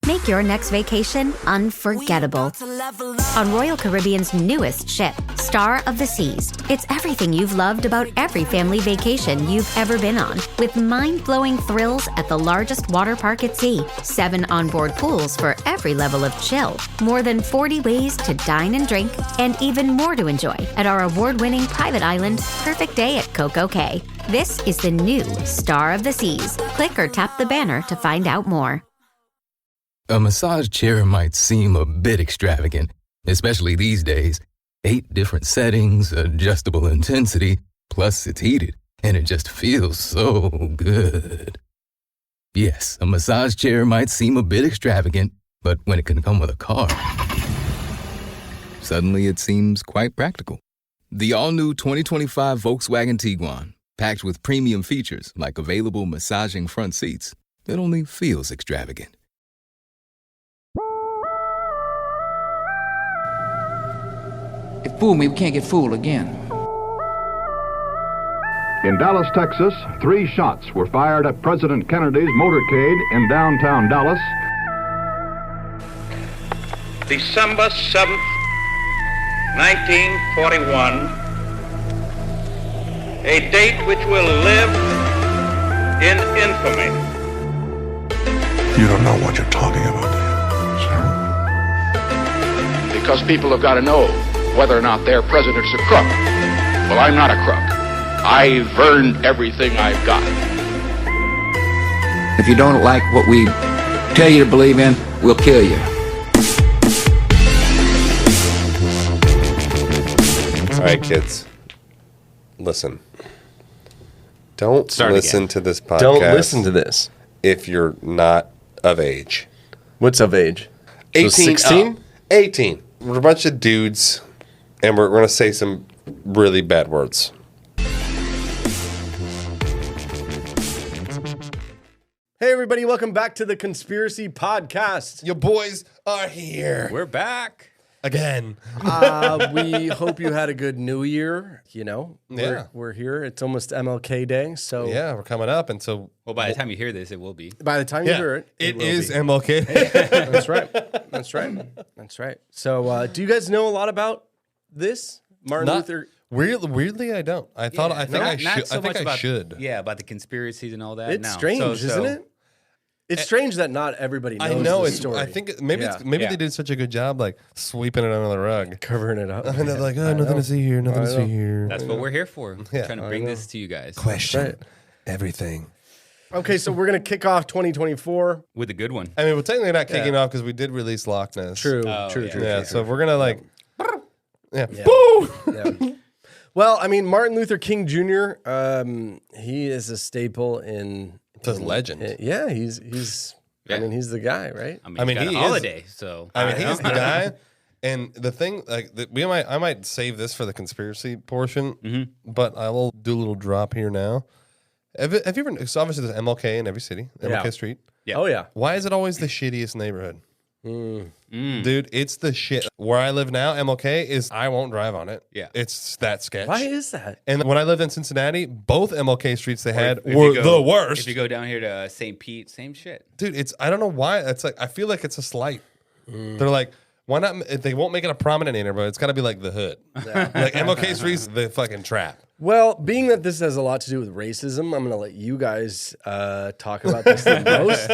Make your next vacation unforgettable. On Royal Caribbean's newest ship, Star of the Seas. It's everything you've loved about every family vacation you've ever been on, with mind-blowing thrills at the largest water park at sea, 7 onboard pools for every level of chill, more than 40 ways to dine and drink, and even more to enjoy at our award-winning private island, Perfect Day at Coco Cay. This is the new Star of the Seas. Click or tap the banner to find out more. A massage chair might seem a bit extravagant, especially these days. 8 different settings, adjustable intensity, plus it's heated, and it just feels so good. Yes, a massage chair might seem a bit extravagant, but when it can come with a car, suddenly it seems quite practical. The all-new 2025 Volkswagen Tiguan, packed with premium features like available massaging front seats, it only feels extravagant. If fool me, we can't get fooled again. In Dallas, Texas, 3 shots were fired at President Kennedy's motorcade in downtown Dallas. December 7th, 1941, a date which will live in infamy. You don't know what you're talking about, do you, sir? Because people have got to know whether or not their president's a crook. Well, I'm not a crook. I've earned everything I've got. If you don't like what we tell you to believe in, we'll kill you. All right, kids. Listen. Don't listen to this podcast. Don't listen to this. If you're not of age. What's of age? 18. So 16? 18. We're a bunch of dudes, and we're going to say some really bad words. Hey, everybody. Welcome back to the Conspiracy Podcast. Your boys are here. We're back. Again. We hope you had a good New Year. You know, we're here. It's almost MLK Day, so yeah, we're coming up, and so by the time you hear this, it will be. By the time you hear it, it is MLK Day. That's right. That's right. That's right. So, do you guys know a lot about this, Martin Luther? Weirdly, I don't. I thought I think I should. Not so I think much I should. Yeah, about the conspiracies and all that. It's strange, isn't it? It's strange that not everybody knows. I know the it's. story. I think maybe they did such a good job, like sweeping it under the rug, covering it up, and they're like, "Oh, nothing to see here, nothing to see here." That's what we're here for. Trying to bring this to you guys. Question everything. Okay, so we're gonna kick off 2024 with a good one. I mean, we're technically not kicking off because we did release Loch Ness. True. Yeah, so we're gonna like, Well, I mean, Martin Luther King Jr. He is a staple in. It's a legend. He's. I mean, he's the guy, right? I mean, he holiday. So I mean, he's the guy. And the thing, like, I might save this for the conspiracy portion, but I will do a little drop here now. Have you ever? So obviously, there's MLK in every city, MLK Street. Yeah. Oh yeah. Why is it always the shittiest neighborhood? Dude, it's the shit. Where I live now, MLK is. I won't drive on it. Yeah, it's that sketch. Why is that? And when I lived in Cincinnati, both MLK streets they had were the worst. If you go down here to St. Pete, same shit. Dude, it's. I don't know why. It's like I feel like it's a slight. They're like. Why not? If they won't make it a prominent neighborhood, it's got to be like the hood. Yeah. Like MLK Street's the fucking trap. Well, being that this has a lot to do with racism, I'm going to let you guys talk about this the most.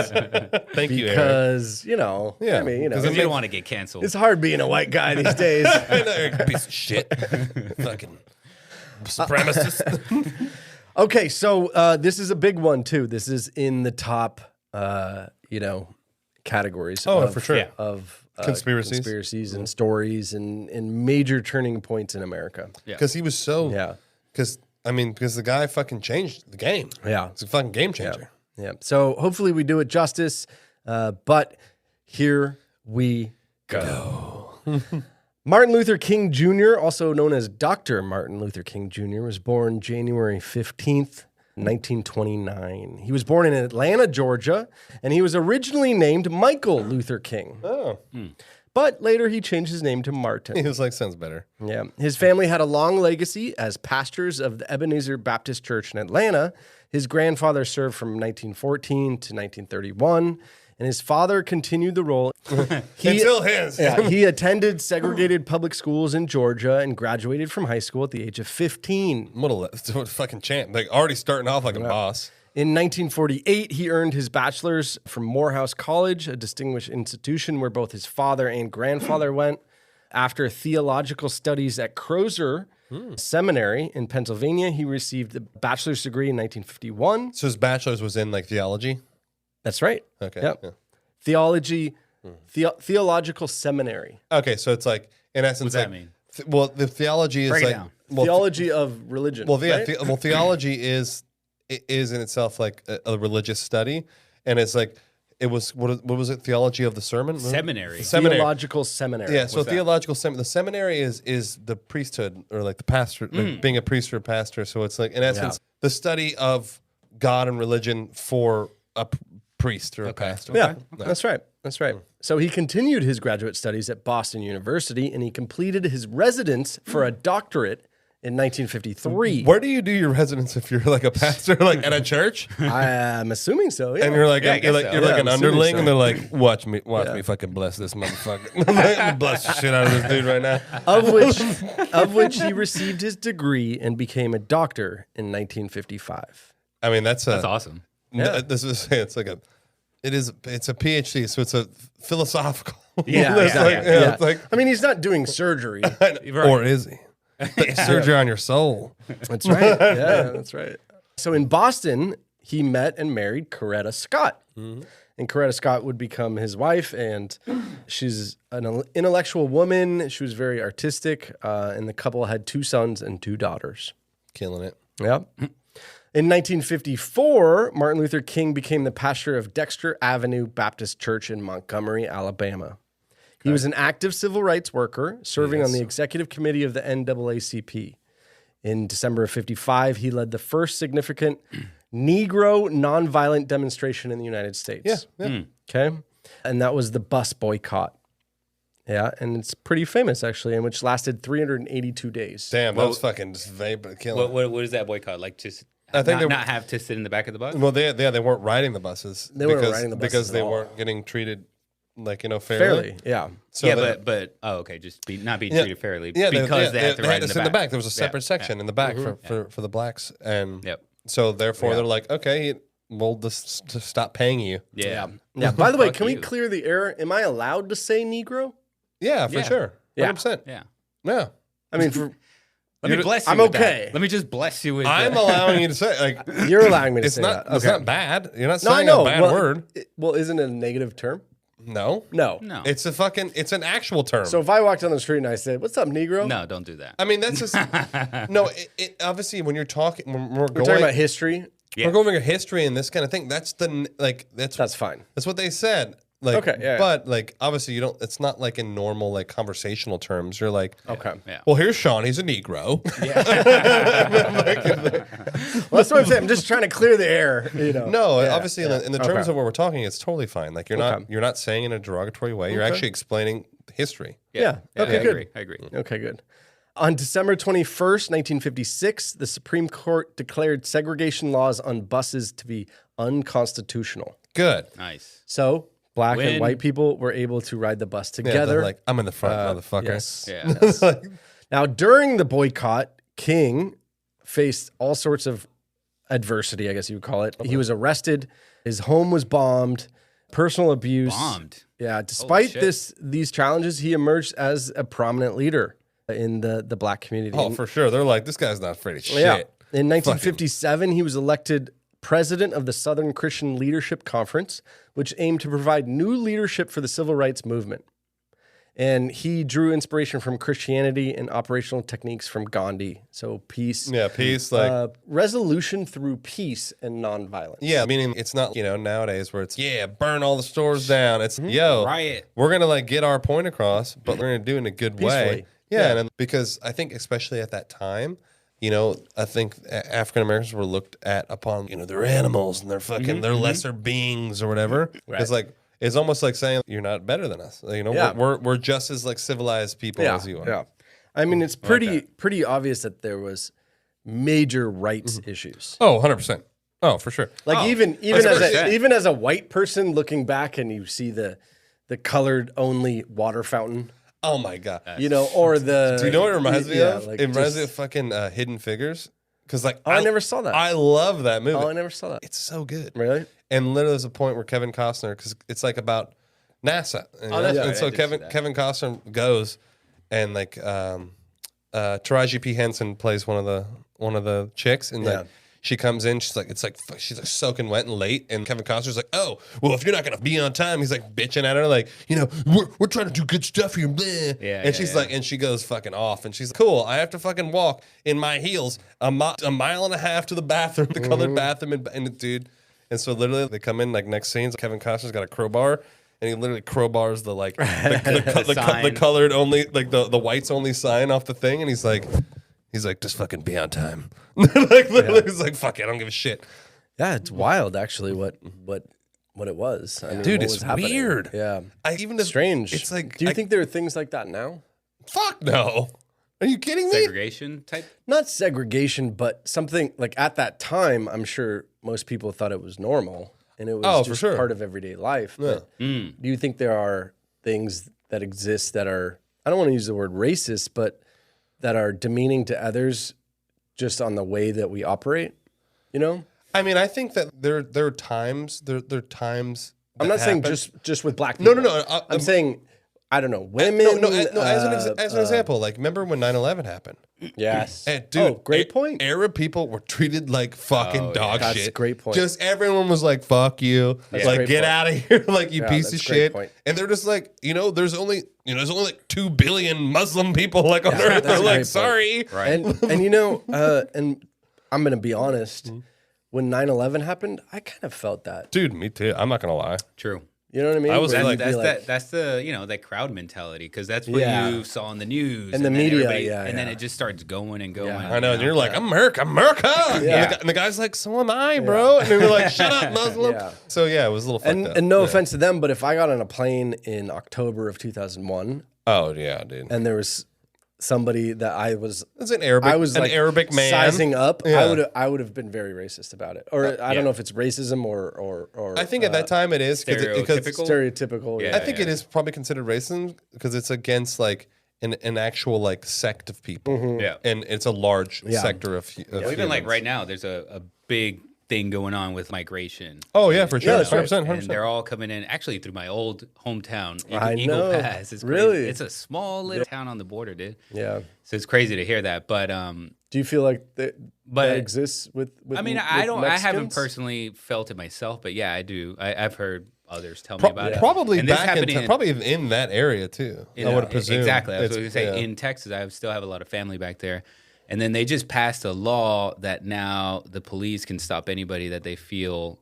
Thank you, Eric. Because, I mean, because you don't want to get canceled. It's hard being a white guy these days. Piece of shit. Fucking supremacist. Okay, so this is a big one, too. This is in the top, categories. For sure. Of conspiracies and stories and major turning points in America. Because he was so... Yeah. Because the guy fucking changed the game. Yeah. It's a fucking game changer. Yeah. So hopefully we do it justice, but here we go. Martin Luther King Jr., also known as Dr. Martin Luther King Jr., was born January 15th, 1929. He was born in Atlanta, Georgia, and he was originally named Michael Luther King. Oh. But later he changed his name to Martin. He was like, sounds better. Yeah. His family had a long legacy as pastors of the Ebenezer Baptist Church in Atlanta. His grandfather served from 1914 to 1931. and his father continued the role. Until his. He attended segregated public schools in Georgia and graduated from high school at the age of 15. What a fucking champ. Like already starting off like a boss. In 1948, he earned his bachelor's from Morehouse College, a distinguished institution where both his father and grandfather went. After theological studies at Crozer Seminary in Pennsylvania, he received a bachelor's degree in 1951. So his bachelor's was in like theology? That's right. Okay. Yep. Yeah. Theological seminary. Okay, so it's like, in essence, What does that like, mean? Well, the theology is Break it like down. Theology of religion. Well, right? theology is in itself like a religious study, and it's like it was what was it? Theology of the sermon, Seminary. Theological seminary. Yeah, so What's that? theological the seminary is the priesthood or like the pastor, like being a priest or a pastor. So it's like in essence the study of God and religion for a priest or a pastor. Yeah, that's right. That's right. So he continued his graduate studies at Boston University, and he completed his residence for a doctorate in 1953. Where do you do your residence if you're like a pastor, like at a church? I'm assuming so. Yeah. And you're like, Yeah, I you're guess like, so. you're like Yeah, an I'm assuming underling, so. and they're like, watch me fucking bless this motherfucker. Bless the shit out of this dude right now. of which he received his degree and became a doctor in 1955. I mean, that's awesome. Yeah. It's a PhD, so it's a philosophical. Yeah, It's like, Yeah. it's like, I mean, he's not doing surgery. or is he? Surgery on your soul. That's right. Yeah, that's right. So in Boston, he met and married Coretta Scott. And Coretta Scott would become his wife, and she's an intellectual woman. She was very artistic, and the couple had 2 sons and 2 daughters. Killing it. Yeah. In 1954, Martin Luther King became the pastor of Dexter Avenue Baptist Church in Montgomery, Alabama. He was an active civil rights worker, serving on the executive committee of the NAACP. In December of 55, he led the first significant Negro nonviolent demonstration in the United States. Yeah. Okay. And that was the bus boycott. Yeah. And it's pretty famous, actually, and which lasted 382 days. Damn, that was fucking just vapor killing. What is that boycott? Like just I think not have to sit in the back of the bus? Well, they weren't riding the buses. They weren't riding the buses because at they all. weren't getting treated like fairly. Fairly, yeah. So Yeah, they- but okay, just not being treated fairly Yeah, because they had to ride to in sit the back. There was a separate section in the back for the blacks, and Yep. so therefore they're like, okay, we'll just stop paying you. Yeah. Yeah. By the way, Fuck can we you. clear the air? Am I allowed to say Negro? Yeah, for Yeah. sure, Yeah. 100%. Yeah. Yeah, I mean, for, Let me bless you. I'm with that. okay. Let me just bless you with I'm that. allowing you to say like you're allowing me to it's say not. that. It's Okay. not bad. You're not No, I saying know. a bad well, word. Well, isn't it a negative term? No, No. No. it's it's an actual term. So if I walked down the street and I said, "What's up, Negro?" No, don't do that. I mean, that's just no. It obviously when you're talking, when we're We're talking about history. Yeah. we're going over history and this kind of thing. That's That's fine. That's what they said. Like, Okay, yeah. But like, obviously, you don't. It's not like in normal like conversational terms. You're like, Okay. Yeah. well, here's Sean. He's a Negro. Well, that's what I'm saying. I'm just trying to clear the air. You know. No, Yeah, obviously, yeah. in the terms Okay. of what we're talking, it's totally fine. Like you're not saying in a derogatory way. You're actually explaining history. Yeah. Okay. I Good. agree. I agree. Okay. Good. On December 21st, 1956, the Supreme Court declared segregation laws on buses to be unconstitutional. Good. Nice. So black and Win. white people were able to ride the bus Yeah, they're together. like I'm in the front, motherfucker. Yes. Yeah. Now, during the boycott, King faced all sorts of adversity, I guess you would call it. He was arrested. His home was bombed. Personal abuse. Bombed. Yeah. Despite shit. these challenges, he emerged as a prominent leader in the black community. Oh, for sure. They're like, this guy's not afraid of shit. Yeah. In 1957, he was elected president of the Southern Christian Leadership Conference, which aimed to provide new leadership for the civil rights movement. And he drew inspiration from Christianity and operational techniques from Gandhi. So peace. Yeah, peace. Like, Resolution through peace and nonviolence. yeah, meaning it's not, nowadays where it's, burn all the stores down. It's, Riot. we're going to like get our point across, but we're going to do it in a good way. Peacefully. Yeah. And because I think especially at that time, I think African Americans were looked at upon, they're animals and they're fucking, they're lesser beings or whatever. Right. It's like, it's almost like saying you're not better than us. Yeah. We're just as like civilized people as you are. Yeah. I mean, it's pretty obvious that there was major rights issues. Oh, 100%. Oh, for sure. Like even as a white person looking back and you see the colored only water fountain. Oh my god. You know, or the. Do you know what it reminds me of? Like it reminds me of fucking Hidden Figures. Because like I never saw that. I love that movie. Oh, I never saw that. It's so good. Really? And literally, there's a point where Kevin Costner, because it's like about NASA. And so Kevin Costner goes, and like Taraji P Henson plays one of the chicks, and like she comes in, she's like she's like soaking wet and late, and Kevin Costner's like, oh, well, if you're not gonna be on time, he's like bitching at her, like, you know, we're trying to do good stuff here, bleh. And she's like, and she goes fucking off, and she's like, cool, I have to fucking walk in my heels a mile and a half to the bathroom, the colored bathroom, and dude. And so literally they come in like next scenes. Kevin Costner's got a crowbar, and he literally crowbars the like the colored only, like the whites only sign off the thing, and he's like just fucking be on time. Like literally, he's like fuck it, I don't give a shit. Yeah, it's wild actually what it was. I mean, dude, what it's was happening. weird. Yeah, Strange. It's like, do you think there are things like that now? Fuck no. Are you kidding me? Segregation type? Not segregation, but something like at that time, I'm sure most people thought it was normal and it was just part of everyday life. Yeah. But do you think there are things that exist that are, I don't want to use the word racist, but that are demeaning to others just on the way that we operate, you know? I mean, I think that there are times, there are times I'm not happen. saying just with black people. No. I'm saying, I don't know, women. As an example, like remember when 9/11 happened? Yes. And dude, great point. Arab people were treated like fucking dog That's shit. a great point. Just everyone was like, "Fuck you," like get out of here, like you piece of shit. Point. And they're just like, there's only like 2 billion Muslim people like on Earth. They're like, sorry, right? And I'm gonna be honest. When 9/11 happened, I kind of felt that. Dude, me too. I'm not gonna lie. True. You know what I mean? I was Where like, that's the that crowd mentality, because that's what you saw in the news and the media, and then it just starts going and going. I know, and you're like, America. And the guy's like, so am I, bro. And they were like, shut up, Muslim. So yeah, it was a little fucked up. And no offense to them, but if I got on a plane in October of 2001, oh yeah, dude, and there was somebody that I was an Arabic man sizing up, I would have been very racist about it. Or I don't know if it's racism or I think at that time it is stereotypical. I think it is probably considered racism because it's against like an actual like sect of people. Yeah, and it's a large sector of even like right now, there's a big thing going on with migration. Oh yeah, for sure, 100%. And they're all coming in actually through my old hometown, Eagle Pass. It's really crazy. It's a small little town on the border, dude. Yeah, so it's crazy to hear that. But do you feel like that exists with I mean, I don't. Mexicans? I haven't personally felt it myself, but yeah, I do. I've heard others tell me about it. Probably back probably in that area too. I would presume. Exactly. I was going to say in Texas, I still have a lot of family back there. And then they just passed a law that now the police can stop anybody that they feel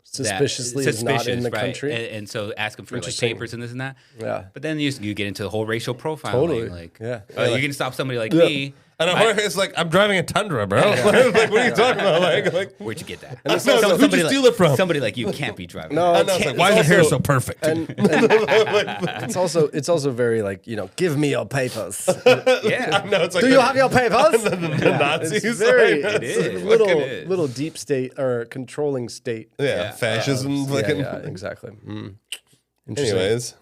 suspiciously is not in the right? country. And so ask them for like papers and this and that. Yeah. But then you get into the whole racial profiling. Totally. Like, yeah. You can stop somebody like me. And it's like, I'm driving a Tundra, bro. Like, what are you talking about? Like where'd you get that? Who'd you steal it from? Somebody like you can't be driving. No, like, why is your hair so perfect? And it's also very like, give me your papers. Yeah. I know, it's like Do you have your papers? the Nazis. It's very It little deep state or controlling state. Yeah, fascism. Yeah, exactly. Interesting. Anyways.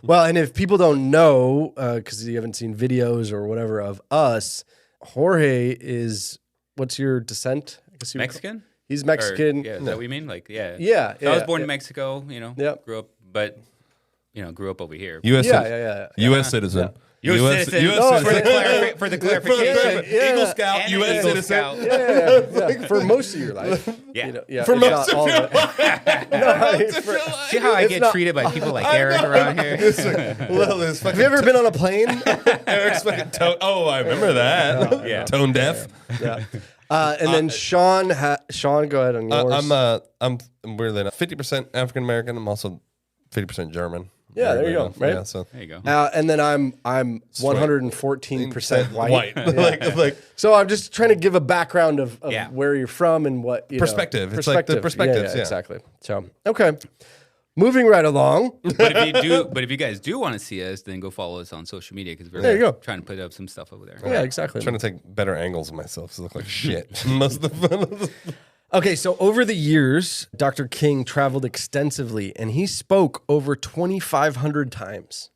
Well, and if people don't know, because you haven't seen videos or whatever of us, Jorge is, what's your descent? I guess Mexican? He's Mexican. Is that what you mean? Like, yeah. Yeah. So I was born in Mexico, grew up, but, grew up over here. U.S. U.S. citizen. U.S. citizen. For the clarification. Eagle Scout, U.S. citizen. Yeah. For most of your life. Yeah. For most of your life. See how I get treated by people like Eric around here? Have you ever been on a plane? Eric's fucking tone. Oh, I remember that. Yeah. Tone deaf. Yeah. And then Sean, go ahead on yours. I'm weirdly enough 50% African American. I'm also 50% German. Yeah, there you go. Right. Yeah, so there you go. And then I'm 114% white. Yeah. So I'm just trying to give a background of where you're from and what perspective. Know. It's like the perspectives. Yeah, exactly. So okay. Moving right along. But if you guys do want to see us, then go follow us on social media because we're There you go. trying to put up some stuff over there. Yeah, exactly. I'm trying to take better angles of myself to look like shit. Most of the Okay, so over the years, Dr. King traveled extensively, and he spoke over 2,500 times.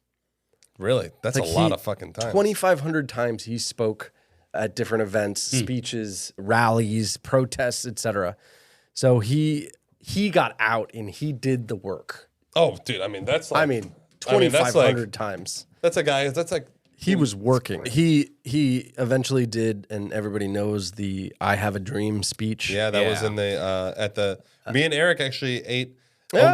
Really? That's a lot of fucking time. 2,500 times he spoke at different events, speeches, rallies, protests, etc. So he got out and he did the work. Oh, dude, I mean, that's like... 2,500 times. That's a guy, that's like... He was working. He eventually did, and everybody knows the "I Have a Dream" speech. Yeah, that was in the at the. Me and Eric actually ate. Yeah.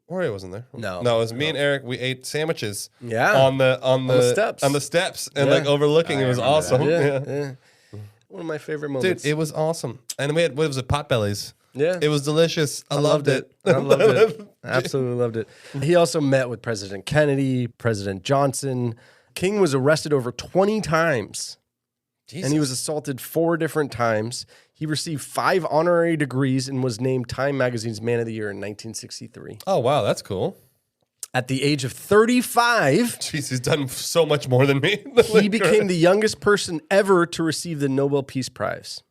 Rory wasn't there. No. it was me and Eric. We ate sandwiches. Yeah. on the steps, and like overlooking. It was awesome. Yeah. One of my favorite moments. Dude, it was awesome. And we had what was it? Potbellies. Yeah. It was delicious. I loved it. I loved it. Absolutely loved it. He also met with President Kennedy, President Johnson. King was arrested over 20 times. Jesus. And he was assaulted 4 different times. He received 5 honorary degrees and was named Time Magazine's Man of the Year in 1963. Oh, wow. That's cool. At the age of 35, Jeez, he's done so much more than me. he became the youngest person ever to receive the Nobel Peace Prize.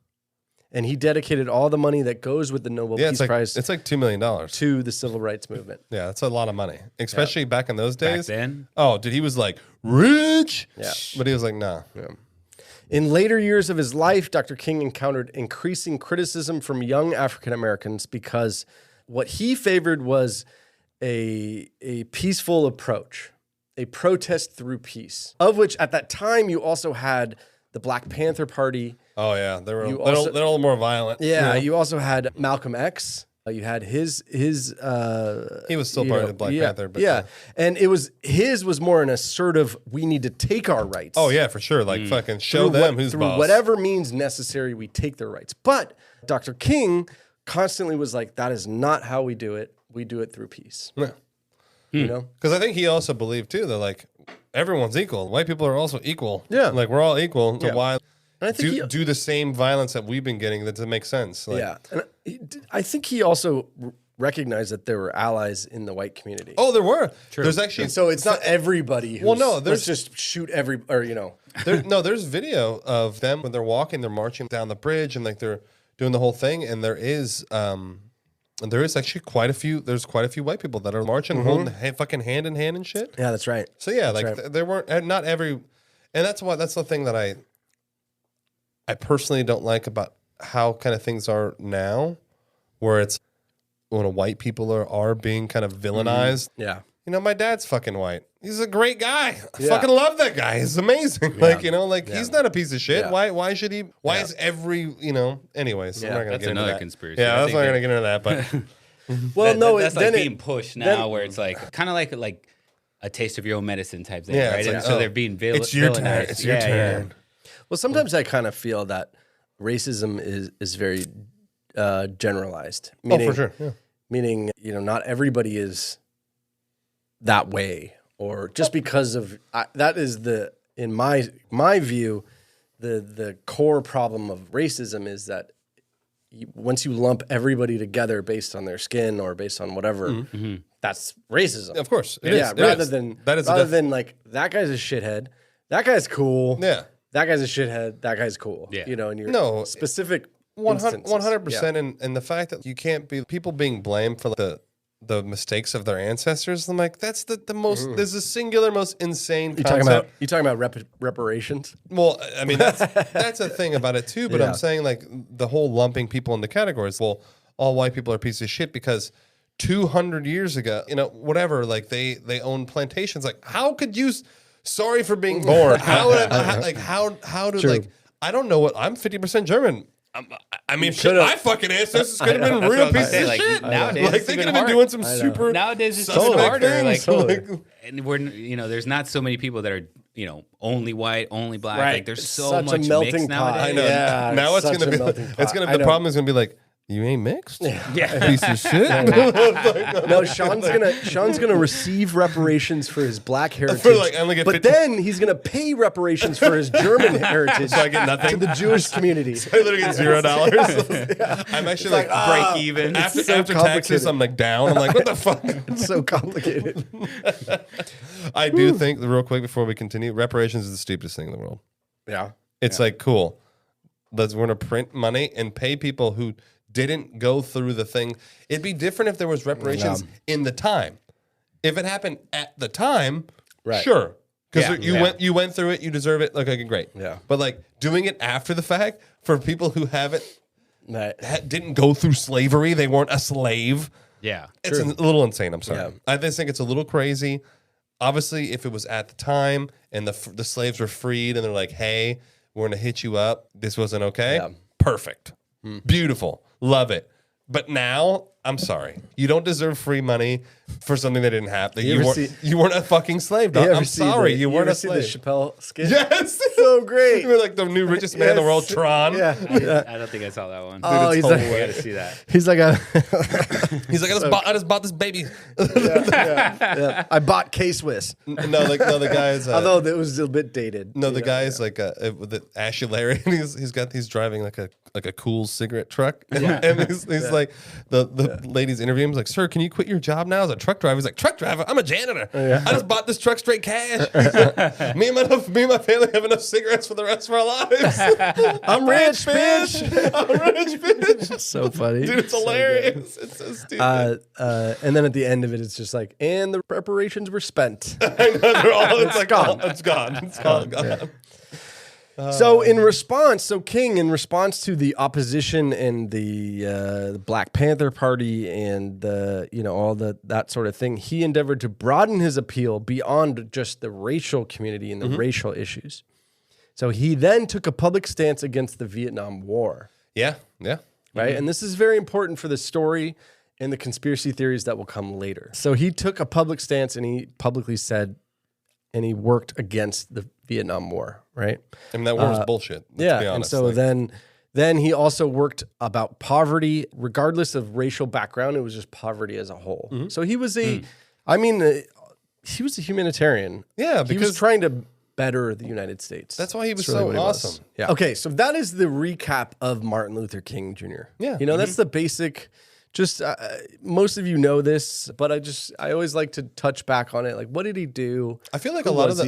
And he dedicated all the money that goes with the Nobel Peace Prize it's like $2 million. to the civil rights movement. Yeah, that's a lot of money, especially back in those days. Back then? Oh, dude, he was like rich. Yeah. But he was like, nah. Yeah. In later years of his life, Dr. King encountered increasing criticism from young African Americans because what he favored was a peaceful approach, a protest through peace, of which at that time you also had the Black Panther Party. Oh yeah, they're a also- little more violent. Yeah, you also had Malcolm X. You had his. He was still part of the Black Panther, but and his was more an assertive. We need to take our rights. Oh yeah, for sure. Like fucking show them who's through boss. whatever means necessary. We take their rights. But Dr. King constantly was like, that is not how we do it. We do it through peace. Yeah. You know, because I think he also believed too that like everyone's equal. White people are also equal. Yeah. like we're all equal. So Yeah. why? And I think do the same violence that we've been getting. That doesn't make sense. Like, yeah, and I think he also recognized that there were allies in the white community. Oh, there were. There's actually And so it's not everybody. Who's, there's let's just shoot every or you know. There's video of them when they're walking. They're marching down the bridge and like they're doing the whole thing. And there is actually quite a few. There's quite a few white people that are marching, holding fucking hand in hand and shit. Yeah, that's right. So yeah, like That's right. there weren't not every, and that's the thing that I personally don't like about how kind of things are now, where it's when white people are being kind of villainized. Yeah. You know, my dad's fucking white. He's a great guy. I Yeah. fucking love that guy. He's amazing. Like, you know, like he's not a piece of shit. Yeah. Why should he? Why is every, you know, anyways, I'm not gonna That's get into another that. conspiracy. Yeah, I that's think not gonna get into that, but Well, no, that's then like being pushed now, where it's like kind of like a taste of your own medicine type thing, Yeah, right? it's And like, so oh, they're being it's your turn. villainized. It's your turn. Well, sometimes I kind of feel that racism is very generalized. Meaning, for sure. Yeah. Meaning, you know, not everybody is that way, or just because of that is in my view, the core problem of racism is that once you lump everybody together based on their skin or based on whatever, that's racism. Of course, rather than like that guy's a shithead, that guy's cool. Yeah. That guy's a shithead. That guy's cool. Yeah. You know, and your specific 100%. And the fact that you can't be people being blamed for the mistakes of their ancestors. I'm like, that's the most. There's a singular most insane concept. You talking about reparations? Well, I mean that's a thing about it too. But Yeah. I'm saying like the whole lumping people into categories. Well, all white people are pieces of shit because 200 years ago, you know, whatever. Like they owned plantations. Like how could you? Sorry for being born. How would how do True. like I don't know what I'm 50% German. I mean, shit, my fucking ancestors could have been That's real what I was pieces of saying, like, shit. nowadays Like it's they even could have been hard. doing some super. Nowadays it's just suspect harder. things. Like, and we're there's not so many people that are only white, only black. Right. Like there's It's so such much a melting mix pot. nowadays. I know. Yeah, now it's it's such gonna a be. melting It's pot. gonna. I The know. problem is gonna be like You ain't mixed? Yeah. Piece of shit. No, Sean's gonna receive reparations for his black heritage, I only get but 50 then he's gonna pay reparations for his German heritage. So I get nothing to the Jewish community. I literally get $0. I'm actually like break even. After, so after taxes, I'm like down. I'm like, what the fuck? It's so complicated. I do think, real quick before we continue, reparations is the stupidest thing in the world. Yeah, It's like, cool. We're going to print money and pay people who didn't go through the thing. It'd be different if there was reparations in the time. If it happened at the time, sure. Because you went through it, you deserve it. Like, okay, great. Yeah. But like doing it after the fact for people who haven't didn't go through slavery, they weren't a slave. Yeah. It's a little insane. I'm sorry. Yeah. I just think it's a little crazy. Obviously, if it was at the time and the slaves were freed and they're like, hey, we're going to hit you up. This wasn't okay. Yeah. Perfect. Beautiful. Love it. But now, I'm sorry. You don't deserve free money for something that didn't happen. You weren't a fucking slave, dog. I'm sorry. You weren't a slave. See the Chappelle skit? Yes. So great. You were like the new richest man in the world, Tron. Yeah. I don't think I saw that one. Oh, Dude, he's I like, gotta see that. He's like He's like, I just bought this baby. I bought K-Swiss. No, the guy is. Although it was a bit dated. No, the guy is like with the Ashy Larry, and he's driving like a cool cigarette truck, and he's like the lady's interviewing him, like, sir, can you quit your job now as a truck driver? He's like, truck driver? I'm a janitor. I just bought this truck straight cash. me and my family have enough cigarettes for the rest of our lives. I'm rich, bitch. I'm rich, bitch. So funny. Dude, it's hilarious. It's so stupid. And then at the end of it, it's just like, and the reparations were spent. I know, they're all, it's like, gone. It's gone. It's all gone. So in response to the opposition and the Black Panther Party and all that sort of thing, he endeavored to broaden his appeal beyond just the racial community and the racial issues. So he then took a public stance against the Vietnam War. Yeah. Right? And this is very important for the story and the conspiracy theories that will come later. So he took a public stance and he publicly said, and he worked against the Vietnam War, right? I mean, that war was bullshit. Let's be honest. And so then he also worked about poverty, regardless of racial background. It was just poverty as a whole. So he was he was a humanitarian. Yeah, he because was trying to better the United States. That's why he was That's really so what he was. awesome. Yeah. Okay, so that is the recap of Martin Luther King Jr. Yeah. That's the basic. Just most of you know this, but I always like to touch back on it. Like, what did he do? I feel like Who a lot was of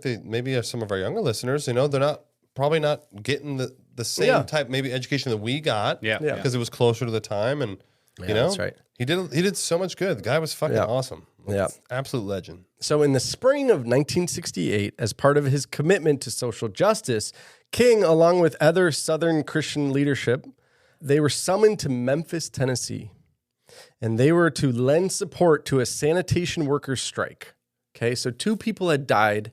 he? maybe some of our younger listeners, they're probably not getting the same type maybe education that we got. Yeah. Because it was closer to the time, and that's right. He did so much good. The guy was fucking awesome. Yeah. Absolute legend. So in the spring of 1968, as part of his commitment to social justice, King, along with other Southern Christian leadership, they were summoned to Memphis, Tennessee, and they were to lend support to a sanitation workers' strike. Okay, so two people had died,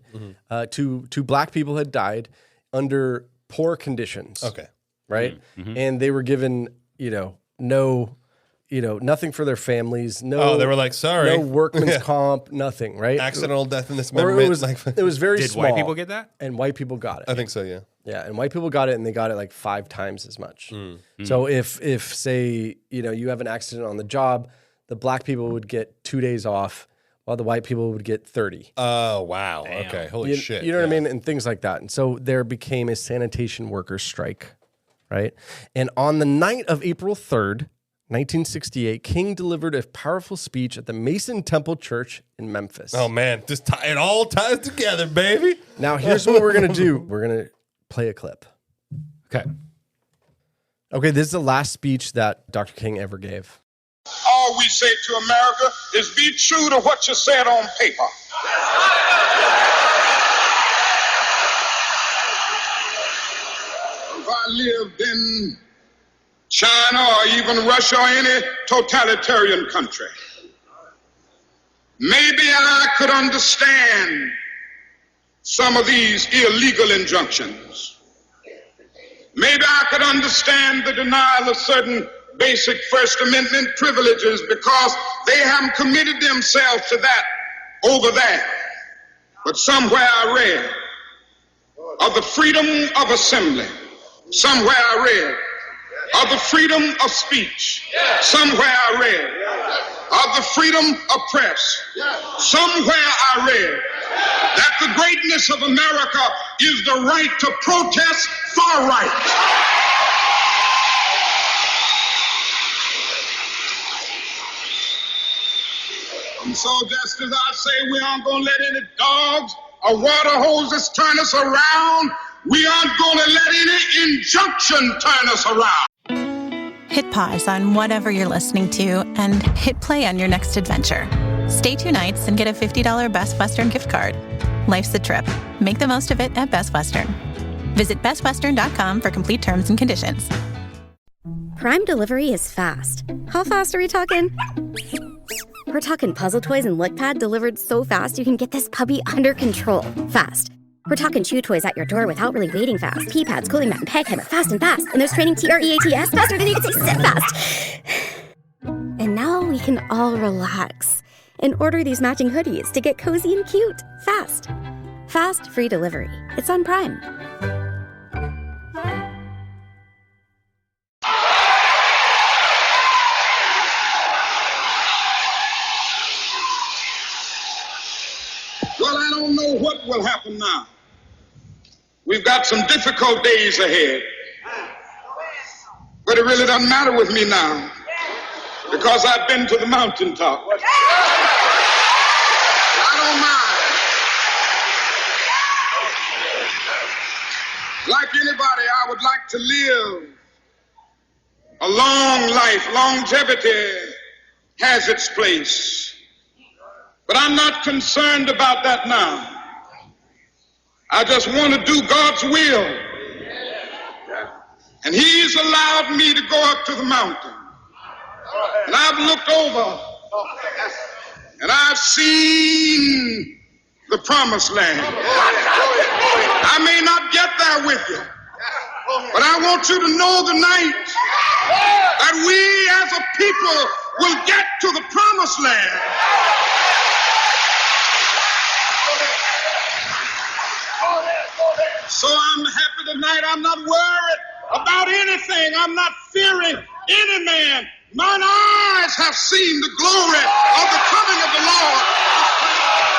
two black people had died under poor conditions. Okay. Right? And they were given, nothing for their families. No, they were like, sorry. No workman's comp, nothing, right? Accidental death in this Or moment. it was very Did small. white people get that? And white people got it. I think so, yeah. Yeah, and white people got it, and they got it like 5 times as much. So if say, you have an accident on the job, the black people would get 2 days off, while the white people would get 30. Oh, wow. Damn. Okay, holy shit. You know what I mean? And things like that. And so there became a sanitation workers' strike, right? And on the night of April 3rd, 1968, King delivered a powerful speech at the Mason Temple Church in Memphis. Oh, man. It all ties together, baby. Now, here's what we're going to do. We're going to play a clip. Okay, this is the last speech that Dr. King ever gave. All we say to America is be true to what you said on paper. If I lived in China or even Russia or any totalitarian country, maybe I could understand some of these illegal injunctions. Maybe I could understand the denial of certain basic First Amendment privileges because they haven't committed themselves to that over there. But somewhere I read of the freedom of assembly. Somewhere I read of the freedom of speech. Somewhere I read of the freedom of press. Somewhere I read that the greatness of America is the right to protest far right. And so just as I say we aren't going to let any dogs or water hoses turn us around, we aren't going to let any injunction turn us around. Hit pause on whatever you're listening to and hit play on your next adventure. Stay 2 nights and get a $50 Best Western gift card. Life's a trip. Make the most of it at Best Western. Visit bestwestern.com for complete terms and conditions. Prime delivery is fast. How fast are we talking? We're talking puzzle toys and LickPad delivered so fast you can get this puppy under control fast. We're talking chew toys at your door without really waiting fast. Pee pads, cooling mat, and peg hammer fast and fast. And there's training TREATS faster than you can say sit fast. And now we can all relax and order these matching hoodies to get cozy and cute fast. Fast free delivery. It's on Prime. Well, I don't know what will happen now. We've got some difficult days ahead. But it really doesn't matter with me now because I've been to the mountaintop. I don't mind. Like anybody, I would like to live a long life. Longevity has its place. But I'm not concerned about that now. I just want to do God's will. And He's allowed me to go up to the mountain. And I've looked over and I've seen the promised land. I may not get there with you, but I want you to know tonight that we as a people will get to the promised land. So I'm happy tonight. I'm not worried about anything. I'm not fearing any man. Mine eyes have seen the glory of the coming of the Lord.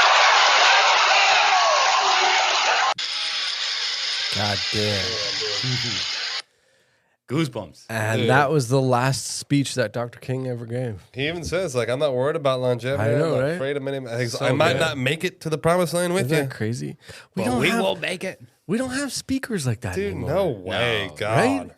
God damn. Goosebumps. And that was the last speech that Dr. King ever gave. He even says, like, I'm not worried about longevity. I know, I'm not right? afraid of many. So I might good. not make it to the promised land with Isn't you. that crazy? We will make it. We don't have speakers like that Dude, anymore. no way, No. God. Right?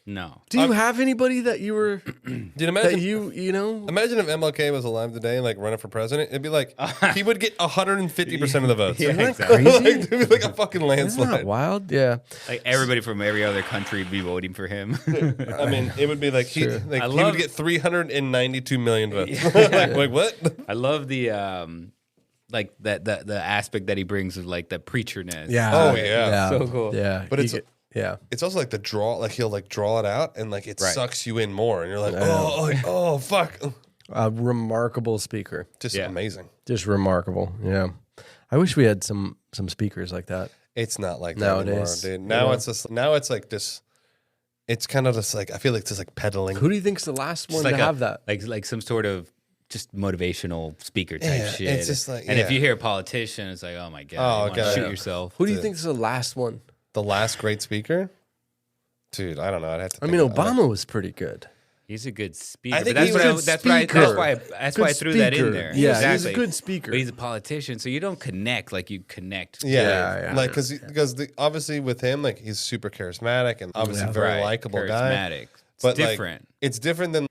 No. Do you have anybody that you were Dude, imagine, that you know? imagine if MLK was alive today and like running for president. It'd be like he would get 150% of the votes. Yeah, Isn't that exactly. crazy? Like, it'd be like a fucking Isn't landslide. that wild? Yeah. Like everybody from every other country would be voting for him. I mean, it would be like he would get 392 million votes. like what? I love the like the aspect that he brings of like the preacherness. Yeah. Oh yeah. So cool. Yeah. But it's yeah. It's also like the draw. Like he'll like draw it out and like it Right. sucks you in more, and you're like, oh fuck. A remarkable speaker. Just Yeah. amazing. Just remarkable. Yeah. I wish we had some speakers like that. It's not like that Nowadays, anymore, dude. Now yeah. it's just it's like this. It's kind of just like I feel like it's just like peddling. Who do you think's the last one like to have that? Like some sort of just motivational speaker type Yeah, shit. it's just like- and if yeah. you hear a politician, it's like, oh my god, Oh, you wanna God, shoot yeah. yourself. Who do you think's the last one? The last great speaker, dude. I don't know. I'd have to. I think mean, about it. Obama was pretty good. He's a good speaker. I think but he's a good that's speaker. why Good I threw that in speaker. there. Yeah, exactly. he's a good speaker. But he's a politician, so you don't connect like you connect. Yeah, Yeah, like because obviously with him, like he's super charismatic and obviously Yeah. very Right. likable guy. Charismatic. It's But like, different. it's different than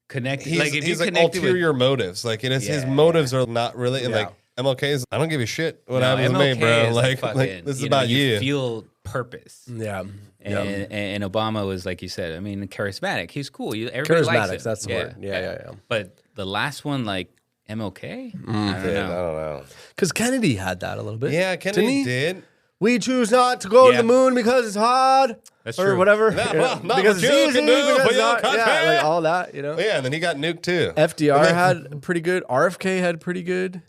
Connecting. he's Like if you he's like connected with ulterior motives. Like it is his Yeah. motives are not really and Yeah. like MLK's. I don't give a shit what No, happens to me, MLK bro. is Like fucking, this is know, about you. Feel purpose. Yeah. And Obama was like you said. I mean, charismatic. He's cool. Everybody likes Charismatic, him. that's the word. Yeah. But the last one, like MLK, I don't Dude, I know. don't know. Because Kennedy had that a little bit. Yeah, Didn't Kennedy he? did. We choose not to go to Yeah. the moon because it's hard. That's or true. whatever. Not- Yeah, not because what it's you easy. can do Because for it's your not- country. yeah, like all that, you know. Yeah, and then he got nuked too. FDR But then- had pretty good. RFK had pretty good.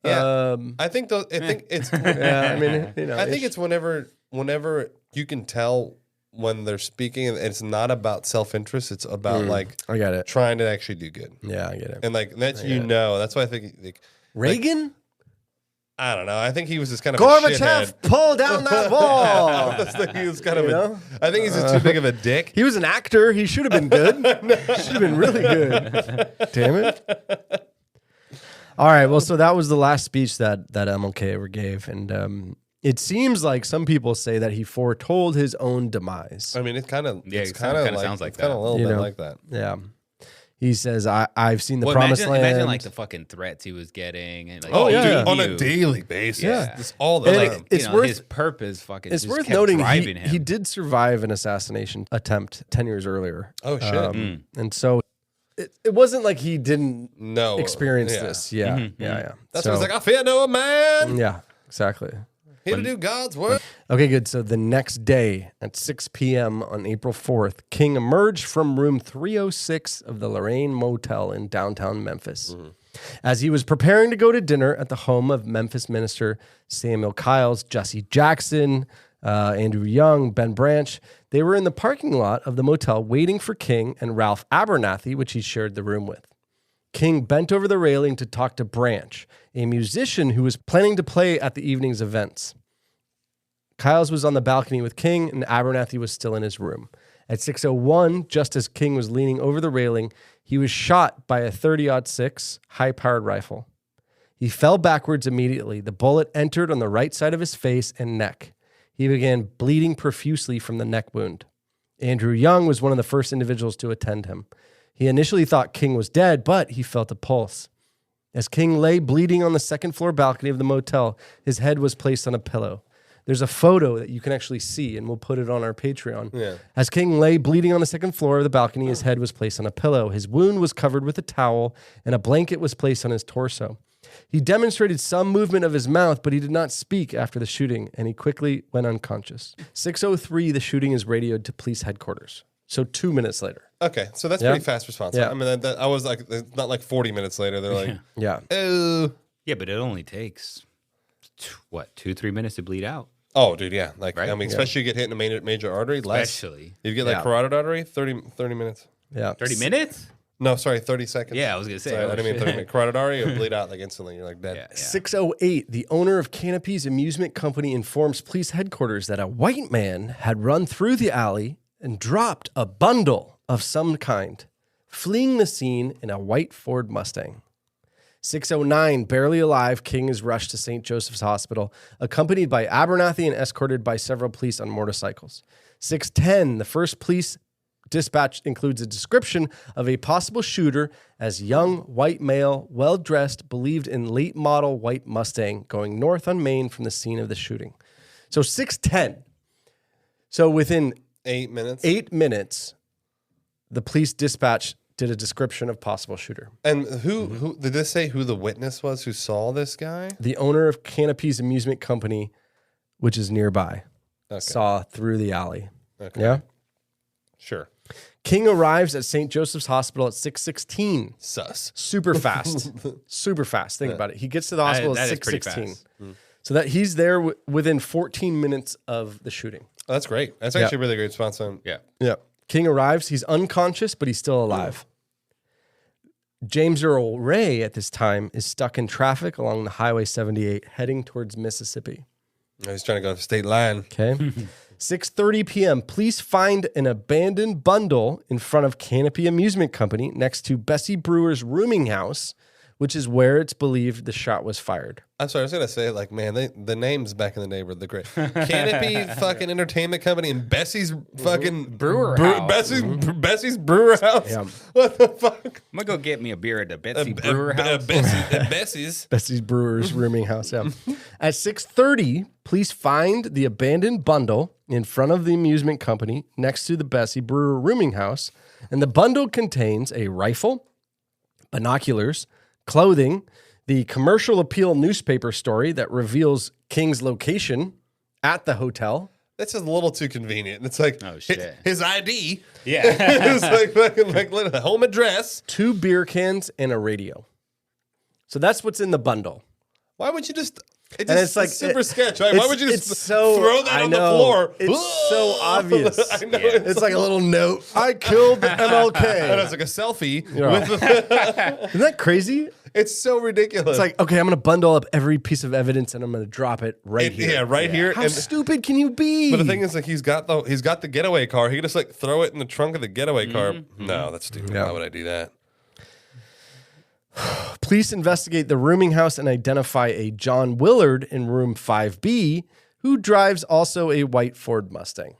Yeah, I think those. I think it's. Yeah, I mean, you know, I think it's whenever you can tell when they're speaking, it's not about self-interest. It's about I got it. trying to actually do good. Yeah, I get it. And that's that's why I think Reagan. I don't know. I think he was just kind of Gorbachev, a shithead. pull down that wall. He was kind of I think he's just too big of a dick. He was an actor. He should have been good. Should have been really good. Damn it. All right. Well, so that was the last speech that MLK ever gave. And it seems like some people say that he foretold his own demise. I mean, it kind of sounds like that. Kind of a little bit like that. Yeah. He says, I've seen the promised land. Imagine like the fucking threats he was getting. And like, dude, on a daily basis. Yeah. Just all the time. It's worth, his purpose fucking It's just worth kept noting driving him. he did survive an assassination attempt 10 years earlier. Oh, shit. And so it wasn't like he didn't experience yeah. this. Yeah. Mm-hmm. Yeah. That's what he's like, I fear no man. Yeah, exactly. Here to do God's work. Okay, good. So the next day at 6 p.m. on April 4th, King emerged from room 306 of the Lorraine Motel in downtown Memphis. As he was preparing to go to dinner at the home of Memphis minister Samuel Kyles, Jesse Jackson, Andrew Young, Ben Branch, they were in the parking lot of the motel waiting for King and Ralph Abernathy, which he shared the room with. King bent over the railing to talk to Branch, a musician who was planning to play at the evening's events. Kyles was on the balcony with King, and Abernathy was still in his room. At 6:01, just as King was leaning over the railing, he was shot by a .30-06 high-powered rifle. He fell backwards immediately. The bullet entered on the right side of his face and neck. He began bleeding profusely from the neck wound. Andrew Young was one of the first individuals to attend him. He initially thought King was dead, but he felt a pulse. As King lay bleeding on the second-floor balcony of the motel, his head was placed on a pillow. There's a photo that you can actually see, and we'll put it on our Patreon. Yeah. As King lay bleeding on the second floor of the balcony, his head was placed on a pillow. His wound was covered with a towel, and a blanket was placed on his torso. He demonstrated some movement of his mouth, but he did not speak after the shooting, and he quickly went unconscious. 6:03, the shooting is radioed to police headquarters. So 2 minutes later. Okay, so that's pretty fast response. Yeah. I mean, I was like, it's not like 40 minutes later. They're like, yeah. Oh. Yeah, but it only takes, 2-3 minutes to bleed out. Oh, dude, yeah. Like, right? I mean, especially you get hit in a major artery. Especially. If you get like carotid artery, 30 minutes. Yeah. 30 minutes? No, sorry, 30 seconds. Yeah, I was going to say. Sorry, I didn't mean 30 minutes. Carotid artery, you'll bleed out like instantly. You're like dead. Yeah. 6:08, the owner of Canopy's amusement company informs police headquarters that a white man had run through the alley and dropped a bundle of some kind, fleeing the scene in a white Ford Mustang. 6:09, barely alive, King is rushed to St. Joseph's Hospital, accompanied by Abernathy and escorted by several police on motorcycles. 6:10, the first police dispatch includes a description of a possible shooter as young, white male, well-dressed, believed in late model white Mustang going north on Main from the scene of the shooting. So 6:10. So within 8 minutes. 8 minutes, the police dispatch did a description of possible shooter. And who did this say who the witness was who saw this guy? The owner of Canopy's amusement company, which is nearby, saw through the alley. Okay. Yeah? Sure. King arrives at St. Joseph's Hospital at 6:16. Sus. Super fast. Super fast. Think about it. He gets to the hospital at 6:16. So that he's there within 14 minutes of the shooting. Oh, that's great. That's actually a really great response. Yeah. King arrives. He's unconscious, but he's still alive. James Earl Ray at this time is stuck in traffic along the Highway 78 heading towards Mississippi. He's trying to go to the state line. Okay. 6:30 p.m. Police find an abandoned bundle in front of Canopy Amusement Company next to Bessie Brewer's rooming house, which is where it's believed the shot was fired. I'm sorry, I was going to say, like, man, the names back in the day were the great. Canopy fucking entertainment company and Bessie's fucking brewer house. Bessie's brewer house. Yeah. What the fuck? I'm going to go get me a beer at the Betsy Brewer house. Bessie's. Bessie's Brewer's rooming house, yeah. At 6:30, police find the abandoned bundle in front of the amusement company next to the Bessie Brewer rooming house, and the bundle contains a rifle, binoculars, clothing, the commercial appeal newspaper story that reveals King's location at the hotel. That's just a little too convenient. It's like, oh, shit. His ID. Yeah. It's like fucking like home address. 2 beer cans and a radio. So that's what's in the bundle. Why would you just... It's like super sketch. Right? Why would you just throw that on the floor? It's so obvious. I know. It's like a little note. I killed MLK. And it's like a selfie. Isn't that crazy? It's so ridiculous. It's like, okay, I'm going to bundle up every piece of evidence and I'm going to drop it here. Yeah, right here. How stupid can you be? But the thing is, like, he's got the getaway car. He could just like throw it in the trunk of the getaway car. No, that's stupid. Why would I do that? Police investigate the rooming house and identify a John Willard in room 5B, who drives also a white Ford Mustang.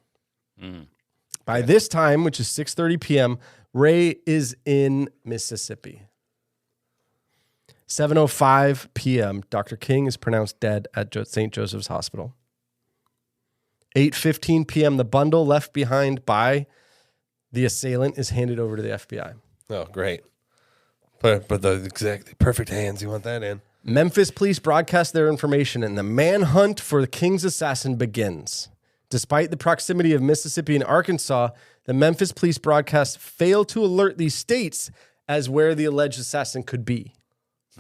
By this time, which is 6:30 p.m., Ray is in Mississippi. 7:05 p.m., Dr. King is pronounced dead at St. Joseph's Hospital. 8:15 p.m., the bundle left behind by the assailant is handed over to the FBI. Oh, great. But the exactly perfect hands, you want that in. Memphis police broadcast their information, and the manhunt for the King's assassin begins. Despite the proximity of Mississippi and Arkansas, the Memphis police broadcast failed to alert these states as where the alleged assassin could be.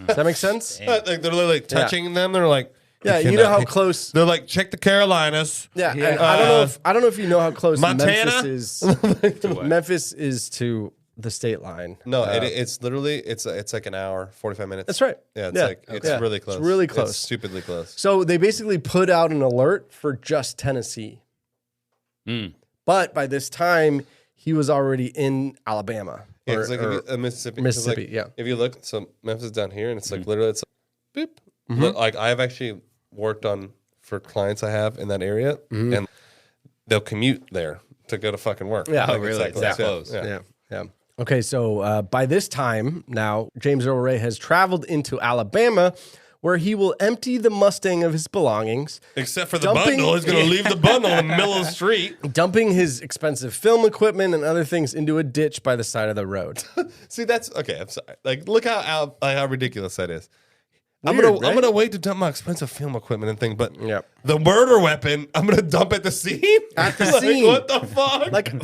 Does that make sense? Like they're literally touching them. They're like, you know how close. They're like, check the Carolinas. Yeah, and I don't know if you know how close Montana? Memphis is to the state line. No, it's literally it's like an hour, 45 minutes. That's right. Yeah, it's really close. It's really close. It's stupidly close. So they basically put out an alert for just Tennessee. But by this time, he was already in Alabama. Yeah, it's like Mississippi. Mississippi, like, yeah. If you look, so Memphis is down here, and it's like literally, it's like, boop. Like I've actually worked for clients I have in that area, and they'll commute there to go to fucking work. Yeah, like, really? It's that close. Yeah. Okay, so by this time now, James Earl Ray has traveled into Alabama, where he will empty the Mustang of his belongings. Except for the bundle. He's going to leave the bundle in the middle of the street. Dumping his expensive film equipment and other things into a ditch by the side of the road. See, that's, okay, I'm sorry. Like, look how ridiculous that is. Weird, I'm gonna wait to dump my expensive film equipment and thing, but the murder weapon I'm gonna dump at the scene. At the like, scene, what the fuck? Like and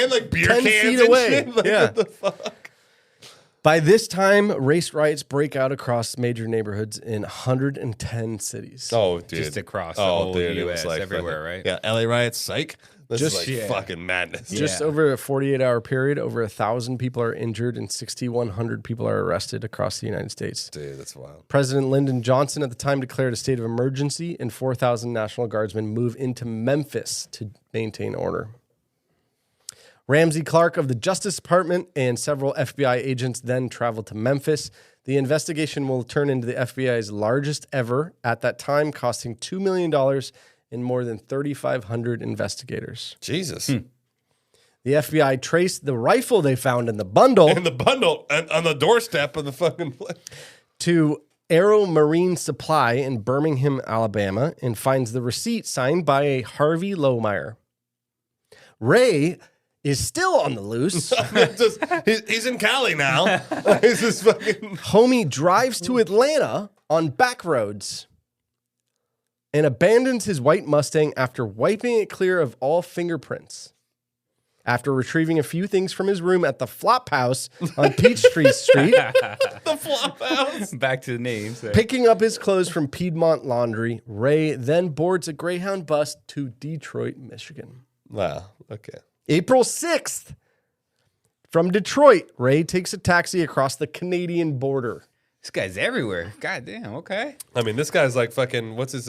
like beer 10 cans feet and away. shit. Like, what the fuck? By this time, race riots break out across major neighborhoods in 110 cities. Oh, dude, just across the whole U.S. Like everywhere, right? Yeah, LA riots, psych. This Just- is like fucking madness. Just over a 48-hour period, over 1,000 people are injured and 6,100 people are arrested across the United States. Dude, that's wild. President Lyndon Johnson at the time declared a state of emergency, and 4,000 National Guardsmen move into Memphis to maintain order. Ramsey Clark of the Justice Department and several FBI agents then traveled to Memphis. The investigation will turn into the FBI's largest ever at that time, costing $2 million and more than 3,500 investigators. Jesus. The FBI traced the rifle they found in the bundle. And the bundle on the doorstep of the fucking place. To Aero Marine Supply in Birmingham, Alabama, and finds the receipt signed by a Harvey Lohmeyer. Ray is still on the loose. He's in Cali now. He's just fucking... Homie drives to Atlanta on back roads and abandons his white Mustang after wiping it clear of all fingerprints. After retrieving a few things from his room at the Flop House on Peachtree Street. The Flop House. Back to the names. There. Picking up his clothes from Piedmont Laundry, Ray then boards a Greyhound bus to Detroit, Michigan. Wow. Okay. April 6th. From Detroit, Ray takes a taxi across the Canadian border. This guy's everywhere. God damn, okay. I mean, this guy's like fucking, what's his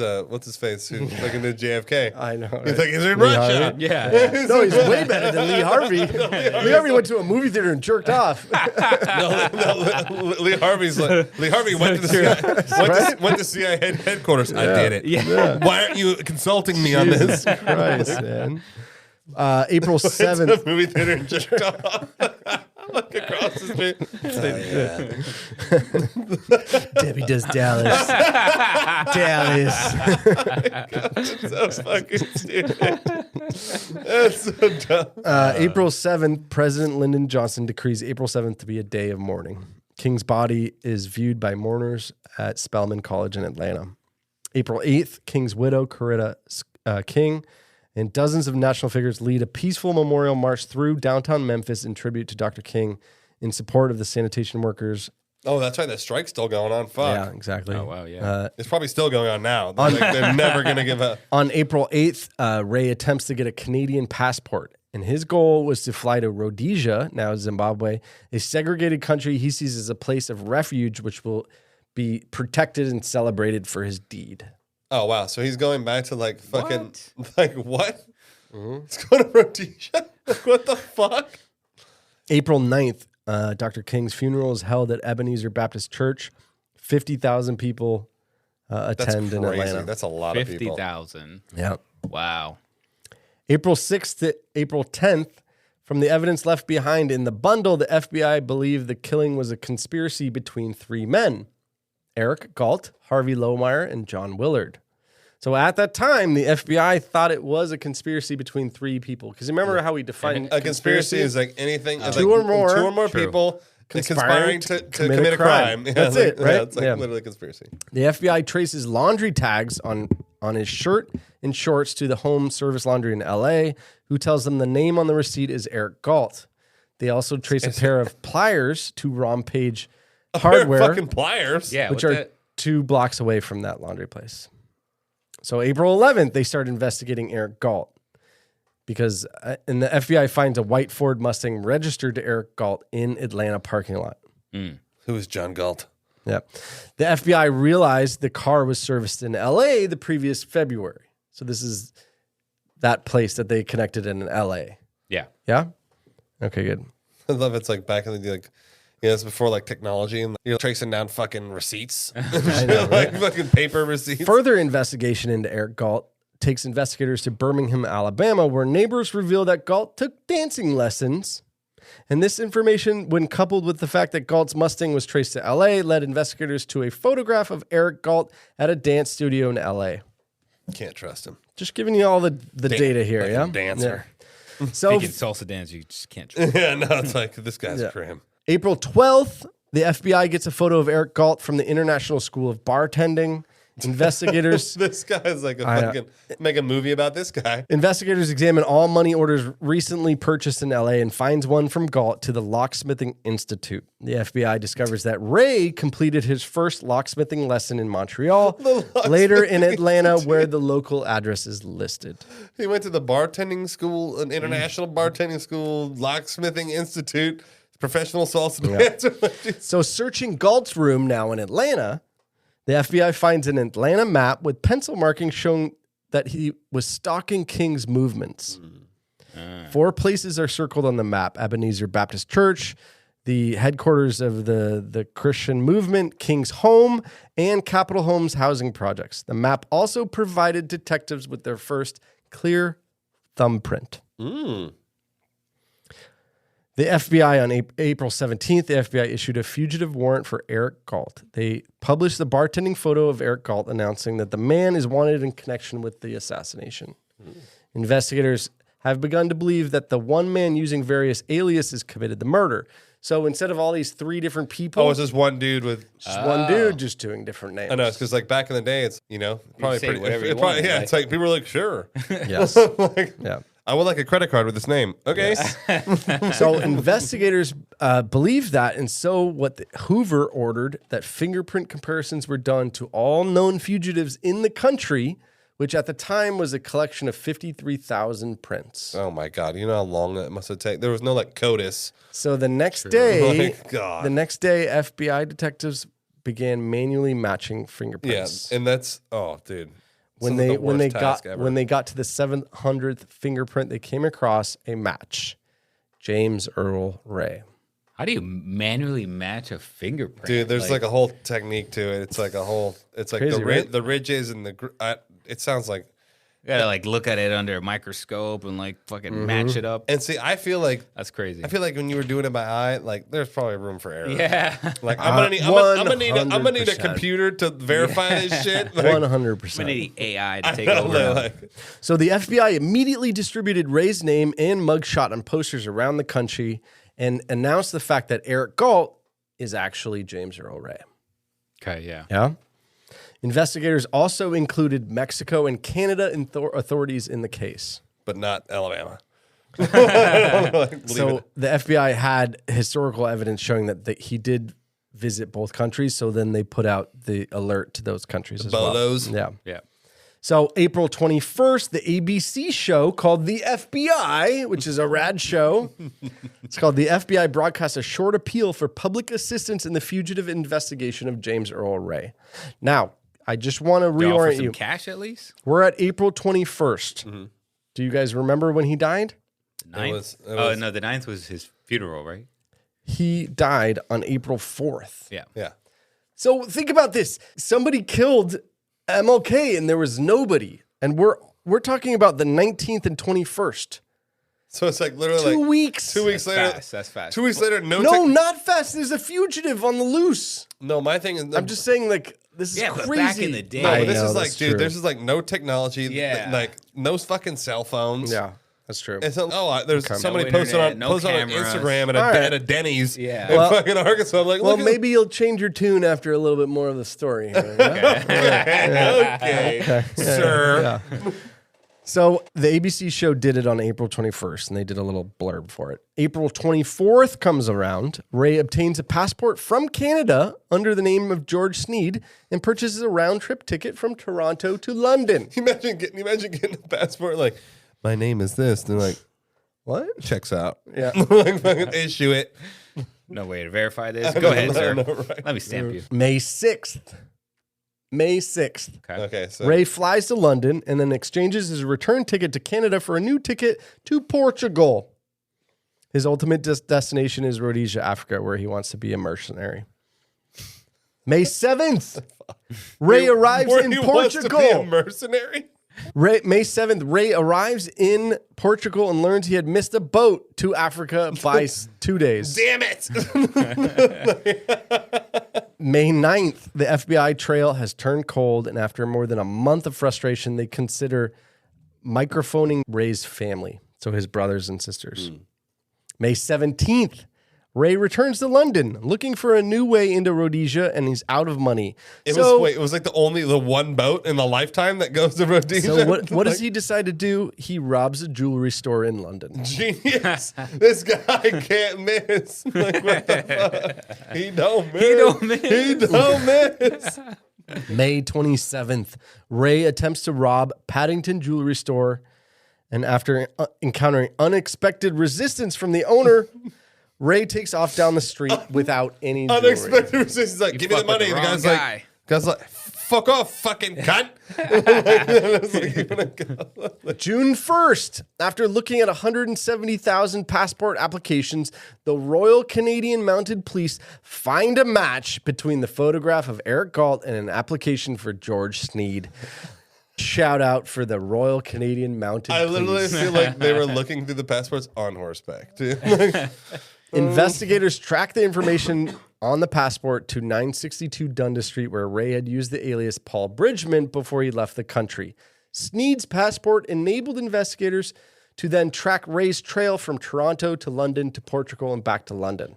face? Who's fucking did JFK? I know. Right? He's like, he's in Russia. Yeah. No, he's way better than Lee Harvey. Lee Harvey went to a movie theater and jerked off. Lee Harvey's like, Lee Harvey went to the went to CIA headquarters. I did it. Yeah. Why aren't you consulting me on this? Christ, man. April 7th. Movie theater and jerked off. Like across the street. Debbie does Dallas. Dallas. That's so fucking stupid. That's so dumb. April 7th, President Lyndon Johnson decrees April 7th to be a day of mourning. King's body is viewed by mourners at Spelman College in Atlanta. April 8th, King's widow, Coretta King, and dozens of national figures lead a peaceful memorial march through downtown Memphis in tribute to Dr. King in support of the sanitation workers Oh, that's right. The strike's still going on. Fuck. Yeah, exactly. Oh, wow, yeah. It's probably still going on now. They're never going to give up. On April 8th, Ray attempts to get a Canadian passport, and his goal was to fly to Rhodesia, now Zimbabwe, a segregated country he sees as a place of refuge which will be protected and celebrated for his deed. Oh, wow. So he's going back to like fucking, like what? He's going to Rhodesia? What the fuck? April 9th, Dr. King's funeral is held at Ebenezer Baptist Church. 50,000 people attend in Atlanta. That's a lot of people. 50,000. Yeah. Wow. April 6th to April 10th, from the evidence left behind in the bundle, the FBI believed the killing was a conspiracy between three men, Eric Galt, Harvey Lohmeyer, and John Willard. So at that time, the FBI thought it was a conspiracy between three people. Because remember how we defined a conspiracy is like anything two or more people conspiring to commit a crime. That's it, right? Yeah, it's like literally a conspiracy. The FBI traces laundry tags on his shirt and shorts to the Home Service Laundry in L.A., who tells them the name on the receipt is Eric Galt. They also trace a pair of pliers to Rompage Hardware. Fucking pliers. Yeah. Which are 2 blocks away from that laundry place. So April 11th, they start investigating Eric Galt because and the FBI finds a white Ford Mustang registered to Eric Galt in Atlanta parking lot. Who is John Galt? Yeah. The FBI realized the car was serviced in LA the previous February. So this is that place that they connected in LA. Yeah. Yeah? Okay, good. I love it's like back in the day, like, it's before like technology and you're tracing down fucking receipts. I know, right? Like fucking paper receipts. Further investigation into Eric Galt takes investigators to Birmingham, Alabama, where neighbors reveal that Galt took dancing lessons. And this information, when coupled with the fact that Galt's Mustang was traced to LA, led investigators to a photograph of Eric Galt at a dance studio in LA. Can't trust him. Just giving you all the data here, yeah? Dancer. Yeah. So, If you can salsa dance, you just can't trust Yeah, no, it's like this guy's a cram. April 12th, the FBI gets a photo of Eric Galt from the International School of Bartending. Investigators... This guy's like a fucking... Make a movie about this guy. Investigators examine all money orders recently purchased in LA and finds one from Galt to the Locksmithing Institute. The FBI discovers that Ray completed his first locksmithing lesson in Montreal, later in Atlanta, where the local address is listed. He went to the bartending school, an international bartending school, locksmithing institute, professional salsa dancer. So searching Galt's room now in Atlanta, the FBI finds an Atlanta map with pencil markings showing that he was stalking King's movements. 4 places are circled on the map: Ebenezer Baptist Church, the headquarters of the Christian movement, King's home, and Capitol Homes housing projects. The map also provided detectives with their first clear thumbprint. The FBI on April 17th, the FBI issued a fugitive warrant for Eric Galt. They published the bartending photo of Eric Galt, announcing that the man is wanted in connection with the assassination. Investigators have begun to believe that the one man using various aliases committed the murder. So instead of all these 3 different people... Oh, it's just one dude with... Just one dude just doing different names. I know, it's because like back in the day, it's, probably say pretty... whatever you probably, want, yeah, right? it's like people are like, sure. Yes. Yeah. I would like a credit card with this name. Okay. So investigators believe that, and so Hoover ordered that fingerprint comparisons were done to all known fugitives in the country, which at the time was a collection of 53,000 prints. Oh my God. You know how long that must have taken? There was no like CODIS. So the next day, My God. FBI detectives began manually matching fingerprints. Yeah. And that's, oh, dude. When they got to the 700th fingerprint, they came across a match. James Earl Ray. How do you manually match a fingerprint? Dude, there's like a whole technique to it. It's like Crazy, right? the ridges and it sounds like you gotta like look at it under a microscope and like fucking match it up. And see, I feel like that's crazy. I feel like when you were doing it by eye, like there's probably room for error. Yeah. Like I'm gonna need a computer to verify this shit. Like, 100%. I'm gonna need AI to take over. So the FBI immediately distributed Ray's name and mugshot on posters around the country and announced the fact that Eric Galt is actually James Earl Ray. Okay, yeah. Yeah. Investigators also included Mexico and Canada authorities in the case. But not Alabama. So the FBI had historical evidence showing that he did visit both countries. So then they put out the alert to those countries as Bolos. well. Yeah. So April 21st, the ABC show called The FBI, which is a rad show. It's called The FBI broadcasts a short appeal for public assistance in the fugitive investigation of James Earl Ray. Now, I just want to reorient you. Cash at least? We're at April 21st. Mm-hmm. Do you guys remember when he died? The 9th? Oh, no, the 9th was his funeral, right? He died on April 4th. Yeah. Yeah. So think about this. Somebody killed MLK and there was nobody. And we're talking about the 19th and 21st. So it's like literally 2 weeks. 2 weeks later. That's fast. 2 weeks later, No, not fast. There's a fugitive on the loose. No, my thing is... I'm just saying, like, this is crazy. But back in the day. No, I this know, is like, that's dude, true. this is like no technology. Yeah. Like, no fucking cell phones. Yeah, that's true. It's there's somebody No posted on internet, no cameras. Instagram Alright. at a Denny's Yeah. in Well- fucking Arkansas. I'm like, Well, look at maybe you'll change your tune after a little bit more of the story here. yeah? okay, sir. Yeah. So the ABC show did it on April 21st, and they did a little blurb for it. April 24th comes around. Ray obtains a passport from Canada under the name of George Sneed and purchases a round-trip ticket from Toronto to London. Imagine getting a passport like, my name is this. And they're like, What? checks out. Yeah. Like, fucking issue it. No way to verify this. Go ahead, sir. know, right? Let me stamp you. May 6th. May 6th. Okay, so Ray flies to London and then exchanges his return ticket to Canada for a new ticket to Portugal. His ultimate destination is Rhodesia, Africa, where he wants to be a mercenary. May 7th, Ray arrives where in he wants to be a Portugal. mercenary. May 7th, Ray arrives in Portugal and learns he had missed a boat to Africa by 2 days. Damn it. May 9th, the FBI trail has turned cold, and after more than a month of frustration, they consider microphoning Ray's family, so his brothers and sisters. May 17th, Ray returns to London looking for a new way into Rhodesia, and he's out of money. It was like the one boat in the lifetime that goes to Rhodesia. So what does he decide to do? He robs a jewelry store in London. Genius. This guy can't miss. Like, what the fuck? He don't miss. He don't miss. May 27th, Ray attempts to rob Paddington Jewelry Store, and after encountering unexpected resistance from the owner, Ray takes off down the street without any jewelry. Unexpected resistance. He's like, give me the money. The guy's like, fuck off, fucking cunt. June 1st, after looking at 170,000 passport applications, the Royal Canadian Mounted Police find a match between the photograph of Eric Galt and an application for George Sneed. Shout out for the Royal Canadian Mounted Police. I literally feel like they were looking through the passports on horseback, too. Investigators tracked the information on the passport to 962 Dundas Street, where Ray had used the alias Paul Bridgman before he left the country. Sneed's passport enabled investigators to then track Ray's trail from Toronto to London to Portugal and back to London.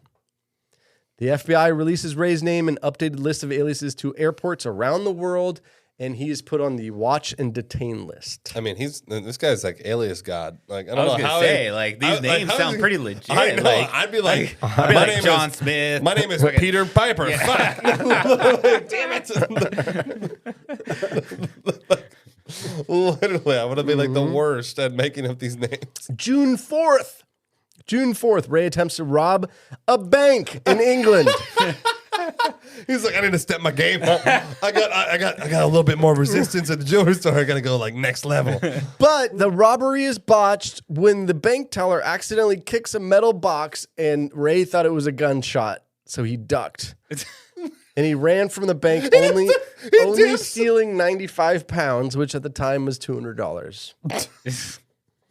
The FBI releases Ray's name and updated list of aliases to airports around the world, and he is put on the watch and detain list. I mean, this guy's like alias god. Like, I I don't was know gonna how say, like, these names sound pretty legit. I know. Like, I'd be like, I'd be my like name John is Smith. My name is Peter Piper. Fuck. Damn it. Literally, I want to be like the worst at making up these names. June 4th, Ray attempts to rob a bank in England. He's like, I need to step my game up. I got a little bit more resistance at the jewelry store. I got to go like next level. But the robbery is botched when the bank teller accidentally kicks a metal box, and Ray thought it was a gunshot, so he ducked. And he ran from the bank only stealing 95 pounds, which at the time was $200.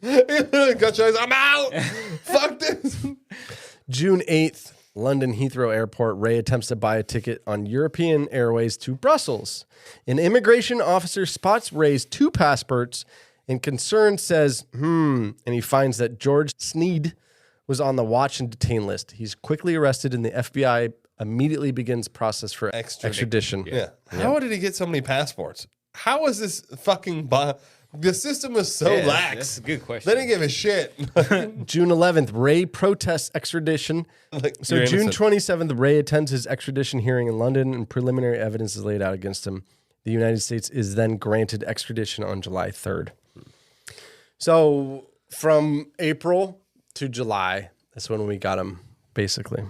I'm out. Fuck this. June 8th, London Heathrow Airport, Ray attempts to buy a ticket on European Airways to Brussels. An immigration officer spots Ray's 2 passports and concerned says, and he finds that George Sneed was on the watch and detain list. He's quickly arrested and the FBI immediately begins process for extradition. Yeah. How did he get so many passports? How is this fucking The system was so lax. That's a good question. They didn't give a shit. June 11th, Ray protests extradition. So June 27th, Ray attends his extradition hearing in London, and preliminary evidence is laid out against him. The United States is then granted extradition on July 3rd. So from April to July, that's when we got him, basically.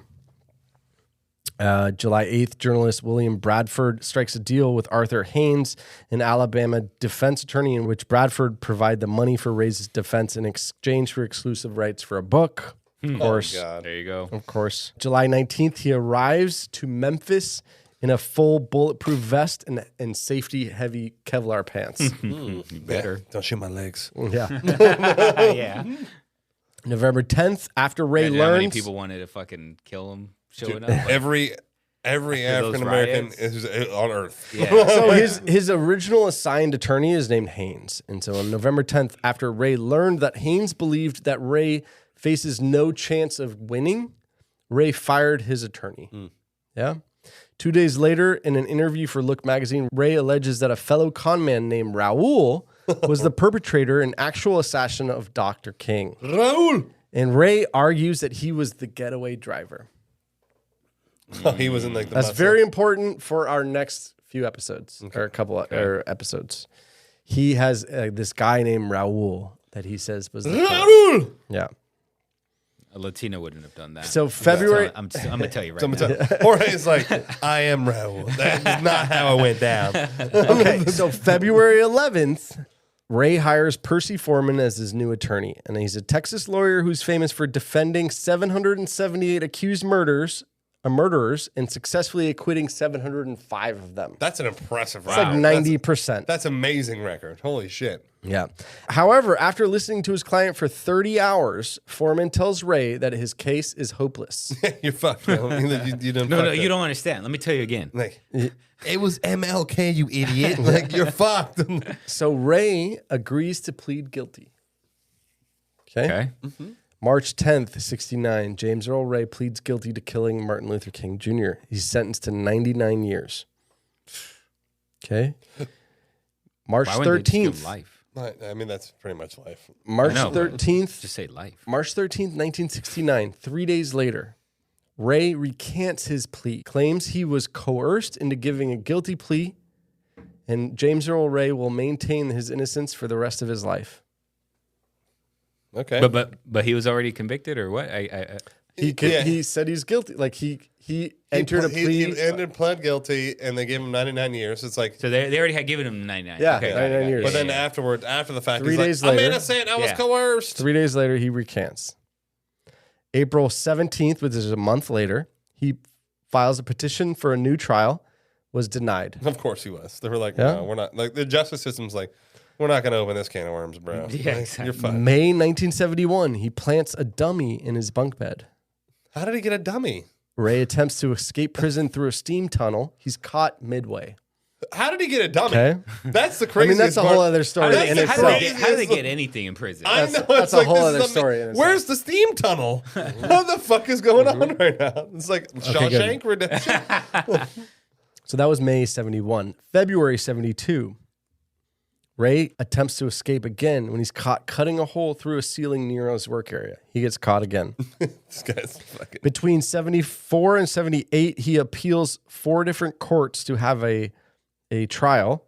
July 8th, journalist William Bradford strikes a deal with Arthur Haynes, an Alabama defense attorney, in which Bradford provide the money for Ray's defense in exchange for exclusive rights for a book. Of course. Oh, God. There you go. Of course. July 19th, he arrives to Memphis in a full bulletproof vest and safety-heavy Kevlar pants. You better. Don't shoot my legs. Yeah. Yeah. November 10th, after Ray Imagine how many learns... people wanted to fucking kill him showing up. Every African American is on Earth. Yeah. So his original assigned attorney is named Haynes. And so on November 10th, after Ray learned that Haynes believed that Ray faces no chance of winning, Ray fired his attorney. Yeah. 2 days later, in an interview for Look magazine, Ray alleges that a fellow conman named Raul was the perpetrator and actual assassin of Dr. King. Raul! And Ray argues that he was the getaway driver. Oh, he was in like the That's muscle. very important for our next few episodes, or a couple or episodes. He has this guy named Raul that he says was the Raul! Yeah. A Latino wouldn't have done that. So February... I'm going to tell you right now. Jorge's like, I am Raul. That is not how it went down. Okay, so February 11th, Ray hires Percy Foreman as his new attorney. And he's a Texas lawyer who's famous for defending 778 accused murderers and successfully acquitting 705 of them. That's an impressive It's record. like 90%. That's amazing record. Holy shit. Yeah. However, after listening to his client for 30 hours, Foreman tells Ray that his case is hopeless. You're fucked. You done No, fucked you it. don't understand. Let me tell you again. Like, it was MLK, you idiot. Like, you're fucked. So Ray agrees to plead guilty. Okay. March 10th, 69, James Earl Ray pleads guilty to killing Martin Luther King Jr. He's sentenced to 99 years. Okay. March Why wouldn't they just give 13th. him life? I mean, that's pretty much life. March I know, 13th. Just say life. March 13th, 1969, 3 days later, Ray recants his plea, claims he was coerced into giving a guilty plea, and James Earl Ray will maintain his innocence for the rest of his life. Okay. But he was already convicted, or what? He said he's guilty. Like he entered a plea. He pled guilty, and they gave him 99 years. It's like So they already had given him 99. Yeah, Okay, 99 years. But then afterwards, after the fact, 3 he's days like, later- I'm innocent. I was Yeah. coerced. 3 days later, he recants. April 17th, which is a month later, he files a petition for a new trial, was denied. Of course he was. They were like, Yeah? no, we're not. Like the justice system's like, we're not going to open this can of worms, bro. Yeah, Like, exactly. You're fine. May 1971, he plants a dummy in his bunk bed. How did he get a dummy? Ray attempts to escape prison through a steam tunnel. He's caught midway. How did he get a dummy? Okay. That's the I craziest mean, that's a part. whole other story That's in the itself. How do they get anything in prison? I know. That's It's a like, whole this other is the- story in itself. Where's the steam tunnel? What the fuck is going on right now? It's like Shawshank Redemption. So that was May 71. February 72. Ray attempts to escape again when he's caught cutting a hole through a ceiling near his work area. He gets caught again. This guy's fucking. Between 74 and 78, he appeals 4 different courts to have a trial.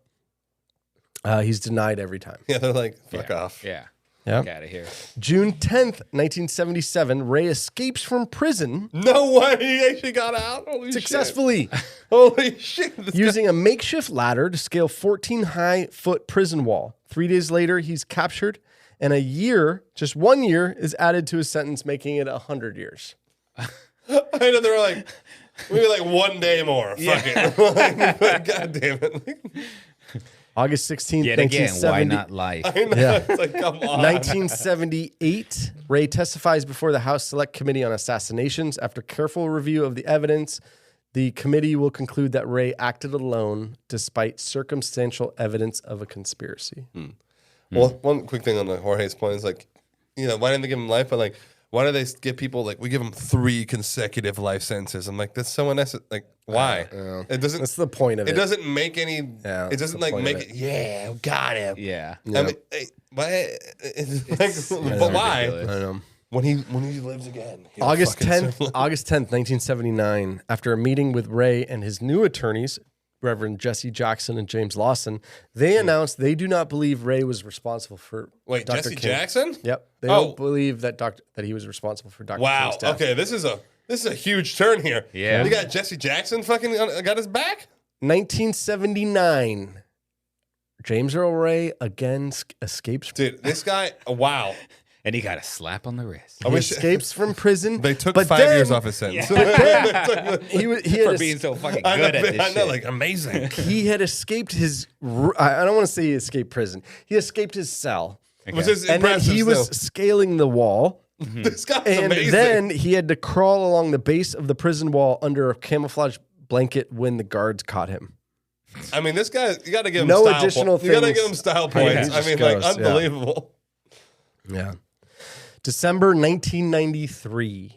He's denied every time. Yeah, they're like, fuck off. Yeah. Yeah. Get out of here. June 10th, 1977, Ray escapes from prison No way. He actually got out. Holy successfully shit. Holy shit. This guy- using a makeshift ladder to scale 14-high-foot prison wall. 3 days later, he's captured, and just 1 year, is added to his sentence, making it 100 years. I know they were like, maybe like 1 day more. Fuck it. Like, God damn it. August 16th, Yet again, 1970. why not life? I know. Yeah. It's like, come on. 1978, Ray testifies before the House Select Committee on Assassinations. After careful review of the evidence, the committee will conclude that Ray acted alone despite circumstantial evidence of a conspiracy. Well, one quick thing on the Jorge's point is like, why didn't they give him life? But like, why do they give people like we give them 3 consecutive life sentences? I'm like, that's someone else. Like, why? It doesn't. That's the point of it. It doesn't make any. Yeah, it doesn't like make it. Yeah, got him. Yeah. I mean, but why? I don't know. When he lives again. August 10th, 1979, after a meeting with Ray and his new attorneys, Reverend Jesse Jackson and James Lawson, they announced they do not believe Ray was responsible for Dr. Jesse King. Jackson? Yep. They don't believe that he was responsible for Dr. Wow. King's death. Okay, this is a huge turn here. Yeah. You got Jesse Jackson fucking got his back? 1979. James Earl Ray again escapes. Dude, this guy, wow. And he got a slap on the wrist. He escapes from prison. They took 5 years off his sentence. He For being so fucking good at this I know, shit. like, amazing. He had escaped his. I don't want to say he escaped prison. He escaped his cell. Which is And then impressive he was still. scaling the wall. This guy's And amazing. then he had to crawl along the base of the prison wall under a camouflage blanket when the guards caught him. I mean, this guy, you got to give him No style additional points. You got to things. give him style Yeah, he points. I just mean, goes, like, unbelievable. Yeah. December 1993.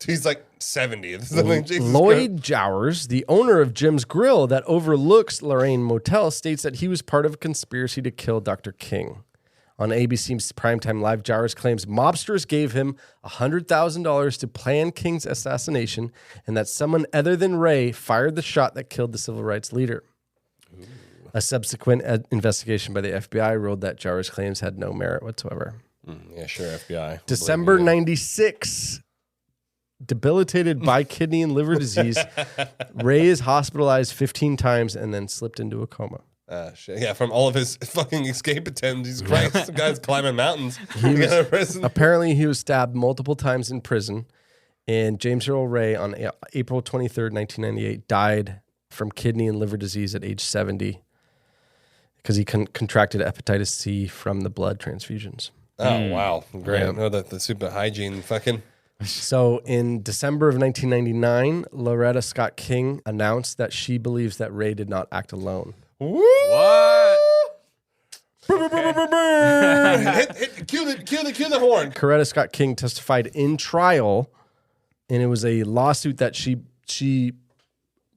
He's like 70. This is like, Jesus Lloyd Christ. Jowers, the owner of Jim's Grill that overlooks Lorraine Motel, states that he was part of a conspiracy to kill Dr. King. On ABC's Primetime Live, Jowers claims mobsters gave him $100,000 to plan King's assassination and that someone other than Ray fired the shot that killed the civil rights leader. Ooh. A subsequent investigation by the FBI ruled that Jowers' claims had no merit whatsoever. Yeah, sure, FBI. December 96. Debilitated by kidney and liver disease, Ray is hospitalized 15 times and then slipped into a coma. Shit. Yeah, from all of his fucking escape attempts. Jesus Christ, the guy's climbing mountains. Apparently, he was stabbed multiple times in prison. And James Earl Ray, on April 23rd, 1998, died from kidney and liver disease at age 70 because he contracted hepatitis C from the blood transfusions. Oh, wow. Great. Yeah. No, the super hygiene fucking. So in December of 1999, Loretta Scott King announced that she believes that Ray did not act alone. What? Cue the horn. Loretta Scott King testified in trial, and it was a lawsuit that she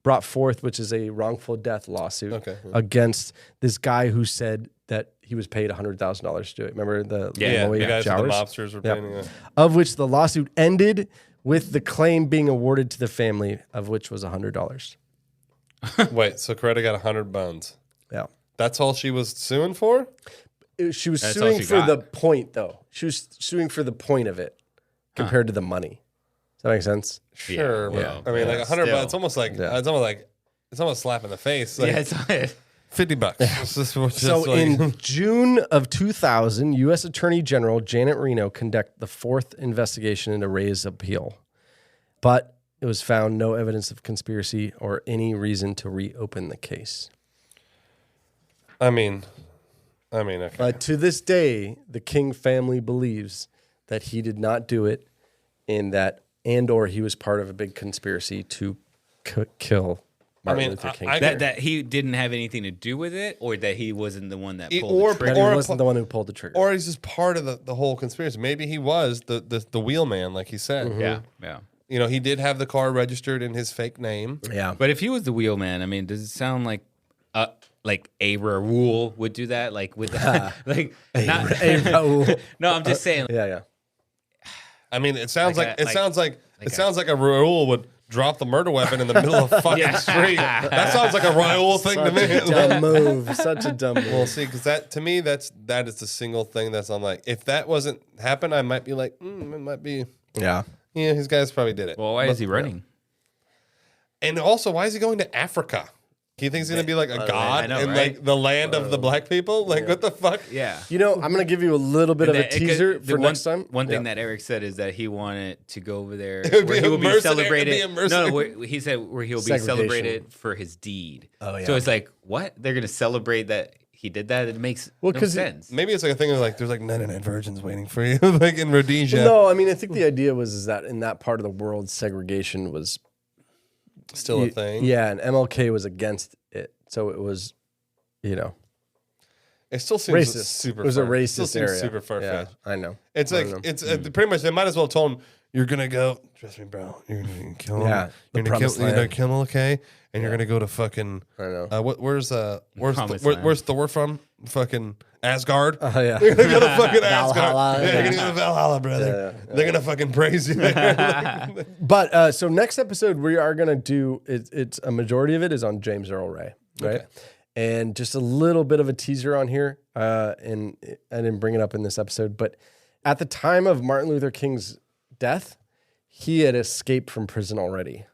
brought forth, which is a wrongful death lawsuit against this guy who said that he was paid $100,000 to do it. Remember the the guys the mobsters were paying. Yep. Of which the lawsuit ended with the claim being awarded to the family, of which was $100. Wait, so Coretta got 100 bones. Yeah. That's all she was suing for? She was That's suing all she for got. the point, though. She was suing for the point of it compared to the money. Does that make sense? Sure. Yeah, but, I mean, like 100 still. bucks. It's almost like it's almost slap in the face. Like, Yeah, it's it. $50. So in June of 2000, U.S. Attorney General Janet Reno conducted the 4th investigation into Ray's appeal. But it was found no evidence of conspiracy or any reason to reopen the case. I mean, okay. But to this day, the King family believes that he did not do it or he was part of a big conspiracy to kill Martin Luther King. That he didn't have anything to do with it, or that he wasn't the one that pulled or- the trigger. That he wasn't the one who pulled the trigger. Or he's just part of the whole conspiracy. Maybe he was the wheelman, like he said. Yeah, yeah. You know, he did have the car registered in his fake name. Yeah. But if he was the wheelman, I mean, does it sound like a Raul would do that? Like with like not Raul. No, I'm just saying. Yeah. I mean, it sounds Like like a- sounds like a Raul would drop the murder weapon in the middle of a fucking street. That sounds like a Raul thing to me. Such a dumb move. Such a dumb move. Well, see, because that to me, that is the single thing that's I'm like, if that wasn't happen, I might be like, it might be. Yeah. Yeah, his guys probably did it. Well, why is he running? And also, why is he going to Africa? He thinks he's gonna be like a god I know, in right? like the land of the black people. Like, what the fuck? Yeah. You know, I'm going to give you a little bit of a teaser for next time. One thing that Eric said is that he wanted to go over there would where be he will a be mercenary- celebrated. it'd be a No, mercenary- where he said where he'll be Segregation. celebrated for his deed. Oh, yeah. So it's like, what? They're going to celebrate that he did that? It makes no 'cause sense. Maybe it's like a thing of like, there's like 99 virgins waiting for you, like in Rhodesia. No, I mean, I think the idea is that in that part of the world, segregation was Still a thing. Yeah, and MLK was against it. So it was, It's It still seems racist. super. It was a Still racist seems area. super far fetched. Yeah, I know. It's like pretty much. They might as well have told him, "You're gonna go. Trust me, bro. You're gonna kill him. Yeah, you're gonna kill him, okay? And you're gonna go to fucking. I know. Where's Thor from? Fucking Asgard. Oh yeah. You're gonna go to fucking Valhalla. Asgard. Yeah, you're gonna go to Valhalla, brother. They're gonna fucking praise you. But so next episode we are gonna do. It's a majority of it is on James Earl Ray, right? Okay. And just a little bit of a teaser on here. And I didn't bring it up in this episode, but at the time of Martin Luther King's death, he had escaped from prison already.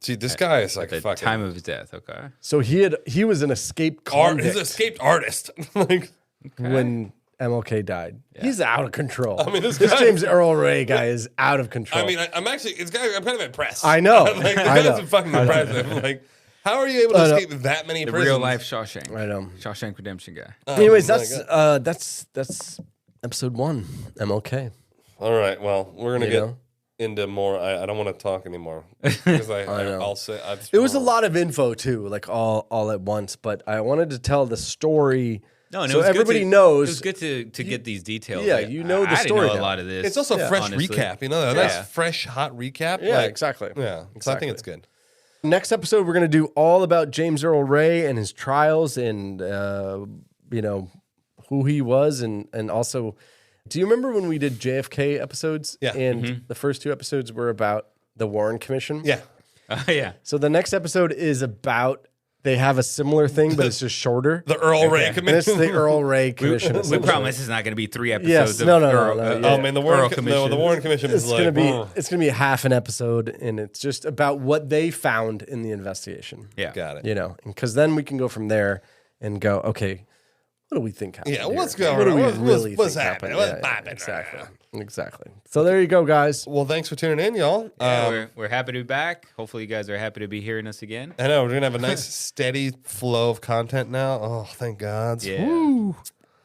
See, this guy is like At the fucking time of his death. Okay. So he was an escaped convict. He's an escaped artist. Like when MLK died. Yeah. He's out of control. I mean, this James Earl Ray guy is out of control. I mean, I'm kind of impressed. I know. Like, I know. That's fucking impressive. Like, how are you able to escape that many The prisons? real life Shawshank. I know. Shawshank Redemption guy. Anyways, that's episode 1, MLK. All right. Well, we're gonna get into more. I don't want to talk anymore because I'll say it was a lot of info too, like all at once. But I wanted to tell the story. No, and so it was everybody good knows. It was good to get these details. Yeah, like, you know the I story. didn't know a lot of this. It's also a fresh recap. You know, that's fresh, hot recap. Yeah, like, exactly. Yeah, so I think it's good. Next episode, we're going to do all about James Earl Ray and his trials and, who he was. And also, do you remember when we did JFK episodes? Yeah. And the first 2 episodes were about the Warren Commission? Yeah. Yeah. So the next episode is about, they have a similar thing, but it's just shorter. The Earl Ray Commission. And it's the Earl Ray Commission. We promise it's not going to be 3 episodes. Yes, of no. Earl, Man, the Warren Commission It's is going to like, be it's going to be half an episode, and it's just about what they found in the investigation. Yeah. Got it. You know, because then we can go from there and go, okay, what do we think happened? Yeah, what's here? going What do on? we really What's think happening? happened? What's popping? Exactly. So there you go, guys. Well, thanks for tuning in, y'all. Yeah, we're happy to be back. Hopefully, you guys are happy to be hearing us again. I know we're gonna have a nice, steady flow of content now. Oh, thank God. Yeah. Woo.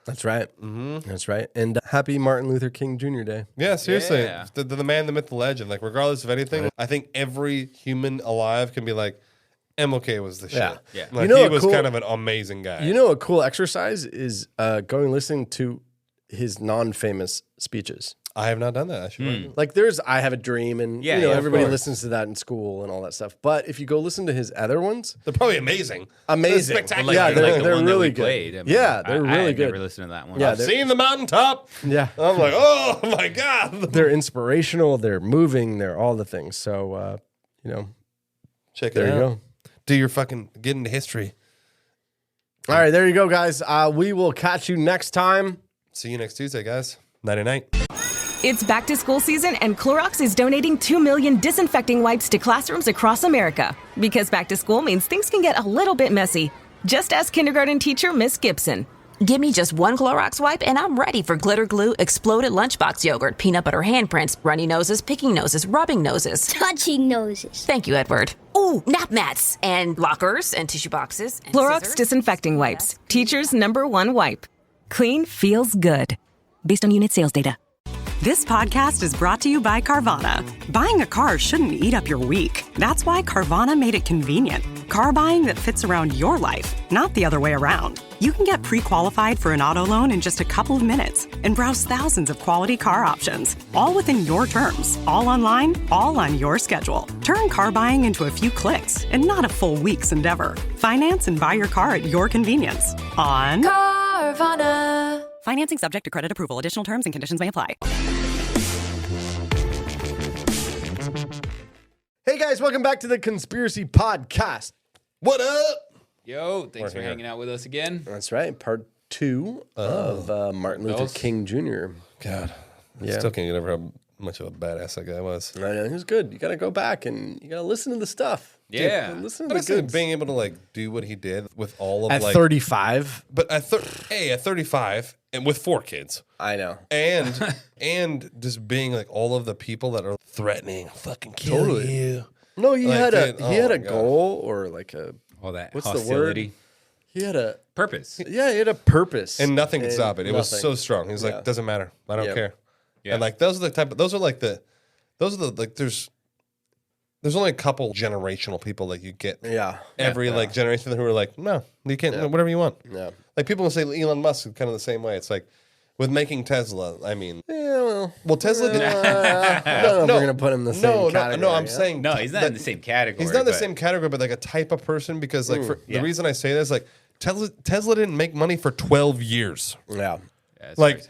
That's right. That's right. And happy Martin Luther King Jr. Day. Yeah, seriously. Yeah. The man, the myth, the legend. Like, regardless of anything, I think every human alive can be like, MLK was the shit. Yeah. Like, You know he a was cool- kind of an amazing guy. You know, a cool exercise is going and listening to his non-famous speeches. I have not done that. I should. Like there's I Have a Dream and Yeah, yeah, of everybody course. listens to that in school and all that stuff. But if you go listen to his other ones, They're probably amazing. amazing. spectacular. Yeah, Like they're the one that really we good. played. I mean, Yeah, they're I really had good. never listened to that one. Yeah, I've seen the mountaintop. Yeah. I'm like, oh my God. They're inspirational, they're moving, they're all the things. So Check it there out. you go. Do your fucking get into history. All right, there you go, guys. We will catch you next time. See you next Tuesday, guys. Nighty night. It's back to school season, and Clorox is donating 2 million disinfecting wipes to classrooms across America. Because back to school means things can get a little bit messy. Just ask kindergarten teacher Miss Gibson. Give me just 1 Clorox wipe and I'm ready for glitter glue, exploded lunchbox yogurt, peanut butter handprints, runny noses, picking noses, rubbing noses. Touching noses. Thank you, Edward. Ooh, nap mats and lockers and tissue boxes. And Clorox scissors. disinfecting wipes. Teacher's #1 wipe. Clean feels good. Based on unit sales data. This podcast is brought to you by Carvana. Buying a car shouldn't eat up your week. That's why Carvana made it convenient. Car buying that fits around your life, not the other way around. You can get pre-qualified for an auto loan in just a couple of minutes and browse thousands of quality car options, all within your terms, all online, all on your schedule. Turn car buying into a few clicks and not a full week's endeavor. Finance and buy your car at your convenience on Carvana. Financing subject to credit approval. Additional terms and conditions may apply. Hey guys, welcome back to the Conspiracy Podcast. What up? Yo, thanks for hanging out with us again. That's right, part 2 of Martin Luther King Jr. God, I still can't get over how much of a badass that guy was. I know, he was good. You got to go back and you got to listen to the stuff. Yeah. Listen to But the I goods. being able to like do what he did with all of At like 35. But at 35 and with 4 kids. I know. And just being like all of the people that are threatening, fucking kill you. No, he Like, had a dude, he had oh a my God. goal or like a All that what's hostility. the word? He had a Purpose. yeah, he had a purpose, And nothing could stop it. It was nothing. so strong. He's Yeah. like, doesn't matter. I don't Yep. care. Yeah. And like those are the like there's there's only a couple generational people that you get. Yeah. Every like generation who are like, no, you can't, whatever you want. Yeah. Like people will say Elon Musk is kind of the same way. It's like with making Tesla. I mean, well, Tesla. We're gonna put him in the same category. No, I'm saying no, he's not in the same category. He's not in the same category, but like a type of person because like the reason I say this, like Tesla didn't make money for 12 years. Yeah. Like.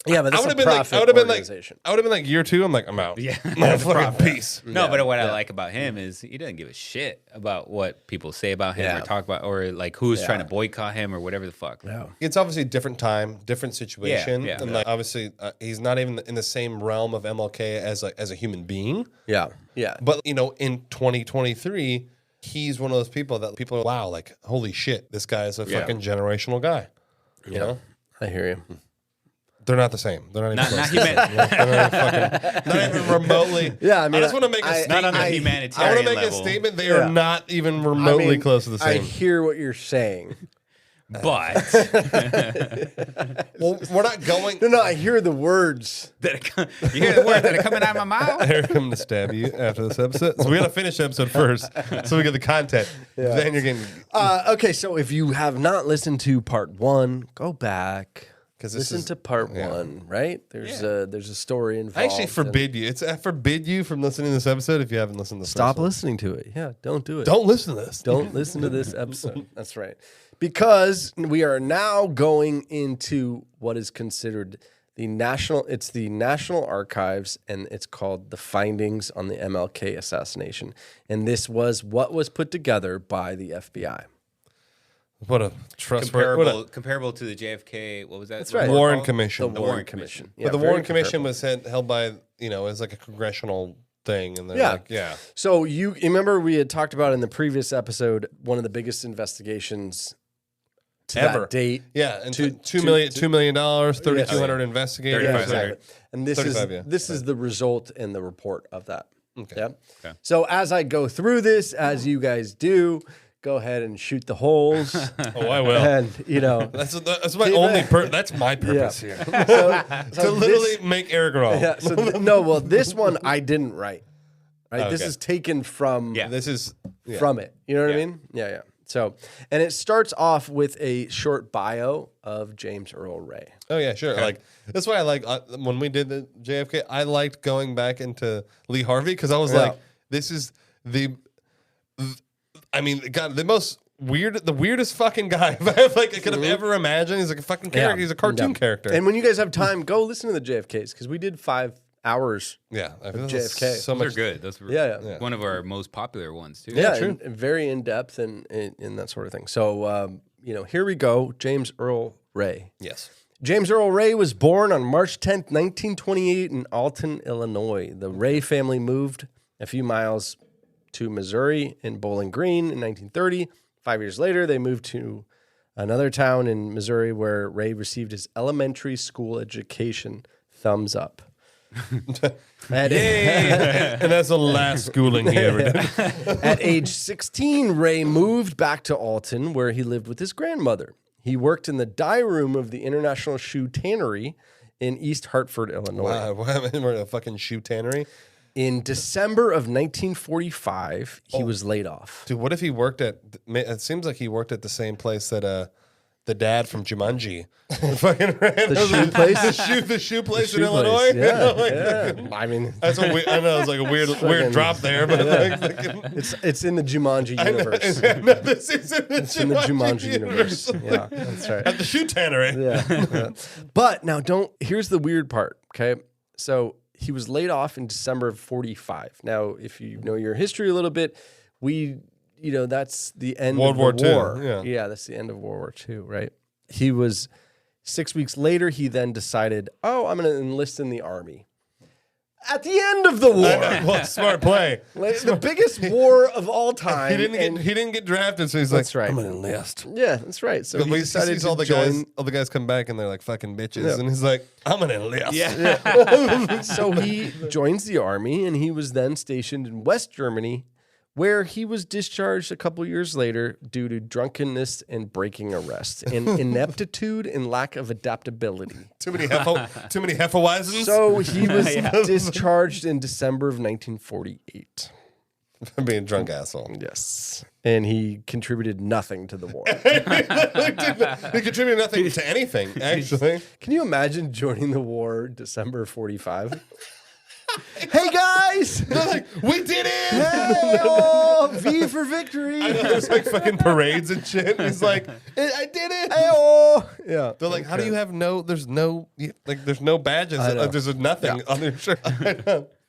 Yeah, but that's I would a profit organization. I would have been like year 2. I'm like, I'm out. Yeah, fucking peace. No, but what I like about him is he doesn't give a shit about what people say about him or talk about, or like who's trying to boycott him or whatever the fuck. Yeah. It's obviously a different time, different situation, and like obviously he's not even in the same realm of MLK as a human being. Yeah, yeah. But you know, in 2023, he's one of those people that people are wow, like holy shit, this guy is a fucking generational guy. You know, I hear you. They're not the same. They're not even Not not even remotely. Yeah, I mean, I just want to make a statement. Not on the humanitarian I want to make level. a statement. They are not even remotely close to the same. I hear what you're saying. But well, we're not going. No, I hear the words. You hear the words that are coming out of my mouth? Here come to stab you after this episode. So we got to finish the episode first, so we get the content. Yeah. Then you're getting. Okay, so if you have not listened to part 1, go back. Listen to part 1, right? There's a story involved. I actually forbid you. I forbid you from listening to this episode if you haven't listened to this. Stop listening to it. Yeah, don't do it. Don't listen to this. Don't listen to this episode. That's right. Because we are now going into what is considered the National Archives, and it's called The Findings on the MLK Assassination. And this was what was put together by the FBI. What a comparable to the JFK. What was that? That's right. Warren Commission. The Warren Commission. But the Warren Commission was held by as like a congressional thing, and they're like, So you remember we had talked about in the previous episode one of the biggest investigations to ever that date. Yeah, and $2 million, $3,200 investigators. Exactly. And this 35, this is the result and the report of that. Okay. Yeah. Okay. So as I go through this, as you guys do, go ahead and shoot the holes. Oh, I will. And that's my only. That's my purpose here. To literally make Eric wrong. Yeah. So this one I didn't write. Right. Okay. This is taken from. Yeah. This is from it. You know what I mean? Yeah. Yeah. So, and it starts off with a short bio of James Earl Ray. Oh yeah, sure. Like that's why I like when we did the JFK. I liked going back into Lee Harvey because I was like, this is I mean, God, the weirdest fucking guy I could have ever imagined. He's like a fucking character. He's a cartoon character. And when you guys have time, go listen to the JFKs because we did 5 hours. Yeah, of JFK. So much good. Those were one of our most popular ones too. Yeah, true. And very in depth and that sort of thing. So here we go. James Earl Ray. Yes. James Earl Ray was born on March 10th, 1928 in Alton, Illinois. The Ray family moved a few miles to Missouri in Bowling Green in 1930. 5 years later, they moved to another town in Missouri where Ray received his elementary school education. Thumbs up. And that's the last schooling he ever did. At age 16, Ray moved back to Alton where he lived with his grandmother. He worked in the dye room of the International Shoe Tannery in East Hartford, Illinois. Wow, what happened? We're in a fucking shoe tannery. In December of 1945, he was laid off. Dude, what if he worked at? It seems like he worked at the same place that the dad from Jumanji fucking ran. The shoe place, the shoe place in Illinois. Yeah, I mean, that's a weird, I know it's like a weird drop there, but it's in the Jumanji universe. This is in the Jumanji universe. Yeah, that's right. At the shoe tannery. Yeah. But now, here's the weird part. Okay, so he was laid off in December of 45. Now, if you know your history a little bit, that's the end of the war. Yeah, that's the end of World War II, right? He was 6 weeks later, he then decided, I'm going to enlist in the army. At the end of the war. Well, smart play. The biggest war of all time. He didn't get drafted, so he's like, right. I'm going to enlist. Yeah, that's right. So he decided all to the guys come back and they're like fucking bitches, and he's like, I'm going to enlist. Yeah. So he joins the army, and he was then stationed in West Germany, where he was discharged a couple years later due to drunkenness and breaking arrest, and ineptitude and lack of adaptability. Too many Hefeweizens. So he was discharged in December of 1948. Being a drunk asshole. Yes. And he contributed nothing to the war. He contributed nothing to anything, actually. Can you imagine joining the war December 45? Hey guys! They're like, we did it! Hey, oh, V for victory! I know, there's like fucking parades and shit. And he's like, I did it! Hey, oh! Yeah. They're like, how do you have there's no badges. There's nothing on your shirt.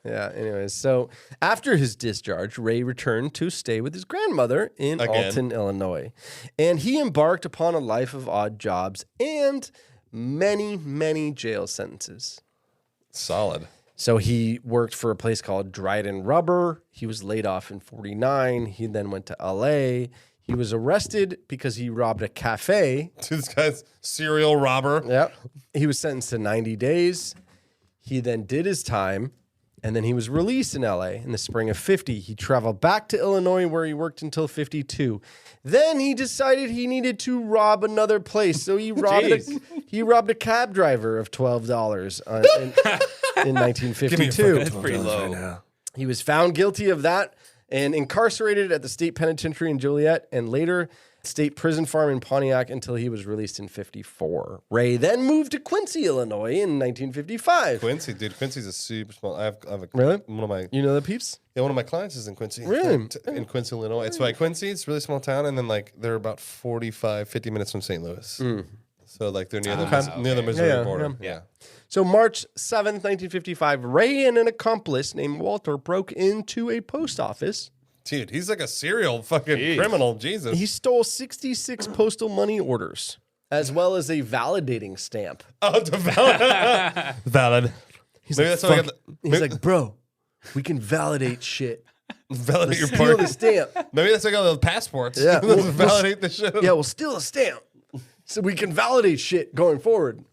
Yeah, anyways, so after his discharge, Ray returned to stay with his grandmother in Alton, Illinois. And he embarked upon a life of odd jobs and many, many jail sentences. Solid. So he worked for a place called Dryden Rubber. He was laid off in 49. He then went to LA. He was arrested because he robbed a cafe. This guy's serial robber. Yep. He was sentenced to 90 days. He then did his time. And then he was released in LA in the spring of 50. He traveled back to Illinois where he worked until 52. Then he decided he needed to rob another place. So he robbed a cab driver of $12 in 1952. That's pretty low. He was found guilty of that and incarcerated at the state penitentiary in Joliet and later state prison farm in Pontiac until he was released in 54. Ray then moved to Quincy, Illinois in 1955. Quincy's a super small. I have really? One of my, you know the peeps? Yeah, one of my clients is in Quincy. Really? In Quincy, Illinois. It's like Quincy, it's a really small town, and then like they're about 50 minutes from St. Louis. So like they're near the Missouri border. Yeah. So March 7th, 1955, Ray and an accomplice named Walter broke into a post office. Dude, he's like a serial fucking criminal. Jesus. He stole 66 postal money orders, as well as a validating stamp. Oh, valid. He's Maybe like, that's how I got he's like, bro, we can validate shit. Validate your steal part. the stamp. Maybe that's like all those passports. Yeah, Let's validate the shit. Yeah, we'll steal a stamp so we can validate shit going forward.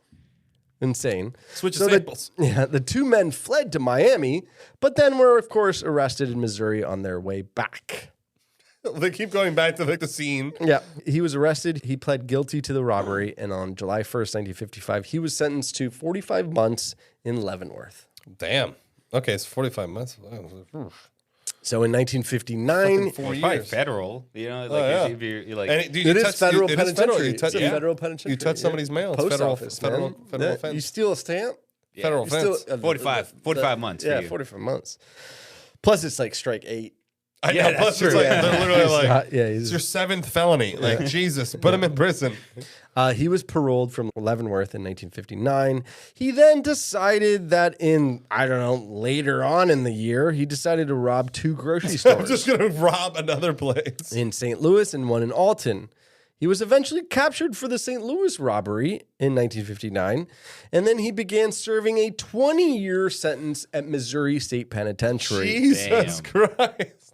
Insane. Switch of samples. The two men fled to Miami, but then were, of course, arrested in Missouri on their way back. They keep going back to the scene. Yeah. He was arrested. He pled guilty to the robbery. And on July 1st, 1955, he was sentenced to 45 months in Leavenworth. Damn. Okay, it's 45 months. So in 1959, 4 years. Federal, you know, like if you're like, And it is federal penitentiary. It's a federal penitentiary. You touch somebody's mail. It's Post federal, office, federal man. offense. You steal a stamp? Federal offense. 45 months. Yeah, for you. 45 months. Plus, it's like strike 8. I know. Plus, it's like, they're literally like, he's it's your 7th felony. Like, Jesus, put him in prison. He was paroled from Leavenworth in 1959. He then decided that later on in the year, he decided to rob 2 grocery stores. I'm just going to rob another place. In St. Louis and one in Alton. He was eventually captured for the St. Louis robbery in 1959, and then he began serving a 20-year sentence at Missouri State Penitentiary. Jesus Christ.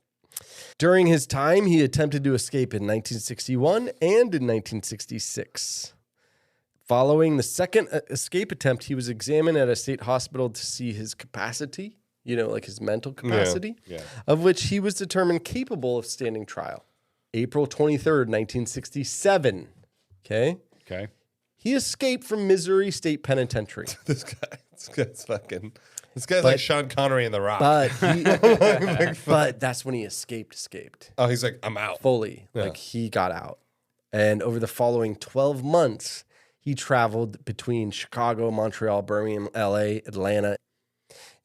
During his time, he attempted to escape in 1961 and in 1966. Following the second escape attempt, he was examined at a state hospital to see his capacity, like his mental capacity, of which he was determined capable of standing trial. April 23rd, 1967. Okay. He escaped from Missouri State Penitentiary. This guy's like Sean Connery in The Rock. But that's when he escaped. Oh, he's like, I'm out. Fully. Yeah. Like he got out. And over the following 12 months, he traveled between Chicago, Montreal, Birmingham, LA, Atlanta.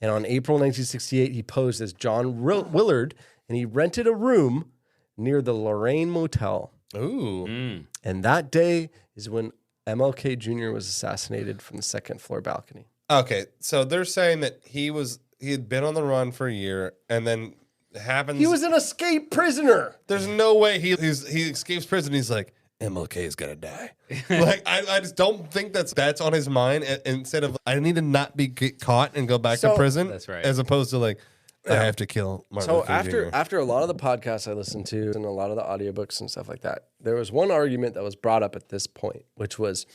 And on April 1968, he posed as John Willard and he rented a room near the Lorraine Motel. Ooh. And that day is when MLK Jr. was assassinated from the second floor balcony. Okay, so they're saying that he had been on the run for a year, and then happens. He was an escaped prisoner. There's no way he escapes prison. He's like, MLK is gonna die. Like I just don't think that's on his mind. Instead of I need to not get caught and go back to prison. That's right. As opposed to like I have to kill Martin Luther Jr. after a lot of the podcasts I listened to and a lot of the audiobooks and stuff like that, there was one argument that was brought up at this point, which was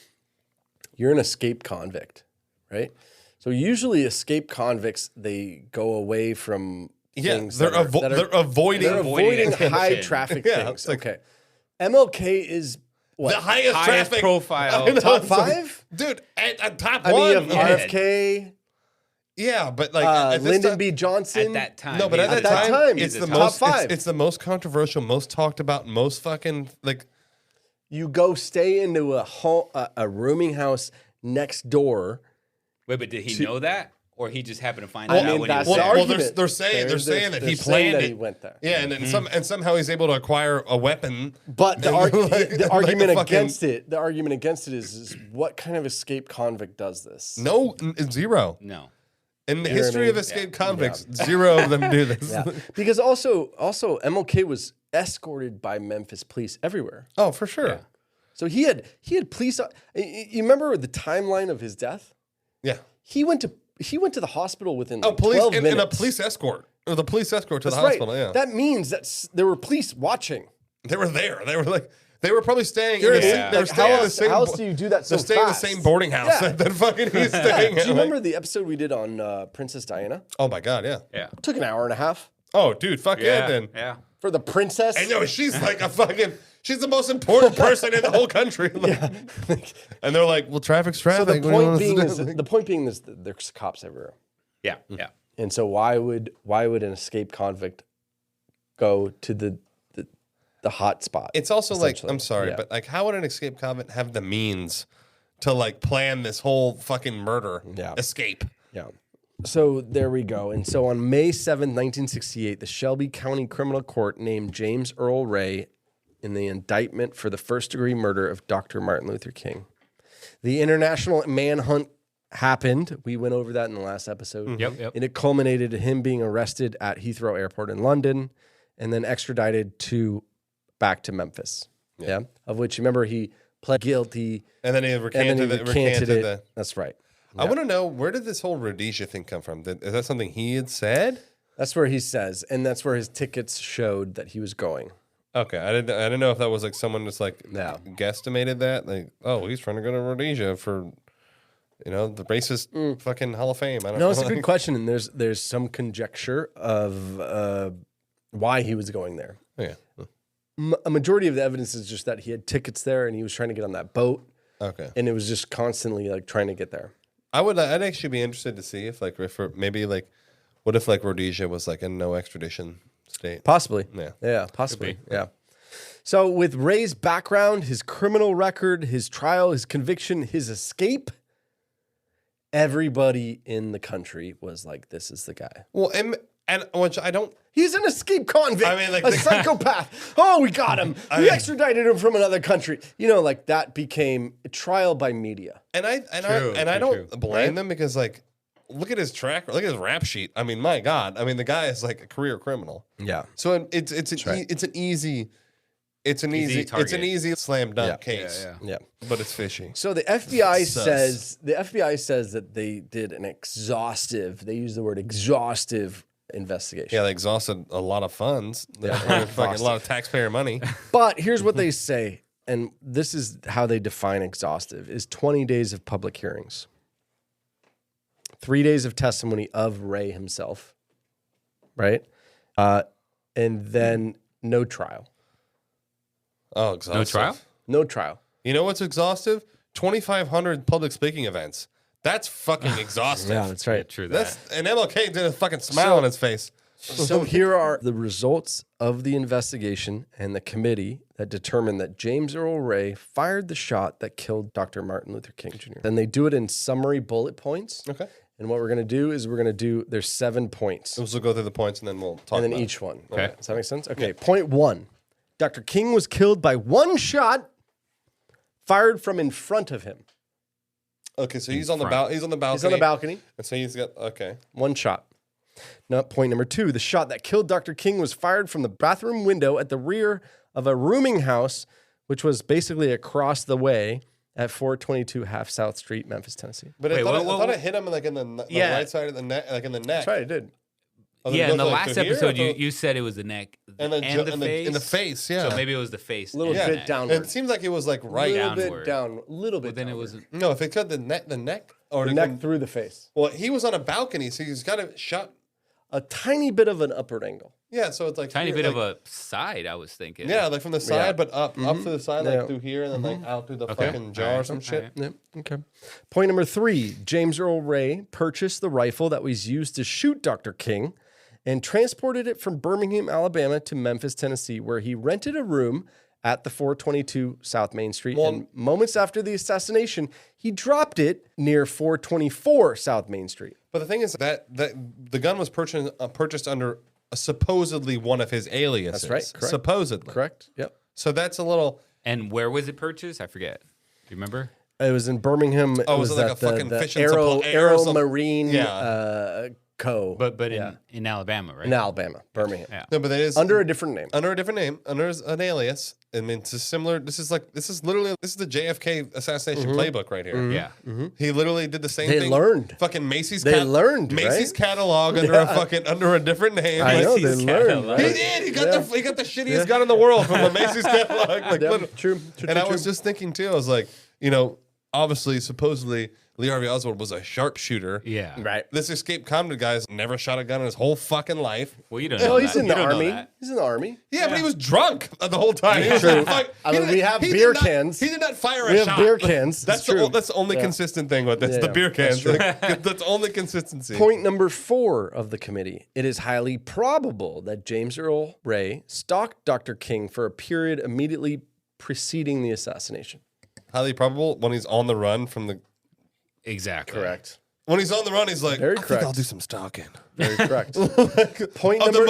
you're an escaped convict, right? So usually escaped convicts, they go away from things they're avoiding high traffic things. Like, okay. MLK is what? The highest traffic profile. Top 5? Dude, at top I one. mean, you have RFK. Yeah, but like at this Lyndon time- B. Johnson. At that time. No, but at At that that time, time, it's he's the the top most. five. It's the most controversial, most talked about, most fucking like. You go stay into a rooming house next door. Wait, but did he know that? Or he just happened to find I that mean, out when he was that's the there? argument. They're saying that he planned it. He went there. Yeah, and then somehow he's able to acquire a weapon. But the Like argument a fucking- against it, the argument against it is what kind of escaped convict does this? No, zero. No. In the You know what I history mean? of escaped convicts, zero of them do this. Yeah. Because also MLK was escorted by Memphis police everywhere. Oh, for sure. So he had police. You remember the timeline of his death? Yeah. He went to the hospital within Oh, police 12 minutes. and a police escort. Or the police escort to That's the hospital, right. yeah. That means that there were police watching. They were there. They were probably staying They're in the, in- they were like, staying how in the else- same how else do you do that so They're staying in the fast? same boarding house Yeah. that fucking he's staying Do at. you remember the episode we did on Princess Diana? Oh my god, yeah. Yeah. It took an hour and a half Oh, dude, fuck yeah, then. Yeah. for the princess. I know she's like a fucking. She's the most important person in the whole country. Like, and they're like, "Well, traffic's So traffic." the What do you point want us being to is do? the point being is that there's cops everywhere. Yeah. Yeah. And so why would an escaped convict go to the hot spot? It's also like, essentially? I'm sorry, Yeah. but like, how would an escaped convict have the means to like plan this whole fucking murder escape? Yeah. So there we go. And so on May 7th, 1968, the Shelby County Criminal Court named James Earl Ray in the indictment for the first-degree murder of Dr. Martin Luther King. The international manhunt happened. We went over that in the last episode. Yep. And it culminated in him being arrested at Heathrow Airport in London and then extradited back to Memphis. Yeah. Of which, remember, he pled guilty. And then he recanted it. That's right. I want to know, where did this whole Rhodesia thing come from? Is that something he had said? That's where he says, and that's where his tickets showed that he was going. Okay, I didn't know if that was like someone just like guesstimated that, like, oh, he's trying to go to Rhodesia for, the racist fucking Hall of Fame. I don't know. No, it's a good question, and there's some conjecture of why he was going there. Oh, yeah. A majority of the evidence is just that he had tickets there, and he was trying to get on that boat. Okay, and it was just constantly like trying to get there. I'd actually be interested to see if what if Rhodesia was like a no extradition state? Possibly. Yeah, possibly. Yeah. So with Ray's background, his criminal record, his trial, his conviction, his escape, everybody in the country was like, "This is the guy." Well, and which I don't. He's an escaped convict. I mean, like a psychopath. Oh, we got him. We extradited him from another country. Like that became a trial by media. And I don't blame them because like, look at his look at his rap sheet. I mean, my God. I mean, the guy is like a career criminal. Yeah. So it's an easy slam dunk case. Yeah. But it's fishy. So the FBI says that they did an exhaustive. They use the word exhaustive investigation. Yeah, they exhausted a lot of funds. A lot of taxpayer money. But here's what they say, and this is how they define exhaustive: is 20 days of public hearings, 3 days of testimony of Ray himself, right, and then no trial. Oh, exhaustive. No trial? No trial. You know what's exhaustive? 2,500 public speaking events. That's fucking exhaustive. Yeah, that's right. True. And MLK did a fucking smile on his face. So here are the results of the investigation and the committee that determined that James Earl Ray fired the shot that killed Dr. Martin Luther King Jr. Then they do it in summary bullet points. Okay. And what we're going to do is there's 7 points. So we'll go through the points and then we'll talk and then about each one. Okay. Does that make sense? Okay. Yeah. Point 1. Dr. King was killed by one shot fired from in front of him. Okay, so he's on the balcony. He's on the balcony. And so he's got, okay. One shot. Now, point number 2. The shot that killed Dr. King was fired from the bathroom window at the rear of a rooming house, which was basically across the way at 422 Half South Street, Memphis, Tennessee. But I thought it hit him like in the right side of the neck, like in the neck. That's right, it did. Oh, in the last episode, you said it was the neck and the face. In the face, yeah. So maybe it was the face. A little bit downward. It seems like it was like right downward. A little bit But then downward. it wasn't. No, if it cut the neck or the neck through the face. Well, he was on a balcony, so he's got a shot. a tiny bit of an upward angle. Yeah, so it's like Tiny here, bit like, of a side, I was thinking. Yeah, like from the side, but up to the side, like Yeah. through here, and then like out through the fucking jar or some shit. Yep. Okay. Point number 3. James Earl Ray purchased the rifle that was used to shoot Dr. King and transported it from Birmingham, Alabama to Memphis, Tennessee, where he rented a room at the 422 South Main Street. And moments after the assassination, he dropped it near 424 South Main Street. But the thing is that the gun was purchased under supposedly one of his aliases. That's right. Correct. Supposedly. Correct. Yep. So that's a little. And where was it purchased? I forget. Do you remember? It was in Birmingham. Oh, it was it like at a fucking fish and Aero Marine Co. But in Alabama, right? In Alabama, Birmingham. Yeah. No, but that is Under a different name. Under an alias. I mean, it's similar. This is the JFK assassination playbook right here. Yeah. He literally did the same They thing. learned. Fucking Macy's. Right? catalog under a different name. I know, they Macy's learned. catalog. He did. He got the shittiest gun in the world from a Macy's catalog. Like, Yep, literally. true. And I was just thinking too. I was like, obviously, supposedly, Lee Harvey Oswald was a sharpshooter. Yeah. Right. This escaped convict guy's never shot a gun in his whole fucking life. Well, you don't know. Oh, he's that. in You the don't know army. that. He's in the army. Yeah, but he was drunk the whole time. He was True. like, I mean, we have beer cans. He did not fire a We have shot. beer cans. That's It's true. that's the only consistent thing with this. Yeah, The beer cans. that's true. That's only consistency. Point number 4 of the committee. It is highly probable that James Earl Ray stalked Dr. King for a period immediately preceding the assassination. Highly probable when he's on the run from the. Exactly. Correct. When he's on the run, he's like, Very I think correct. I'll do some stalking. Very correct. Point of number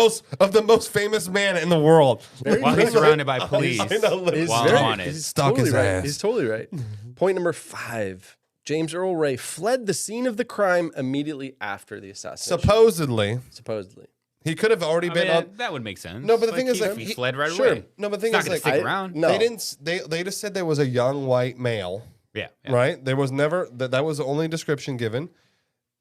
the most famous man in the world. While he's surrounded by police. I know, He's while very- wanted. he's Stalk totally his right. ass. He's totally right. Point number 5. James Earl Ray fled the scene of the crime immediately after the assassination. Supposedly. He could have already been on. That would make sense. No, but the thing is, he fled right sure. away. No, but the thing He's is, not like, gonna stick around. No. They didn't. They just said there was a young white male. Yeah. Right. There was never that was the only description given.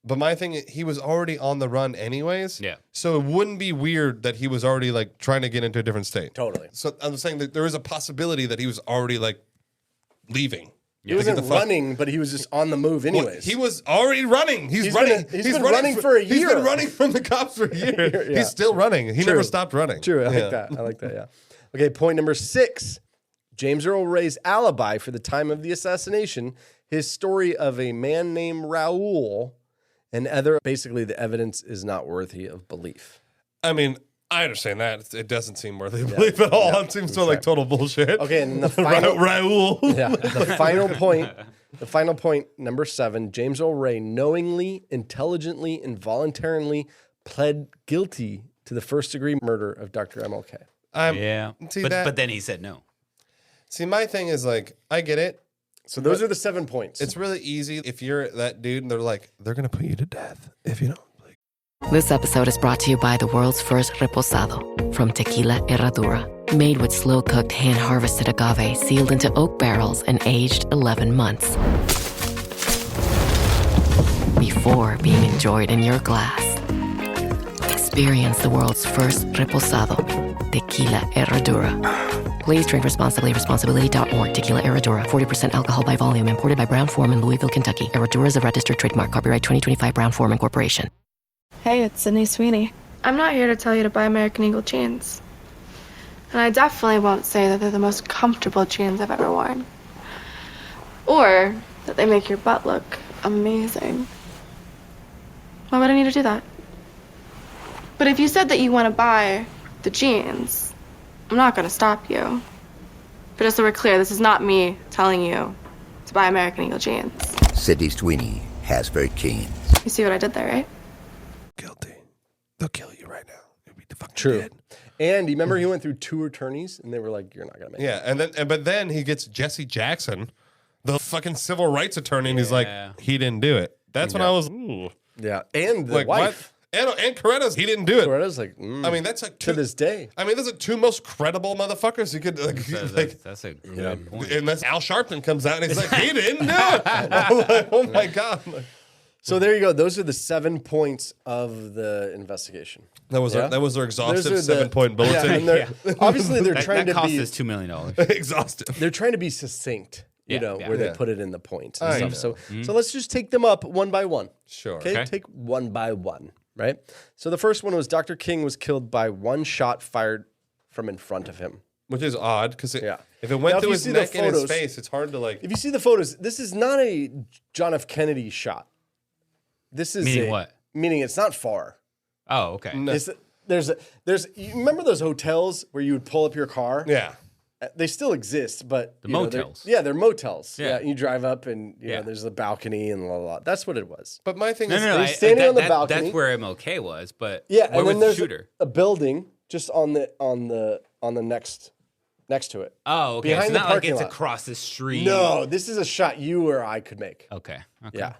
But my thing, he was already on the run anyways. Yeah. So it wouldn't be weird that he was already like trying to get into a different state. Totally. So I'm saying that there is a possibility that he was already like leaving. He wasn't running, but he was just on the move anyways. He was already running. He's running. He's been running for a year. He's been running from the cops for a year. Yeah. He's still running. He True. never stopped running. True. I like that. Yeah. Okay. Point number 6. James Earl Ray's alibi for the time of the assassination, his story of a man named Raul, and basically the evidence is not worthy of belief. I mean, I understand that. It doesn't seem worthy of belief at all. It seems so like total bullshit. Okay, and the final Raul. Yeah, the final point, number 7, James Earl Ray knowingly, intelligently, and voluntarily pled guilty to the first-degree murder of Dr. MLK. Yeah. See but then he said no. See, my thing is like, I get it. So those are the 7 points. It's really easy if you're that dude and they're like, they're going to put you to death if you don't. This episode is brought to you by the world's first reposado from Tequila Herradura. Made with slow-cooked, hand-harvested agave sealed into oak barrels and aged 11 months. Before being enjoyed in your glass. Experience the world's first reposado. Tequila Herradura. Please drink responsibly. Responsibility.org. Tequila Herradura. 40% alcohol by volume. Imported by Brown-Forman, Louisville, Kentucky. Herradura is a registered trademark. Copyright 2025 Brown-Forman Corporation. Hey, it's Sydney Sweeney. I'm not here to tell you to buy American Eagle jeans. And I definitely won't say that they're the most comfortable jeans I've ever worn. Or that they make your butt look amazing. Why would I need to do that? But if you said that you want to buy the jeans, I'm not going to stop you. But just so we're clear, this is not me telling you to buy American Eagle jeans. Sydney Sweeney, Hasbro jeans. You see what I did there, right? Guilty. They'll kill you right now. You'll be the fucking True. dead. And you remember he went through 2 attorneys and they were like, you're not going to make it. But then he gets Jesse Jackson, the fucking civil rights attorney, and he's like, he didn't do it. That's when I was, ooh. Yeah. And the like, wife. What? And Coretta's, he didn't do it. Coretta's like, I mean, that's like to this day. I mean, those are 2 most credible motherfuckers you could That's a good point. Unless Al Sharpton comes out and he's like, he didn't do it. I'm like, oh my God. So there you go. Those are the 7 points of the investigation. That was our exhaustive 7-point bulletin. Yeah, and obviously they're trying that to cost be us $2 million. exhaustive. They're trying to be succinct, where they put it in the points and I stuff. know. So let's just take them up one by one. Sure. Okay, take one by one. right? So the first one was Dr. King was killed by one shot fired from in front of him. Which is odd, because if it went through his neck and his face, it's hard to like... If you see the photos, this is not a John F. Kennedy shot. This is Meaning what? Meaning it's not far. Oh, okay. No. There's you remember those hotels where you would pull up your car? Yeah. They still exist, but... The motels. They're motels. Yeah. You drive up and you know, there's a balcony and blah, blah, blah. That's what it was. But my thing No, is... he's standing on the balcony. That's where MLK was, but Yeah, where and was then the there's shooter? a building just on the next to it. Oh, okay. Behind It's the not like parking it's lot. across the street. No, this is a shot you or I could make. Okay. Yeah,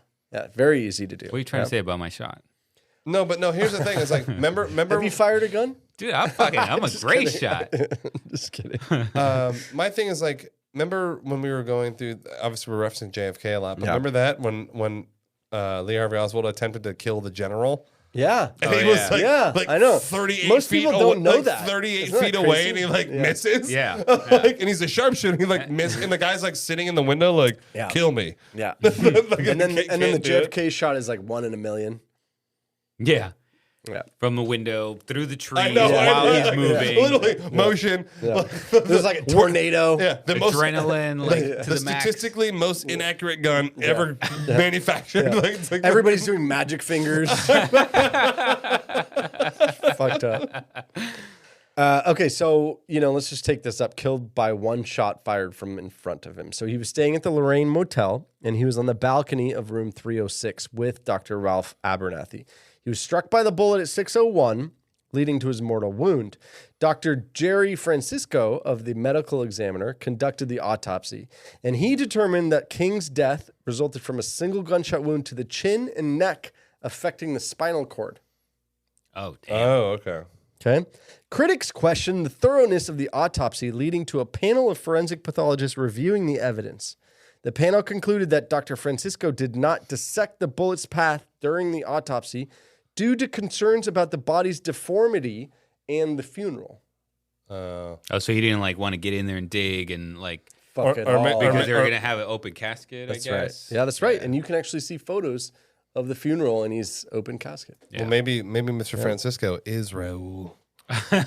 very easy to do. What are you trying to say about my shot? No, but no, here's the thing. It's like, remember... Have you fired a gun? Dude, I'm a great shot. Just kidding. My thing is like, remember when we were going through, obviously we're referencing JFK a lot, but remember that when Lee Harvey Oswald attempted to kill the general? Yeah. And he was like I know. 38 Most feet people away, don't know like that. 38 Isn't that feet away, crazy? and he like misses. Yeah. Like, and he's a sharpshooter. He like misses, and the guy's like sitting in the window, like, kill me. Yeah. Like, and then the can't do it. JFK shot is like 1 in a million. Yeah. Yeah. From the window, through the trees, I know, while he's like, moving. literally motion. Yeah. There's like a tornado. Yeah, the Adrenaline, like, to the the max. statistically most inaccurate gun ever manufactured. Yeah. Like, it's like Everybody's doing magic fingers. Fucked up. Okay, so, let's just take this up. Killed by one shot fired from in front of him. So he was staying at the Lorraine Motel, and he was on the balcony of room 306 with Dr. Ralph Abernathy. He was struck by the bullet at 6:01, leading to his mortal wound. Dr. Jerry Francisco of the medical examiner conducted the autopsy, and he determined that King's death resulted from a single gunshot wound to the chin and neck, affecting the spinal cord. Oh, damn. Oh, okay. Okay. Critics questioned the thoroughness of the autopsy, leading to a panel of forensic pathologists reviewing the evidence. The panel concluded that Dr. Francisco did not dissect the bullet's path during the autopsy due to concerns about the body's deformity and the funeral. Oh, so he didn't want to get in there and dig and Fuck it all. because they were going to have an open casket, That's I guess. right. Yeah, that's right. And you can actually see photos of the funeral and he's open casket. Well, maybe Mr. Francisco is Raul. He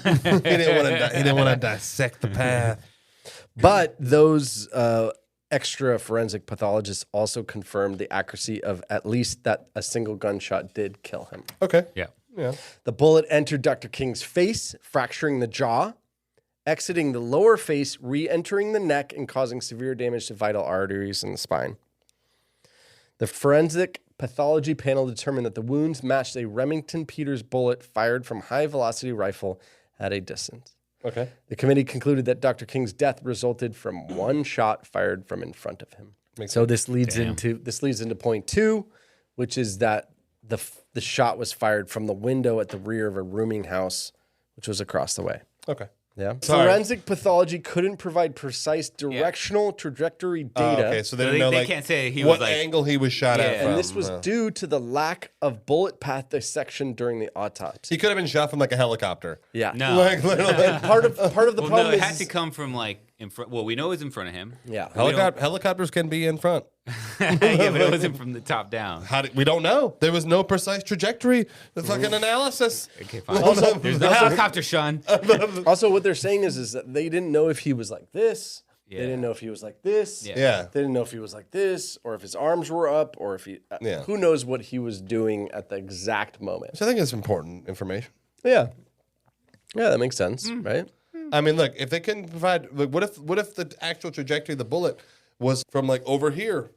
didn't want to dissect the path. But those extra forensic pathologists also confirmed the accuracy of at least that a single gunshot did kill him. Okay. Yeah. The bullet entered Dr. King's face, fracturing the jaw, exiting the lower face, re-entering the neck, and causing severe damage to vital arteries in the spine. The forensic pathology panel determined that the wounds matched a Remington Peters bullet fired from high-velocity rifle at a distance. Okay. The committee concluded that Dr. King's death resulted from one shot fired from in front of him. This leads into point 2, which is that the shot was fired from the window at the rear of a rooming house, which was across the way. Okay. Yeah. Sorry. Forensic pathology couldn't provide precise directional trajectory data. Okay, so they didn't know they can't say he what was angle he was shot at from. And this was due to the lack of bullet path dissection during the autopsy. He could have been shot from a helicopter. Yeah. No. Literally. And part of the problem no, it is had to come from in front. Well, we know it was in front of him. Yeah. Helicopters can be in front. Yeah, but it wasn't from the top down. We don't know. There was no precise trajectory. The fucking analysis. Okay, fine. Also, there's no helicopter, Sean. Also, what they're saying is that they didn't know if he was like this. Yeah. They didn't know if he was like this. Yeah. They didn't know if he was like this, or if his arms were up, or if he. Who knows what he was doing at the exact moment? Which I think is important information. Yeah. Yeah, that makes sense, right? I mean, look, if they can provide, what if the actual trajectory of the bullet was from over here,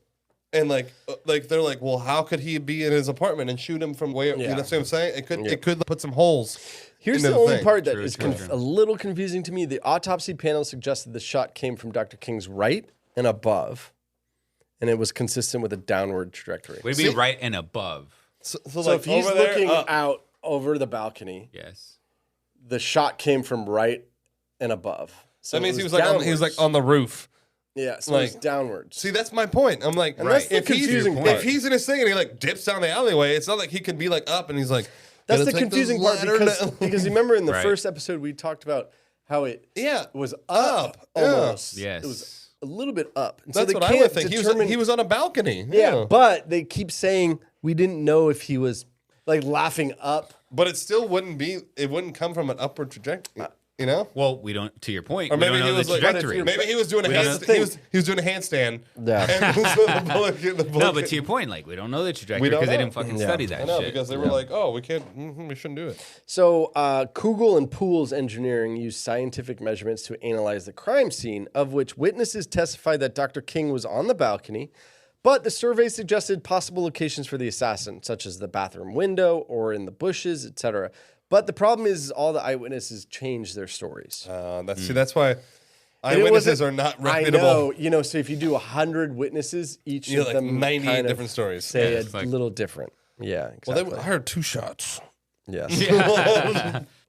and they're like, well, how could he be in his apartment and shoot him from where? You know what I'm saying? It could put some holes. Here's the only part that is a little confusing to me. The autopsy panel suggested the shot came from Dr. King's right and above, and it was consistent with a downward trajectory. Would it be right and above? So if he's looking out over the balcony, yes, the shot came from right and above. So that means he was on the roof. Yeah, so it's downwards. See, that's my point. I'm like, that's the confusing part. If he's in his thing and he dips down the alleyway, it's not like he could be up and he's like. That's the confusing part because you remember in the first episode we talked about how it was up almost. Yes. It was a little bit up. And that's so what I would think. He was on a balcony. Yeah, but they keep saying we didn't know if he was like laughing up. But it still wouldn't be. It wouldn't come from an upward trajectory. You know? Well, we don't. To your point, Or we maybe don't he know was the like, trajectory. maybe he was doing a We don't know he was doing a handstand. Yeah. And so the bullet, No, but to your point, like we don't know the trajectory don't because they know. didn't fucking Yeah. study that I know shit. because they were like, oh, we can't. We shouldn't do it. So, Kugel and Poole's engineering used scientific measurements to analyze the crime scene, of which witnesses testified that Dr. King was on the balcony, but the survey suggested possible locations for the assassin, such as the bathroom window or in the bushes, etc. But the problem is all the eyewitnesses changed their stories. That's why eyewitnesses are not reputable. I know. So if you do 100 witnesses, each You of have like them 98 kind of different stories. say Yeah, a it's like- little different. Yeah, exactly. Well, I heard 2 shots. Yes.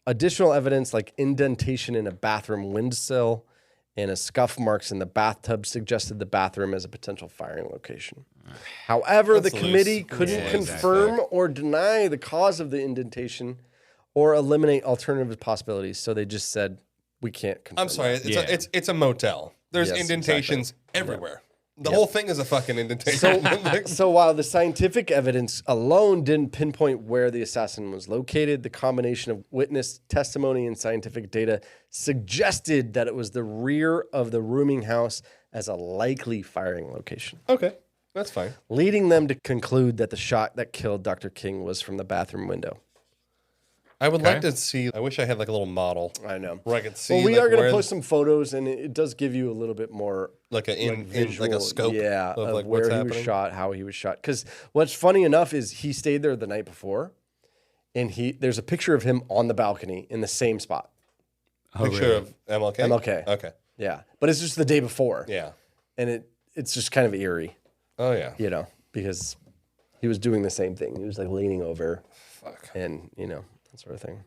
Additional evidence like indentation in a bathroom windowsill and a scuff marks in the bathtub suggested the bathroom as a potential firing location. However, That's the committee loose. couldn't Yeah, confirm or deny the cause of the indentation or eliminate alternative possibilities. So they just said, we can't confirm. I'm sorry. that." It's a motel. There's Yes, indentations exactly. everywhere. The Yep. whole thing is a fucking indentation. So while the scientific evidence alone didn't pinpoint where the assassin was located, the combination of witness testimony and scientific data suggested that it was the rear of the rooming house as a likely firing location, Okay, that's fine. leading them to conclude that the shot that killed Dr. King was from the bathroom window. I would like to see. I wish I had like a little model. I know. Where I could see. Well, we like, are going to where- post some photos, and it does give you a little bit more like a in like a scope. yeah, of like where what's he happening. was shot, how he was shot. Because what's funny enough is he stayed there the night before, and there's a picture of him on the balcony in the same spot. Picture of MLK. MLK. Okay. Yeah, but it's just the day before. Yeah. And it's just kind of eerie. Oh yeah. You know, because he was doing the same thing. He was like leaning over, and that sort of thing.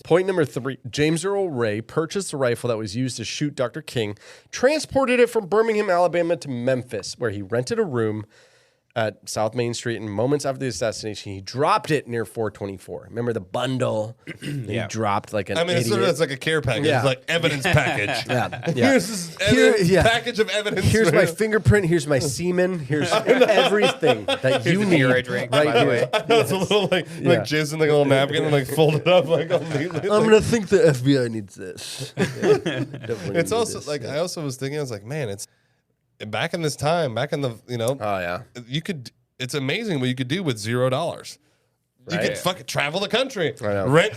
Point number 3, James Earl Ray purchased a rifle that was used to shoot Dr. King, transported it from Birmingham, Alabama to Memphis, where he rented a room at South Main Street, and moments after the assassination, he dropped it near 424. Remember the bundle? He dropped like an It's idiot. it's like a care package. Yeah. It's like evidence package. Yeah. Here's this evidence, package of evidence. Here's my for- fingerprint. Here's my semen. Here's everything that you need. I drink, right by the here. way. I know it's a little like jizz in like a little napkin and like fold it up like all neatly. I'm gonna think the FBI needs this. It's also like I also was thinking. I was like, man, it's back in this time, back in the Oh yeah. you could. It's amazing what you could do with $0. You Right. could fucking travel the country, I know. rent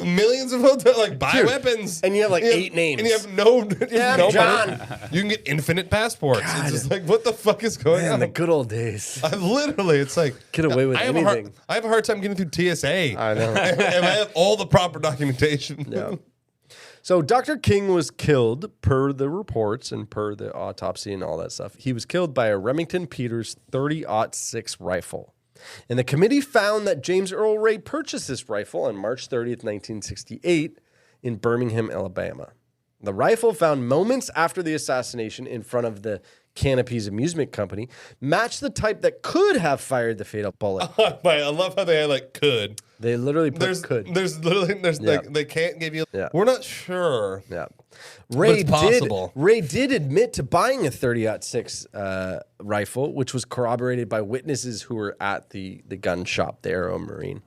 millions of hotels, like buy Dude, weapons, and you have like You 8 names. and you have no, Yeah, no John. money. You can get infinite passports. It's just like, what the fuck is going Man, on? the good old days. I literally, it's like Get away with I have anything. I have a hard time getting through TSA. I know. and I have all the proper documentation. Yeah. So Dr. King was killed per the reports and per the autopsy and all that stuff. He was killed by a Remington Peters 30-06 rifle. And the committee found that James Earl Ray purchased this rifle on March 30th, 1968 in Birmingham, Alabama. The rifle, found moments after the assassination in front of the Canopies Amusement Company, matched the type that could have fired the fatal bullet. I love how they had like could. They literally put could. There's like they can't give you. Yeah. We're not sure. Yeah. It's possible. Ray did admit to buying a 30-06 rifle, which was corroborated by witnesses who were at the gun shop, the Aero Marine.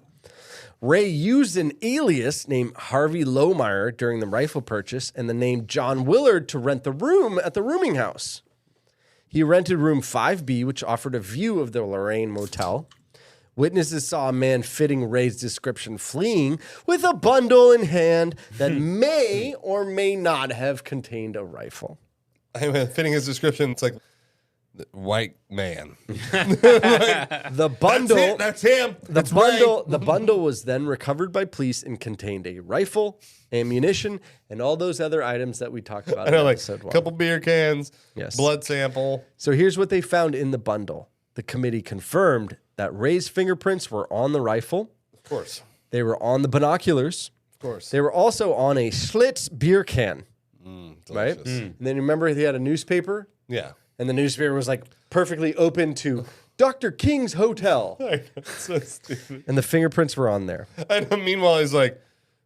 Ray used an alias named Harvey Lohmeyer during the rifle purchase and the name John Willard to rent the room at the rooming house. He rented room 5B, which offered a view of the Lorraine Motel. Witnesses saw a man fitting Ray's description fleeing with a bundle in hand that may or may not have contained a rifle. I mean, fitting his description, it's like white man. The bundle. That's him. That's The bundle was then recovered by police and contained a rifle, ammunition, and all those other items that we talked about. I know, in like episode a 1. couple beer cans, Yes. blood sample. So here's what they found in the bundle. The committee confirmed that Ray's fingerprints were on the rifle. Of course. They were on the binoculars. Of course. They were also on a Schlitz beer can. Right? delicious. And then remember he had a newspaper? Yeah. And the newspaper was like perfectly open to Dr. King's Hotel. So stupid. And the fingerprints were on there. And meanwhile, he's like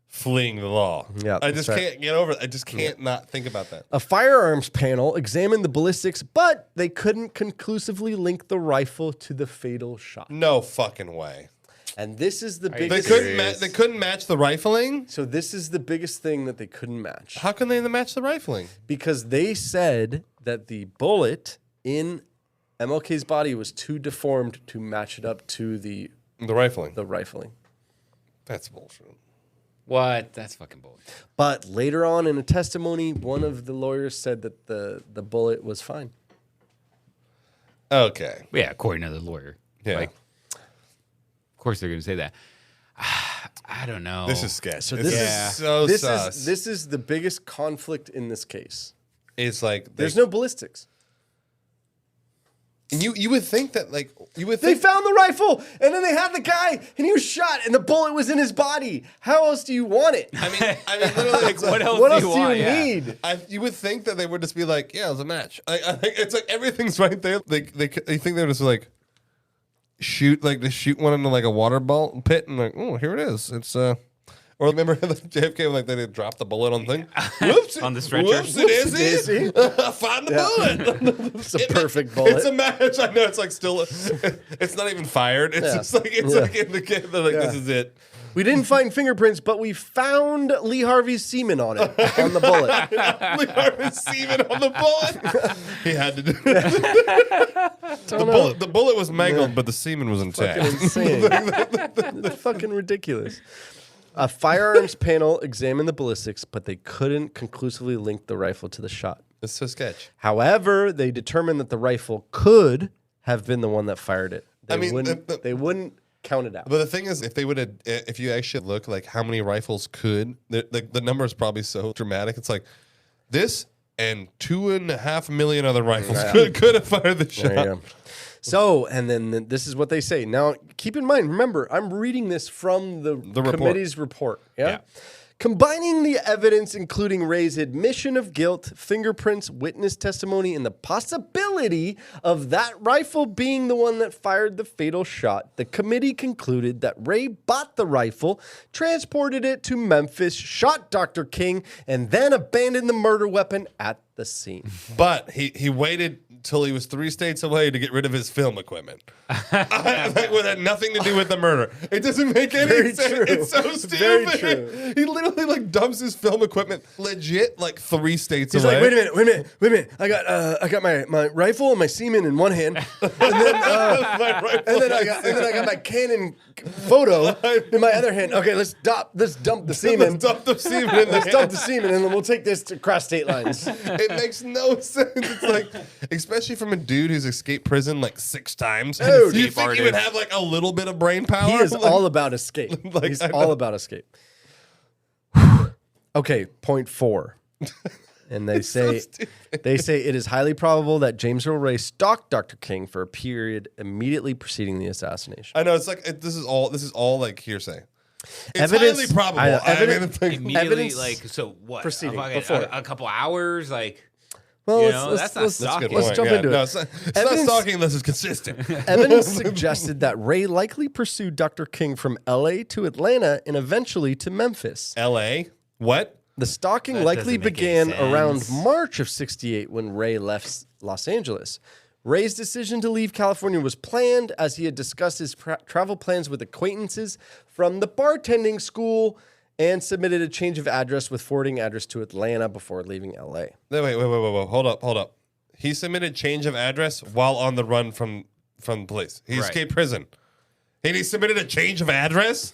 fleeing the law. Yeah, I just that's right. can't get over it. I just can't not think about that. A firearms panel examined the ballistics, but they couldn't conclusively link the rifle to the fatal shot. No fucking way. And this is the They biggest. they couldn't match the rifling. So this is the biggest thing that they couldn't match. How can they match the rifling? Because they said that the bullet in MLK's body was too deformed to match it up to the rifling. The rifling. That's bullshit. What? That's fucking bullshit. But later on in a testimony, one of the lawyers said that the bullet was fine. Okay. Yeah, according to the lawyer. Yeah. Like, of course they're going to say that. I don't know. This is sketch. So this is so sus. This is the biggest conflict in this case. It's like There's no ballistics. And you would think that They found the rifle, and then they had the guy, and he was shot, and the bullet was in his body. How else do you want it? I mean, literally, like, what else do you need? You would think that they would just be like, yeah, it was a match. I think it's like everything's right there. They think they're just like shoot one into like a water ball pit, and like, oh, here it is. It's Or remember the JFK like they dropped the bullet on the thing? Whoops! On the stretcher. Whoops! It is it. I found the bullet. It's a perfect bullet. It's a match. I know. It's like still. It's not even fired. It's just like like in the game. They're like, this is it. We didn't find fingerprints, but we found Lee Harvey's semen on it, on the bullet. Lee Harvey's semen on the bullet. He had to do it. The bullet was mangled, but the semen was intact. Fucking insane. It's fucking ridiculous. A firearms panel examined the ballistics, but they couldn't conclusively link the rifle to the shot. It's so sketch. However, they determined that the rifle could have been the one that fired it. They wouldn't count it out. But the thing is, if you actually look like how many rifles could, the number is probably so dramatic. It's like this and 2.5 million other rifles could have fired the shot. There you go. So, and then this is what they say. Now, keep in mind, remember, I'm reading this from the committee's report. Yeah? Combining the evidence, including Ray's admission of guilt, fingerprints, witness testimony, and the possibility of that rifle being the one that fired the fatal shot, the committee concluded that Ray bought the rifle, transported it to Memphis, shot Dr. King, and then abandoned the murder weapon at the scene. But he waited till he was 3 states away to get rid of his film equipment. With had nothing to do with the murder. It doesn't make any sense. True. It's so stupid. Very true. He literally like dumps his film equipment legit like 3 states He's away. like, wait a minute. I got my rifle and my semen in one hand, and then I got my Canon photo in my other hand. Okay, let's dump the semen. Let's dump the semen. Let's dump the semen, and then we'll take this across state lines. It makes no sense. It's like, especially from a dude who's escaped prison like 6 times. Dude, you think he would have like a little bit of brain power? He is all about escape. He's all about escape. Okay, point 4. And they say it is highly probable that James Earl Ray stalked Dr. King for a period immediately preceding the assassination. I know it's like this is all like hearsay. It's Evidence- highly probable. I know, Immediately, Evidence like, so what? proceeding, Fucking before. a couple hours, like. Well, You let's- know, let's- that's not let's- stalking. let's jump into it. No, it's not Evidence- stalking unless it's consistent. Evidence suggested that Ray likely pursued Dr. King from L.A. to Atlanta and eventually to Memphis. L.A.? What? The stalking That likely doesn't make any began around sense. March of '68 when Ray left Los Angeles. Ray's decision to leave California was planned as he had discussed his travel plans with acquaintances from the bartending school and submitted a change of address with forwarding address to Atlanta before leaving L.A. Wait. Hold up. He submitted change of address while on the run from police. He escaped prison. And he submitted a change of address?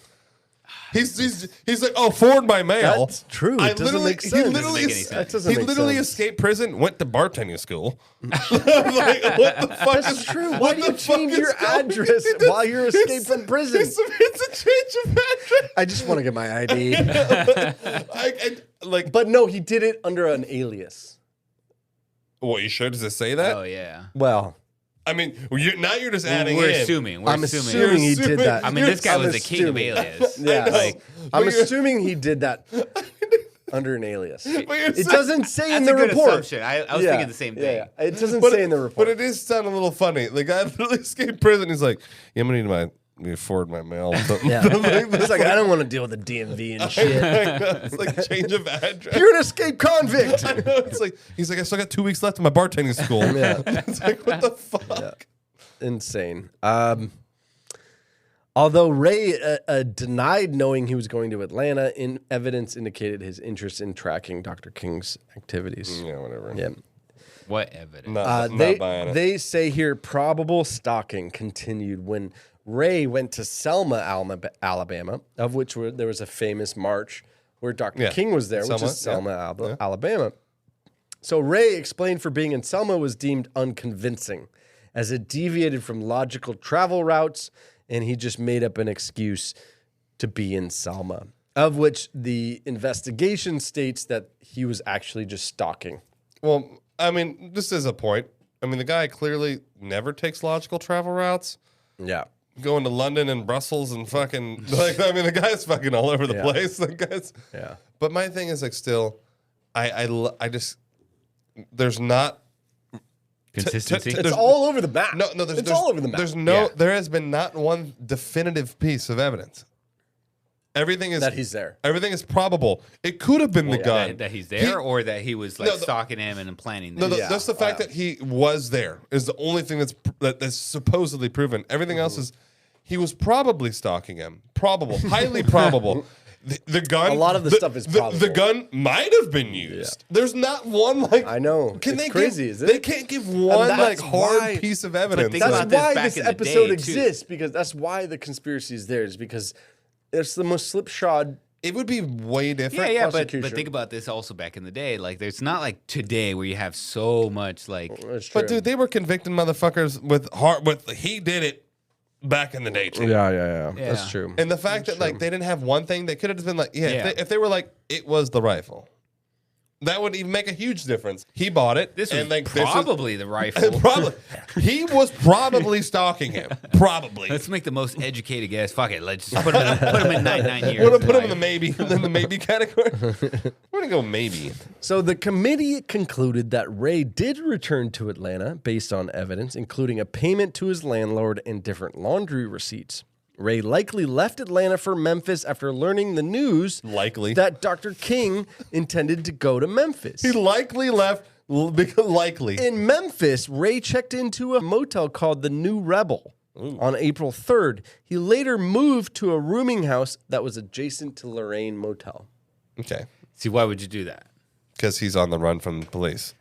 He's like, oh, forward by mail. That's true. It doesn't make sense. Doesn't make any sense. He literally escaped prison, went to bartending school. Like, what the fuck That's is true. Why what do you the fuck change is your going- address while you're escaped from prison? It's a change of address. I just want to get my ID. Like, But no, he did it under an alias. what, you sure? Does it say that? Oh yeah. Well, I mean, now you're just adding We're in. assuming. I'm assuming he did that. I mean, this guy I'm was the king of assuming. alias. Yeah, know. I'm But you're- assuming he did that under an alias. But you're It saying- doesn't say in That's the a good report. assumption. I was thinking the same thing. Yeah. It doesn't But say in the report. But it is sound a little funny. The guy literally escaped prison. He's like, yeah, I'm going to need forward my mail. Yeah. It's like, I don't want to deal with the DMV and shit. It's like change of address. You're an escaped convict. I know. It's like, he's like, I still got 2 weeks left in my bartending school. Yeah. It's like, what the fuck? Yeah. Insane. Although Ray denied knowing he was going to Atlanta, evidence indicated his interest in tracking Dr. King's activities. Yeah, whatever. Yeah. What evidence? Not buying it. They say here probable stalking continued when Ray went to Selma, Alabama, of which there was a famous march where Dr. King was there, which is Selma, Alabama. So Ray explained for being in Selma was deemed unconvincing as it deviated from logical travel routes, and he just made up an excuse to be in Selma, of which the investigation states that he was actually just stalking. Well, I mean, just as a point, I mean, the guy clearly never takes logical travel routes. Yeah. Going to London and Brussels and fucking, like, I mean, the guy's fucking all over the place. The guy's, yeah. But my thing is, like, still, I just, there's not consistency. It's all over the map. No, there's all over the map. There has been not one definitive piece of evidence. Everything is that he's there. Everything is probable. It could have been the gun that he's there, or that he was like stalking him and planning. No, just the fact that he was there is the only thing that's supposedly proven. Everything else is he was probably stalking him. Probable, highly probable. The gun. A lot of the stuff is probable. The gun might have been used. There's not one like. I know. Can it's they crazy? Give, is it? They can't give one like hard piece of evidence. That's why this episode exists, because that's why the conspiracy is there. Is because it's the most slipshod. It would be way different. Yeah, but think about this also back in the day. Like, there's not like today where you have so much like. But dude, they were convicting motherfuckers with he did it back in the day too. Yeah. That's true. And the fact that like they didn't have one thing, they could have just been like, if they were like, it was the rifle. That would even make a huge difference. He bought it. This and was probably the rifle. Probably. He was probably stalking him. Probably. Let's make the most educated guess. Fuck it. Let's just put him in 9 years. We're gonna put him in the maybe category. We're gonna go maybe. So the committee concluded that Ray did return to Atlanta based on evidence, including a payment to his landlord and different laundry receipts. Ray likely left Atlanta for Memphis after learning the news that Dr. King intended to go to Memphis. He likely left because likely. In Memphis, Ray checked into a motel called the New Rebel on April 3rd. He later moved to a rooming house that was adjacent to Lorraine Motel. Okay. See, why would you do that? Because he's on the run from the police.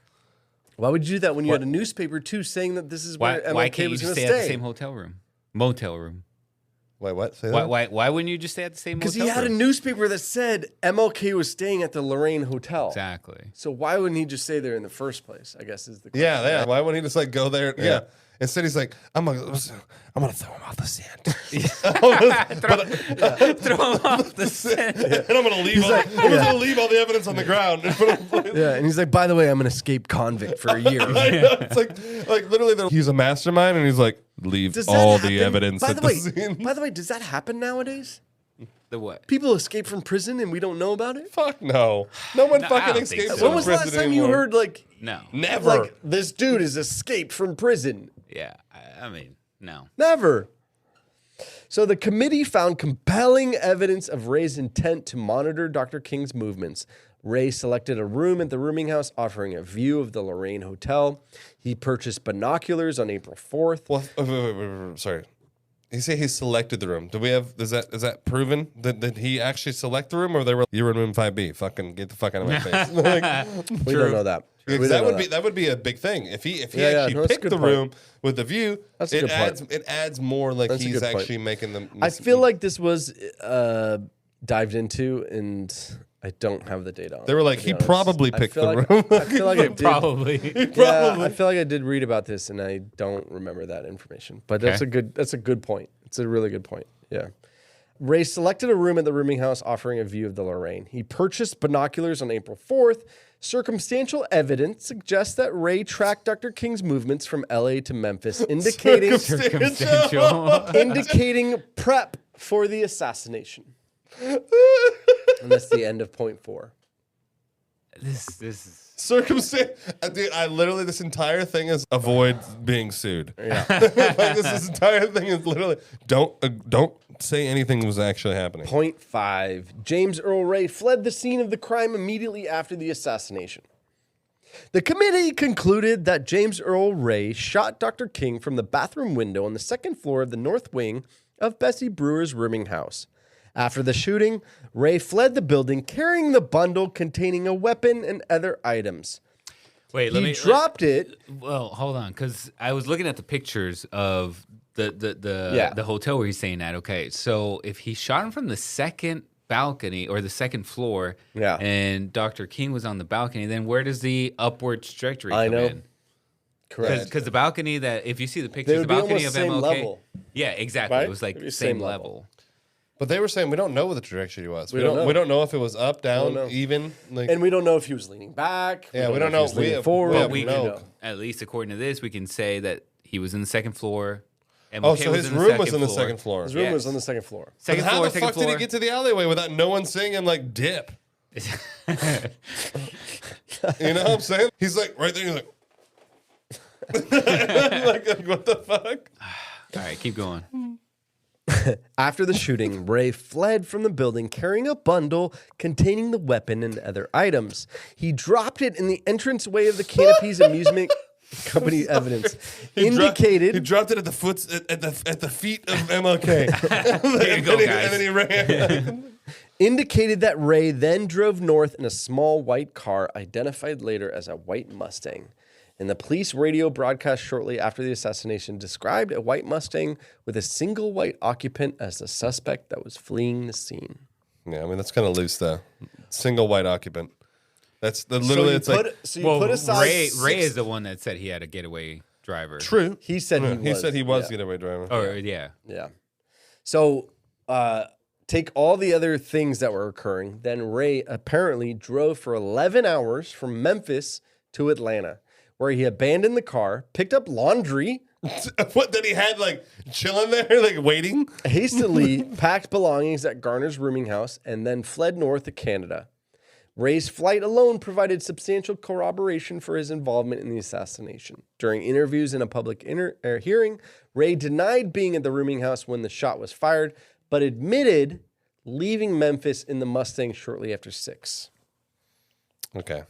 Why would you do that when you had a newspaper too saying that this is where MLK why can't you was just going stay to at the same motel room? Wait, what? Say that? Why wouldn't you just stay at the same motel room? Because he had a newspaper that said MLK was staying at the Lorraine Hotel. Exactly. So why wouldn't he just stay there in the first place, I guess is the question. Yeah. Why wouldn't he just like go there? Yeah. Instead, he's like, I'm gonna throw him off the sand. Throw him off the sand. And I'm gonna leave. Gonna leave all the evidence on the ground. And he's like, by the way, I'm an escaped convict for a year. It's like literally, he's a mastermind, and he's like, leave all the evidence By at the scene. way, does that happen nowadays? The what? People escape from prison and we don't know about it? Fuck no. No one fucking don't escapes think from so. When was the prison last time anymore. you heard like No. Never. like this dude is escaped from prison? Yeah. I mean, no. Never. So the committee found compelling evidence of Ray's intent to monitor Dr. King's movements. Ray selected a room at the rooming house offering a view of the Lorraine Hotel. He purchased binoculars on April 4th. Well, wait, sorry. You say he selected the room. Do we have? Is that proven? Did he actually select the room, or they were you were in room 5B? Fucking get the fuck out of my face. We don't know that. That would be a big thing if he actually picked the room with the view. That's a good point. It adds more like That's a he's good point. actually making them. I feel like this was dived into, and I don't have the data on it. They were like, to be he honest. probably I picked feel the like- room. I feel like I did. Probably. Yeah, I feel like I did read about this, and I don't remember that information. But that's a good point. It's a really good point. Yeah. Ray selected a room at the rooming house offering a view of the Lorraine. He purchased binoculars on April 4th. Circumstantial evidence suggests that Ray tracked Dr. King's movements from LA to Memphis, indicating prep for the assassination. And that's the end of point 4. This is Circumstance. Dude, I literally, this entire thing is avoid being sued. Yeah. Like, this entire thing is literally don't say anything was actually happening. Point 5. James Earl Ray fled the scene of the crime immediately after the assassination. The committee concluded that James Earl Ray shot Dr. King from the bathroom window on the second floor of the north wing of Bessie Brewer's rooming house. After the shooting, Ray fled the building carrying the bundle containing a weapon and other items. Wait, he dropped it. Well, hold on, because I was looking at the pictures of the hotel where he's staying at. Okay, so if he shot him from the second balcony or the second floor, and Dr. King was on the balcony, then where does the upward trajectory come in? Correct. Because the balcony that, if you see the pictures, the balcony of MLK, level. Yeah, exactly. Right? It was like same level. But they were saying we don't know what the trajectory was. We don't know if it was up, down, even. Like, and we don't know if he was leaning back. Yeah, we don't know. If he was leaning forward. But we can, at least according to this, we can say that he was in the second floor. MLK so his room was on the second floor. His room was on the second floor. Second how floor, the fuck did he get to the alleyway without no one seeing him like dip? You know what I'm saying? He's like right there. He's like, like what the fuck? All right, keep going. After the shooting, Ray fled from the building carrying a bundle containing the weapon and other items. He dropped it in the entranceway of the Canopies Amusement Company. Evidence indicated he dropped it at the feet of MLK. Here you go, guys. And then he ran. Indicated that Ray then drove north in a small white car, identified later as a white Mustang. And the police radio broadcast shortly after the assassination described a white Mustang with a single white occupant as the suspect that was fleeing the scene. Yeah, I mean, that's kind of loose, though. Single white occupant. That's literally, Put aside Ray is the one that said he had a getaway driver. True. He said he said he was getaway driver. Oh, yeah. Yeah. So take all the other things that were occurring. Then Ray apparently drove for 11 hours from Memphis to Atlanta, where he abandoned the car, picked up laundry. What, that he had like chilling there, like waiting? Hastily packed belongings at Garner's rooming house, and then fled north to Canada. Ray's flight alone provided substantial corroboration for his involvement in the assassination. During interviews in a public hearing, Ray denied being at the rooming house when the shot was fired, but admitted leaving Memphis in the Mustang shortly after 6. Okay.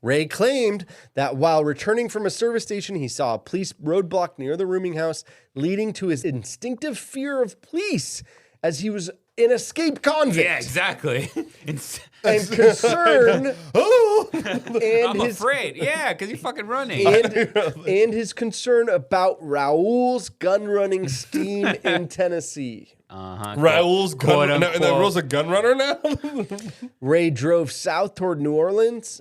Ray claimed that while returning from a service station, he saw a police roadblock near the rooming house, leading to his instinctive fear of police as he was an escaped convict. Yeah, exactly. And concern. I'm afraid. Yeah, because you're fucking running. And his concern about Raul's gun running scheme in Tennessee. Raul's gun runner. And Raul's a gun runner now? Ray drove south toward New Orleans,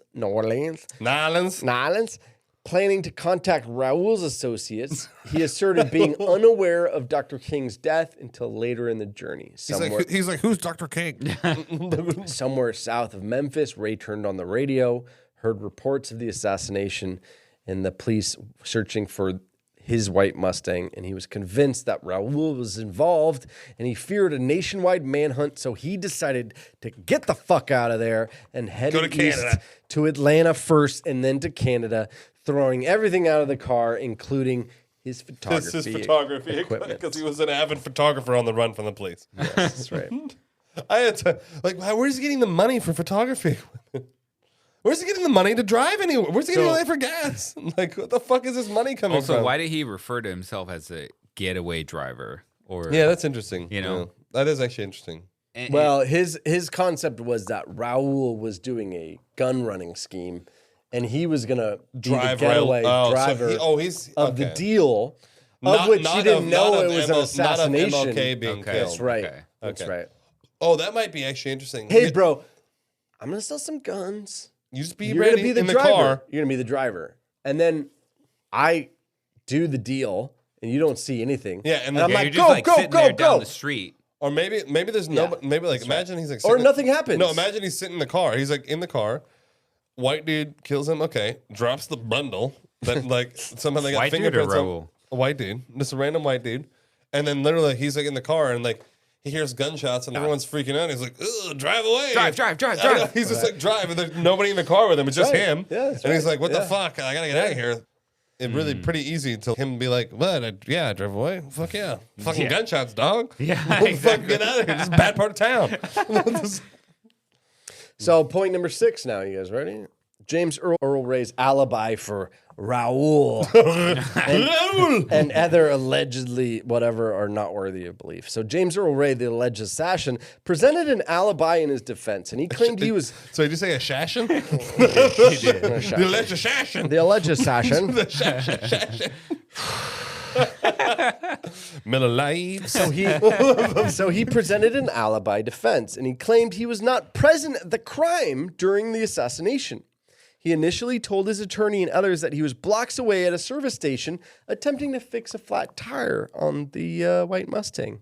planning to contact Raul's associates. He asserted being unaware of Dr. King's death until later in the journey. He's like, who's Dr. King? Somewhere south of Memphis, Ray turned on the radio, heard reports of the assassination, and the police searching for his white Mustang, and he was convinced that Raul was involved, and he feared a nationwide manhunt, so he decided to get the fuck out of there and head east to Atlanta first and then to Canada, throwing everything out of the car, including his photography equipment. Because he was an avid photographer on the run from the police. Yes, that's right. I had to, where's he getting the money for photography equipment? Where's he getting the money to drive anywhere? Where's he getting the money for gas? Like, what the fuck is this money coming from? Also, why did he refer to himself as a getaway driver? Or yeah, that's interesting. You know, yeah, that is actually interesting. Well, his concept was that Raul was doing a gun running scheme, and he was gonna be the getaway driver of the deal, of which she didn't know it was an assassination. Not of MLK being killed. That's right. Okay. That's right. Oh, that might be actually interesting. Hey, bro, I'm gonna sell some guns. You just be ready in the car. You're gonna be the driver, and then I do the deal, and you don't see anything. Yeah, and you're I'm like, just go down the street. Or maybe there's maybe like imagine he's like or nothing happens. No, imagine he's sitting in the car. He's like in the car. White dude kills him. Okay, drops the bundle that like somehow they got White fingerprints dude or on. A white dude, just a random white dude, and then literally he's like in the car and like. He hears gunshots and everyone's freaking out. He's like, "Ugh, drive away. Drive. He's just like, drive. And there's nobody in the car with him. It's just him. Yeah, and he's like, what the fuck? I got to get out of here. It's really pretty easy to him be like, what? I drive away. Fuck yeah. Fucking gunshots, dog. Yeah, fucking get out of here. This is a bad part of town. So point number 6 now. You guys ready? James Earl Ray's alibi for Raul and other allegedly whatever are not worthy of belief. So James Earl Ray, the alleged assassin, presented an alibi in his defense, and he claimed he was... So did you say assassin? The alleged assassin. The alleged assassin. The assassin. Miller Lite. So he presented an alibi defense, and he claimed he was not present at the crime during the assassination. He initially told his attorney and others that he was blocks away at a service station attempting to fix a flat tire on the white Mustang.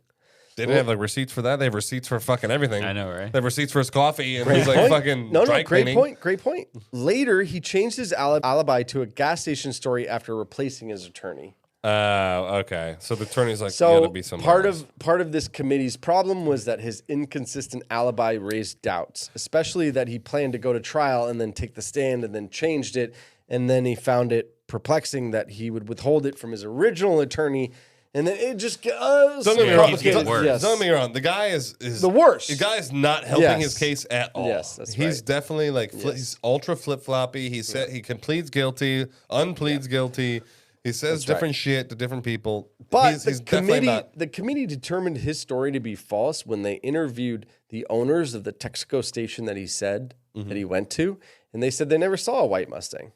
They didn't have like receipts for that. They have receipts for fucking everything. I know, right? They have receipts for his coffee and Great he's like point. fucking Great cleaning. point. Later, he changed his alibi to a gas station story after replacing his attorney. Okay. So the attorney's like, So gotta be somewhere else. part of this committee's problem was that his inconsistent alibi raised doubts, especially that he planned to go to trial and then take the stand and then changed it, and then he found it perplexing that he would withhold it from his original attorney, and then it just Don't get me wrong. Don't get me wrong. The guy is the worst. The guy is not helping his case at all. Yes, that's He's right. definitely like he's ultra flip floppy. He said he pleads guilty, unpleads guilty. He says That's different shit to different people. But he's definitely not. the committee determined his story to be false when they interviewed the owners of the Texaco station that he said that he went to, and they said they never saw a white Mustang.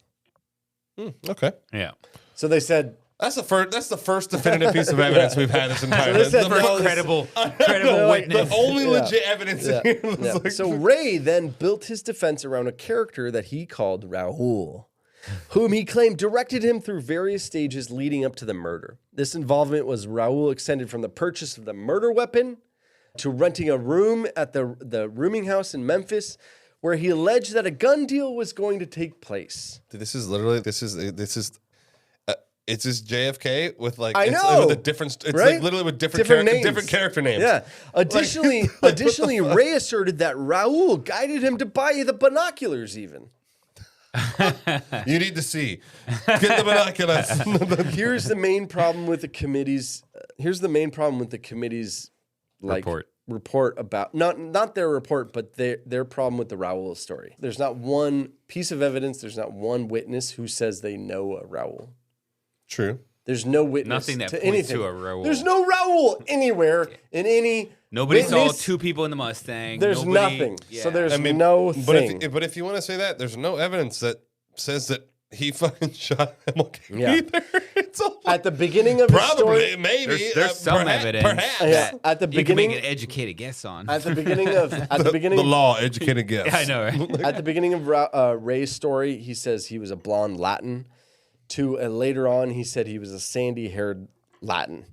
Okay. Yeah. So they said that's the first definitive piece of evidence we've had this entire time. So they said, credible The witness. only legit evidence here. Yeah. Like, So Ray then built his defense around a character that he called Raul, whom he claimed directed him through various stages leading up to the murder. This involvement was Raul extended from the purchase of the murder weapon to renting a room at the rooming house in Memphis, where he alleged that a gun deal was going to take place. This is it's just JFK with like I it's know, with a different. It's right? like literally with different names. different character names. Yeah. Additionally, Like, what the additionally, fuck? Ray asserted that Raul guided him to buy the binoculars. Even You need to see. Get the binoculars. here's the main problem with the committee's. Like report about not their report, but their problem with the Raul story. There's not one piece of evidence. There's not one witness who says they know a Raul. True. There's no witness Nothing that to points anything. to a Raul. There's no Raul anywhere in any. Nobody saw witness. two people in the Mustang. There's Nobody, nothing. Yeah. So there's no thing. But if you want to say that, there's no evidence that says that he fucking shot MLK Yeah. either. It's all At the beginning of his probably, story, maybe. There's some evidence. Perhaps. yeah, at the You can make beginning, an educated guess on. at the beginning of The law educated guess. Yeah, I know, right? at the beginning of Ray's story, he says he was a blonde Latin. Later on, he said he was a sandy-haired Latin.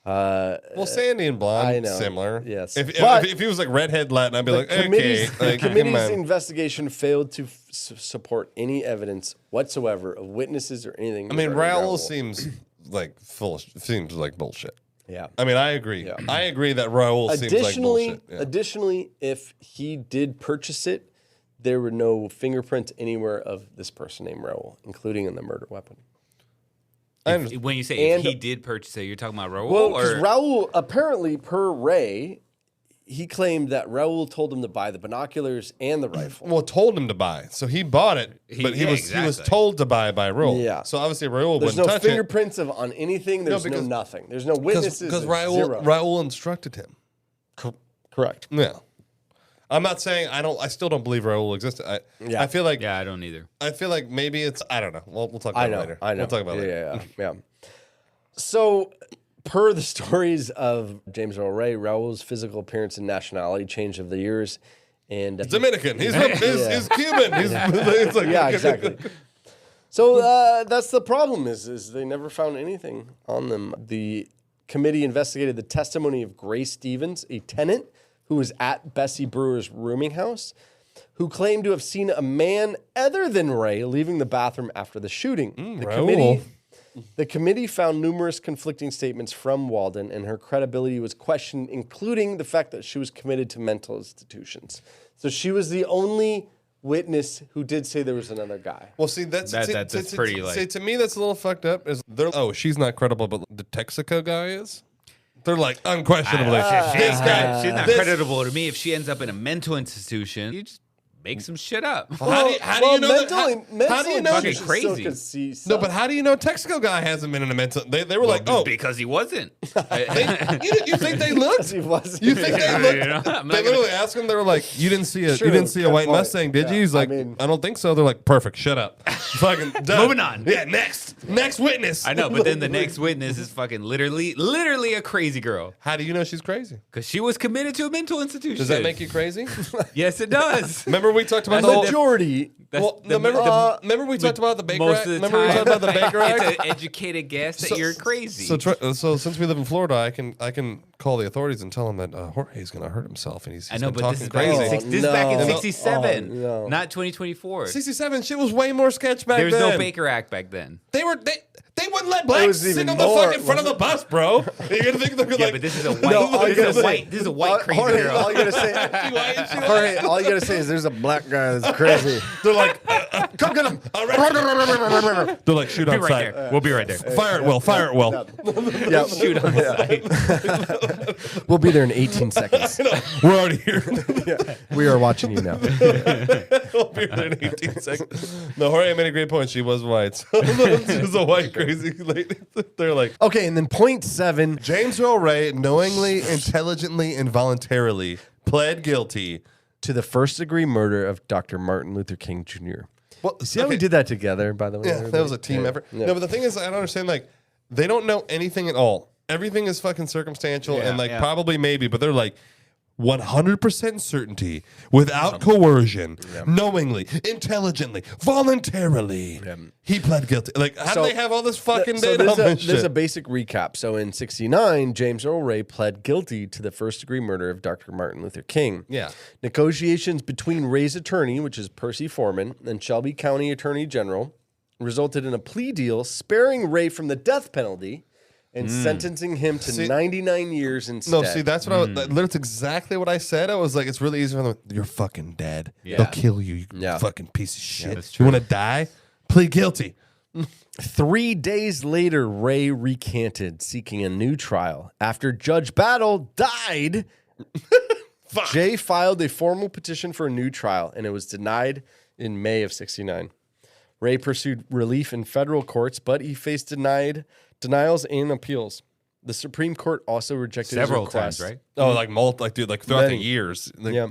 Well, sandy and blonde, I know. similar. Yes. If he was like redhead Latin, I'd be like, okay. The Like, come committee's on. investigation failed to support any evidence whatsoever of witnesses or anything. I mean, regarding Raul seems like seems like bullshit. Yeah. I mean, I agree. Yeah. I agree that Raul seems like bullshit. Yeah. Additionally, if he did purchase it, there were no fingerprints anywhere of this person named Raul, including in the murder weapon. When you say if he did purchase it, you're talking about Raul? Well, because or? Raul, apparently, per Ray, he claimed that Raul told him to buy the binoculars and the rifle. Well, told him to buy, so he bought it, but he was told to buy by Raul. Yeah. So obviously Raul There's wouldn't no touch fingerprints on anything. There's no nothing. There's no witnesses. because zero. Raul instructed him. Correct. Yeah. I'm not saying I still don't believe Raul existed. I feel like I don't either. I feel like maybe it's I don't know. We'll talk about it later. I know. We'll talk about it later. Yeah. So, per the stories of James Earl Ray, Raul's physical appearance and nationality changed over the years. And He's Dominican. He's Cuban. It's like, yeah, exactly. So that's the problem is they never found anything on them. The committee investigated the testimony of Grace Stevens, a tenant who was at Bessie Brewer's rooming house, who claimed to have seen a man other than Ray leaving the bathroom after the shooting. The committee found numerous conflicting statements from Walden, and her credibility was questioned, including the fact that she was committed to mental institutions. So she was the only witness who did say there was another guy. Well, see, that's pretty like. See, to me, that's a little fucked up. She's not credible, but the Texaco guy is. They're like unquestionably. She's not creditable to me if she ends up in a mental institution. You just make some shit up. How do you know that? How do you know fucking crazy? No, but how do you know Texaco guy hasn't been in a mental? They were like, oh, because he wasn't. you think they looked? He wasn't. You think they looked? They literally asked him. They were like, you didn't see a white Mustang, did you? He's like, I don't think so. They're like, perfect. Shut up. Fucking done. Moving on. Yeah, next witness. I know, but then the next witness is fucking literally a crazy girl. How do you know she's crazy? Because she was committed to a mental institution. Does that make you crazy? Yes, it does. Remember we talked about the majority. Remember we talked about the Baker Act? Remember we talked about the Baker Act? It's an educated guess that you're crazy. So since we live in Florida, I can call the authorities and tell them that Jorge's going to hurt himself, and he's I know, been but talking this crazy. is back in '67, not 2024. 67. Shit was way more sketch back then. There's no Baker Act back then. They wouldn't let blacks sit on the fucking front of the bus, bro. You're gonna think they're like, but this is a white. This is a white crazy girl. All you gotta say, all you gotta say is there's a black guy that's crazy. They're like, come get him. They're like, shoot on sight. We'll be right there. Fire it well. Fire it well. Yeah, shoot on sight. We'll be there in 18 seconds. We're already here. We are watching you now. We'll be there in 18 seconds. No, Jorge made a great point. She was white. So she was a white crazy lady. They're like, okay, and then point 7. James Earl Ray knowingly, intelligently, and voluntarily pled guilty to the first-degree murder of Dr. Martin Luther King Jr. Well, see how we did that together, by the way? Yeah, that was a team effort. Yeah. No, but the thing is, I don't understand, like, they don't know anything at all. Everything is fucking circumstantial and, like, probably maybe, but they're like, 100% certainty, without coercion, knowingly, intelligently, voluntarily, he pled guilty. Like, how do they have all this fucking data on this shit? There's a basic recap. So in 1969, James Earl Ray pled guilty to the first-degree murder of Dr. Martin Luther King. Yeah. Negotiations between Ray's attorney, which is Percy Foreman, and Shelby County Attorney General resulted in a plea deal sparing Ray from the death penalty and sentencing him to 99 years instead. No, see, that's what that's exactly what I said. I was like, it's really easy for them. You're fucking dead. Yeah. They'll kill you, you fucking piece of shit. You want to die? Plead guilty. 3 days later, Ray recanted, seeking a new trial. After Judge Battle died, Jay filed a formal petition for a new trial, and it was denied in May of 1969. Ray pursued relief in federal courts, but he faced denials and appeals. The Supreme Court also rejected several his request. times, right? Oh, like throughout the years. Like, yeah.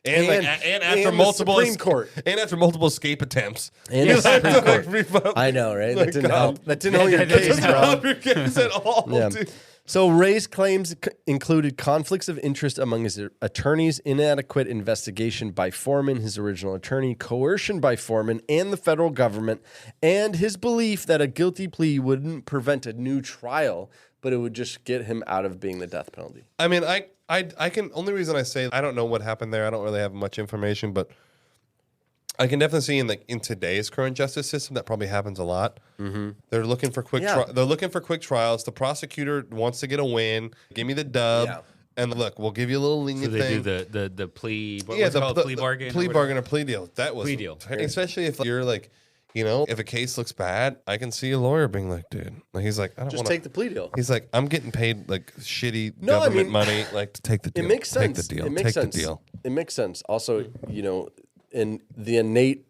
And after multiple Supreme Court. And after multiple escape attempts. And the Supreme Court. I know, right? That didn't help. That didn't help your case, bro. Help your case at all, dude. So Ray's claims included conflicts of interest among his attorneys, inadequate investigation by Foreman, his original attorney, coercion by Foreman and the federal government, and his belief that a guilty plea wouldn't prevent a new trial, but it would just get him out of being the death penalty. I mean, I can, only reason I say I don't know what happened there. I don't really have much information, but I can definitely see in today's current justice system that probably happens a lot. Mm-hmm. They're looking for quick. They're looking for quick trials. The prosecutor wants to get a win. Give me the dub. Yeah. And look, we'll give you a little lenient thing. So they do the plea. What's it called? Plea bargain. Plea bargain or plea deal. That was plea deal. Especially if you're like, if a case looks bad, I can see a lawyer being like, dude, like he's like, I don't just take the plea deal. He's like, I'm getting paid like shitty government money, like to take the deal. It makes sense. Take the deal. It makes sense. The deal. It makes sense. Also, in the innate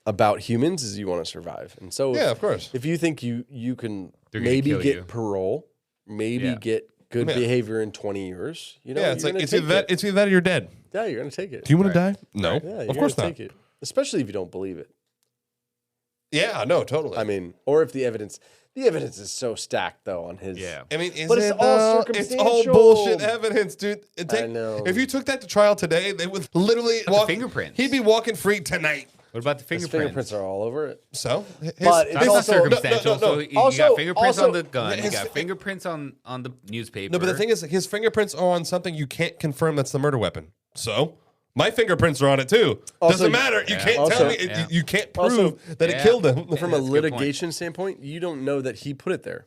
about humans is you want to survive, and so of course, if you think you can maybe get parole, maybe get good behavior in 20 years, it's like it's either that or you're dead. Yeah, you're gonna take it. Do you want to die? No, of course not. Take it. Especially if you don't believe it. Yeah, no, totally. I mean, or if the evidence is so stacked though on his. Yeah, I mean, but it's all circumstantial. It's all bullshit evidence, dude. I know. If you took that to trial today, they would literally walk. Fingerprints. He'd be walking free tonight. What about the fingerprints? His fingerprints are all over it. So, but it's also circumstantial. No. So you got fingerprints on the gun. You got fingerprints on the newspaper. No, but the thing is, his fingerprints are on something you can't confirm that's the murder weapon. So my fingerprints are on it too. Doesn't matter. You can't tell me. You can't prove that it killed him. From a litigation standpoint, you don't know that he put it there.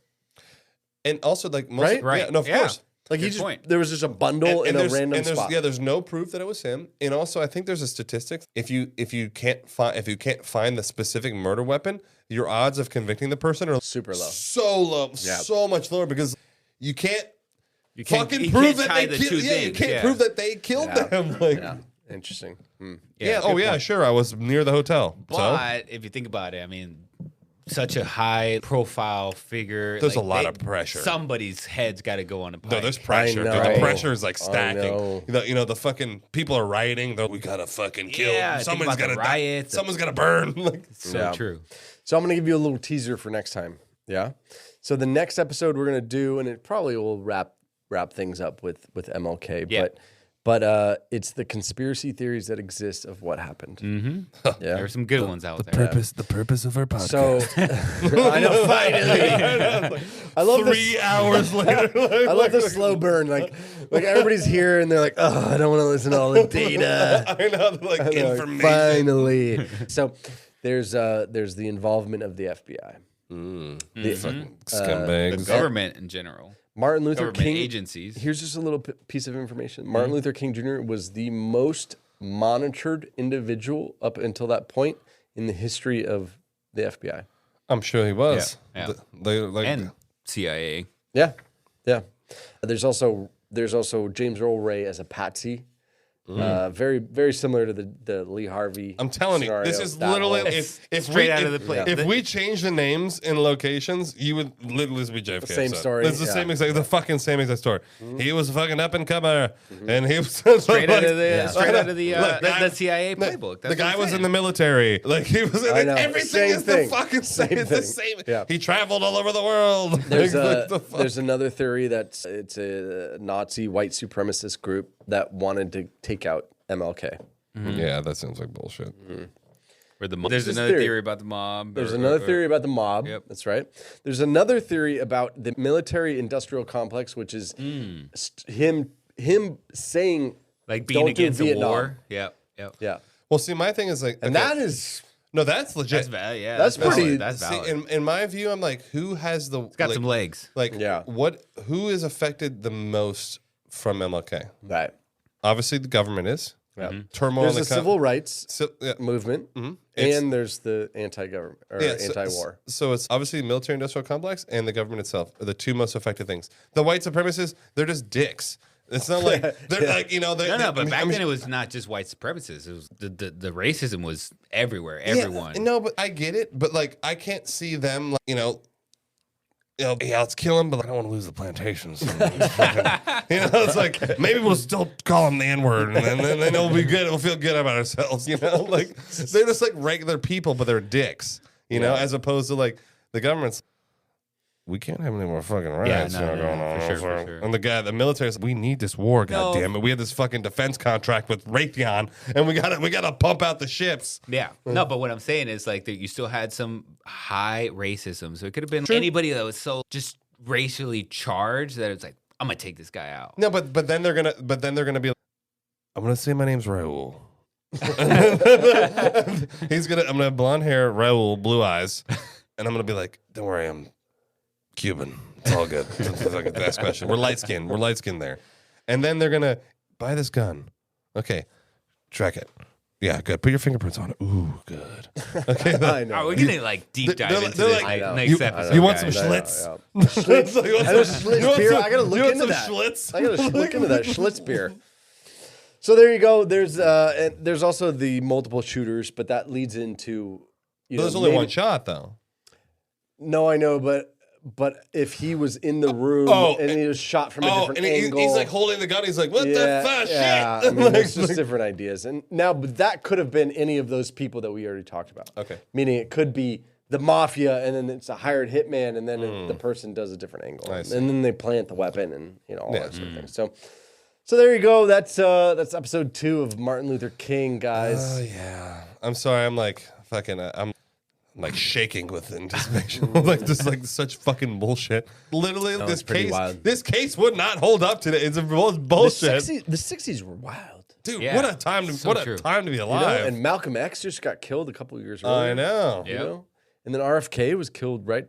And also, like, right? Yeah, no, of course. Like there was just a bundle in a random spot. Yeah, there's no proof that it was him. And also, I think there's a statistic: if you can't find the specific murder weapon, your odds of convicting the person are super low, so low, so much lower because you can't fucking prove that they killed. Yeah, you can't prove that they killed them. Like, Interesting. Yeah. Oh, yeah, sure. I was near the hotel. But if you think about it, I mean, such a high profile figure. There's a lot of pressure. Somebody's head's got to go on a pike. No, there's pressure. Dude, the pressure is like stacking. The fucking people are rioting. We got to fucking kill. Someone's got to riot. Someone's got to burn. So true. So I'm going to give you a little teaser for next time. Yeah. So the next episode we're going to do, and it probably will wrap things up with MLK. Yeah. But it's the conspiracy theories that exist of what happened. Mm-hmm. Yeah. There are some good ones out there. The purpose of our podcast. So I know, finally. I love 3 hours later. I love the slow burn. Like everybody's here and they're like, oh, I don't want to listen to all the data. I know, information. Finally. So there's the involvement of the FBI. The fucking scumbags. The government in general. Martin Luther King agencies. Here's just a little piece of information. Martin Luther King Jr. was the most monitored individual up until that point in the history of the FBI. I'm sure he was. Yeah. And CIA. Yeah. There's also James Earl Ray as a patsy. Very, very similar to the Lee Harvey. I'm telling you, this is literally if we change the names and locations, you would literally be JFK. The same story. It's the same exact, the fucking same exact story. He was a fucking up and comer, and he was straight out of the CIA playbook. The guy was in the military. Like he was. Everything is the fucking same. The same. Yeah. He traveled all over the world. There's another theory that it's a Nazi white supremacist group that wanted to take out MLK. Yeah, that sounds like bullshit. There's another theory about the mob. There's another theory about the mob. Yep. That's right. There's another theory about the military-industrial complex, which is him saying like being against the war. Yeah. Well, see, my thing is like, and that is. No, that's legit. That's pretty. That's valid. See, in my view, I'm like, who has the? It's got some legs. Like, who is affected the most from MLK? Right. Obviously, the government is. Yeah. Turmoil. There's the civil rights movement, and there's the anti-government or anti-war. So it's obviously the military-industrial complex and the government itself are the two most affected things. The white supremacists, they're just dicks. It's not like they're like but back then it was not just white supremacists. It was the racism was everywhere. Everyone. No, but I get it. But like I can't see them. Let's kill him, but I don't want to lose the plantations. It's like maybe we'll still call him the N-word, and then it'll be good. We'll feel good about ourselves. Like they're just like regular people, but they're dicks. As opposed to like the government's. We can't have any more fucking riots going on. For sure. And the military's we need this war, goddammit. We had this fucking defense contract with Raytheon, and we gotta pump out the ships. Yeah. No, but what I'm saying is like that you still had some high racism. So it could have been anybody that was so just racially charged that it's like, I'm gonna take this guy out. No, but then they're gonna be like, I'm gonna say my name's Raul. I'm gonna have blonde hair, Raul, blue eyes, and I'm gonna be like, don't worry, I'm Cuban. It's all good. Last question. We're light skinned. There. And then they're going to buy this gun. Okay. Track it. Yeah, good. Put your fingerprints on it. Ooh, good. Okay. I know. We're going to deep dive into this next episode. You want some Schlitz? Schlitz beer? I got to look into that. Schlitz? I got to look into that. Schlitz beer. So there you go. There's also the multiple shooters, but that leads into... There's only one shot, though. No, I know, but if he was in the room and he was shot from a different angle, he's like holding the gun. He's like, "What the fuck, shit?" I mean, it's just different ideas. And now, but that could have been any of those people that we already talked about. Okay, meaning it could be the mafia, and then it's a hired hitman, and then the person does a different angle, and then they plant the weapon, and all that sort of thing. So there you go. That's episode 2 of Martin Luther King, guys. Oh yeah. I'm sorry. I'm like fucking. I'm like shaking with anticipation. Like such fucking bullshit. Literally, this case would not hold up today. It's bullshit. The 60s were wild. Dude, what a time to be alive. And Malcolm X just got killed a couple of years earlier. I know. You know? And then RFK was killed right.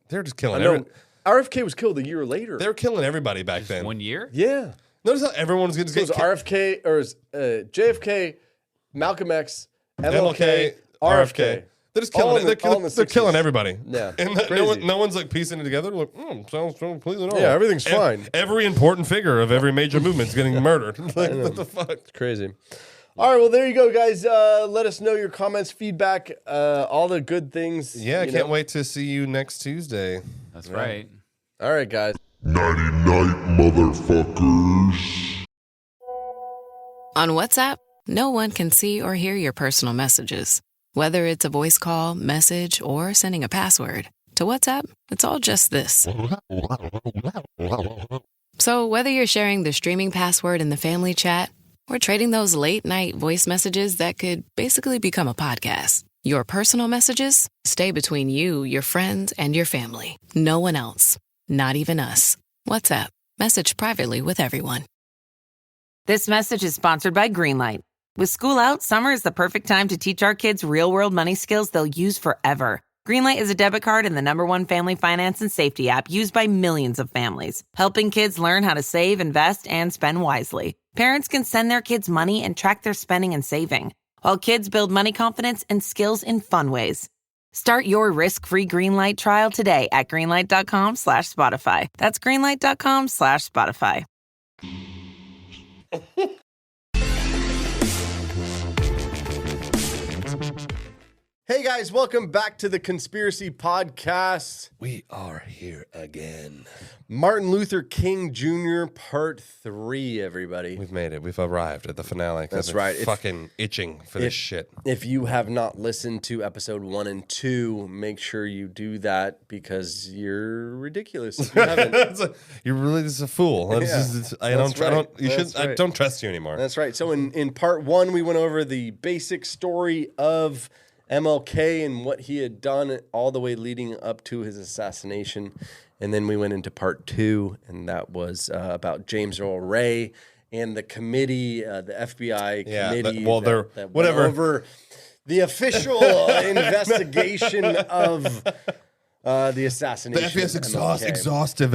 They're just killing everyone. RFK was killed a year later. They were killing everybody back then. 1 year? Yeah. Notice how everyone's going to get RFK or JFK, Malcolm X, MLK, RFK. They're just killing. They're killing everybody. Yeah, and no one's like piecing it together. Like, sounds completely normal. Yeah, everything's fine. Every important figure of every major movement's getting murdered. Like, what the fuck? It's crazy. All right, well, there you go, guys. Let us know your comments, feedback, all the good things. Yeah, I can't wait to see you next Tuesday. That's right. All right, guys. Nighty-night, motherfuckers. On WhatsApp, no one can see or hear your personal messages. Whether it's a voice call, message, or sending a password. To WhatsApp, it's all just this. So whether you're sharing the streaming password in the family chat or trading those late-night voice messages that could basically become a podcast, your personal messages stay between you, your friends, and your family. No one else. Not even us. WhatsApp. Message privately with everyone. This message is sponsored by Greenlight. With school out, summer is the perfect time to teach our kids real-world money skills they'll use forever. Greenlight is a debit card and the #1 family finance and safety app used by millions of families, helping kids learn how to save, invest, and spend wisely. Parents can send their kids money and track their spending and saving, while kids build money confidence and skills in fun ways. Start your risk-free Greenlight trial today at greenlight.com/Spotify. That's greenlight.com/Spotify. Hey guys, welcome back to the Conspiracy Podcast. We are here again. Martin Luther King Jr. Part 3, everybody. We've made it. We've arrived at the finale. That's right. Fucking itching for this shit. If you have not listened to episode 1 and 2, make sure you do that because you're ridiculous. If you haven't. You're really just a fool. I don't trust you anymore. That's right. So in part 1, we went over the basic story of MLK and what he had done all the way leading up to his assassination. And then we went into part 2, and that was about James Earl Ray and the committee, the FBI committee. Whatever. Went over the official investigation of the assassination. The FBI's exhaustive.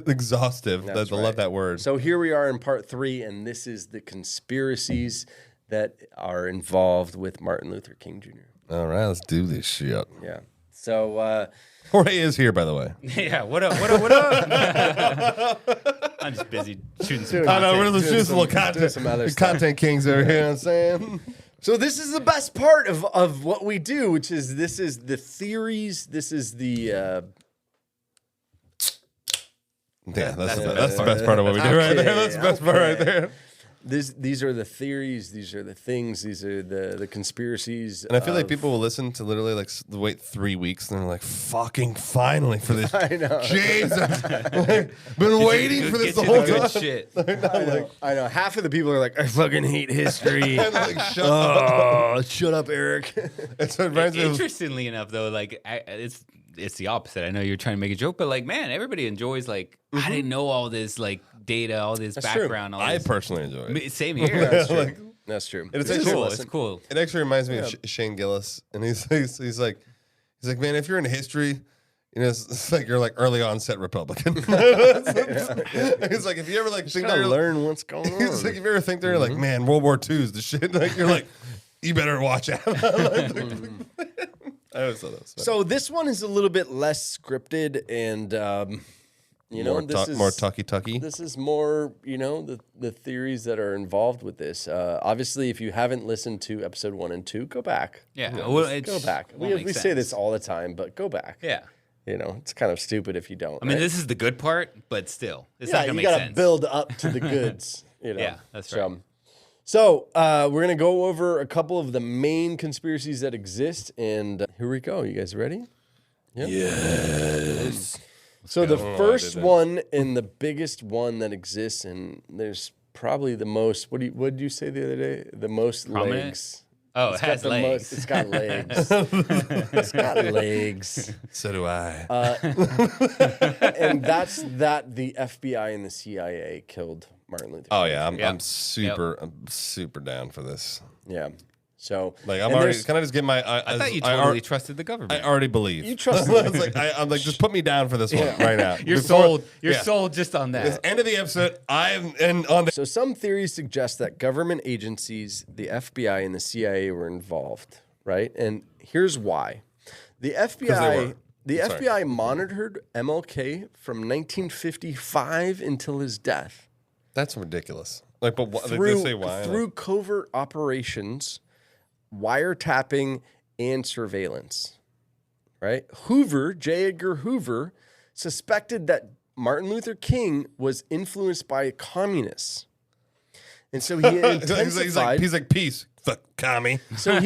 Exhaustive. I love that word. So here we are in part 3, and this is the conspiracies that are involved with Martin Luther King Jr. All right, let's do this shit. Yeah. So Ray is here, by the way. Yeah, what up? I'm just busy shooting some content. I know, we're shooting some content. Some other content kings over here, you know what I'm saying? So this is the best part of what we do, which is this is the theories. This is the that's the best part of what we do right there. That's the best part right there. These are the theories. These are the things. These are the conspiracies. And I feel like people will listen to literally like wait 3 weeks and they're like, "Fucking finally for this." I know. Jesus, been waiting for this the whole time. Shit. I know. Half of the people are like, "I fucking hate history." Like, shut up, Eric. Interestingly enough, though, like it's the opposite. I know you're trying to make a joke, but like, man, everybody enjoys like I didn't know all this like data, all this background. All I this. personally enjoy it. Same here. That's true. That's true. It's cool. It's cool. It actually reminds me of Shane Gillis, and he's like, man, if you're in history, you know, it's like you're like early onset Republican. He's like, if you ever like think gotta learn what's going on. He's like, if you ever think they're like, man, World War II is the shit. Like you're like, you better watch out. I always thought that was funny. So this one is a little bit less scripted and. This is more tucky. This is more, the theories that are involved with this. Obviously, if you haven't listened to episode 1 and 2, go back. Yeah, go back. We say this all the time, but go back. Yeah. It's kind of stupid if you don't. I mean, this is the good part, but still, it's not gonna make sense. You gotta build up to the goods. Yeah, that's right. So we're gonna go over a couple of the main conspiracies that exist, and here we go. You guys ready? Yep. Yes. So the first one and the biggest one that exists, and there's probably the most. What did you say the other day? The most prominent? Legs. Oh, it has legs. It's got legs. It's got legs. So do I. And that's that the FBI and the CIA killed Martin Luther King. Oh yeah, I'm super down for this. Yeah. So like I'm already. Can I just get my? I thought you totally trusted the government. I already believe. You trust me. I'm like, just put me down for this one right now. You're sold. You're sold just on that. End of the episode. So some theories suggest that government agencies, the FBI and the CIA, were involved. Right, and here's why: the FBI monitored MLK from 1955 until his death. That's ridiculous. Like, but they did say why? Through covert operations, wiretapping, and surveillance. Right? J. Edgar Hoover suspected that Martin Luther King was influenced by communists. And so he intensified... he's like, peace, fuck, commie. So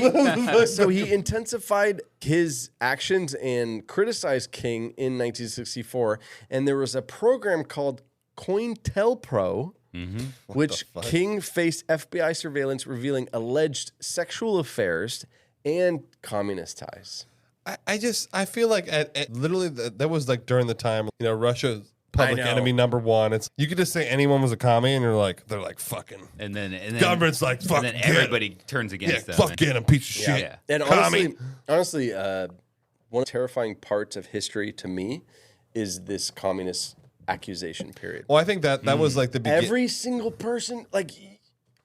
he intensified his actions and criticized King in 1964. And there was a program called COINTELPRO, which King faced FBI surveillance revealing alleged sexual affairs and communist ties. I feel like literally that was like during the time, Russia public enemy #1. It's you could just say anyone was a commie and they're like fucking, and then government's like fuck, and then everybody turns against them. Fuck get him, piece of shit. Yeah. And honestly, one of the terrifying parts of history to me is this communist accusation period. Well, I think that was like the beginning. Every single person, like,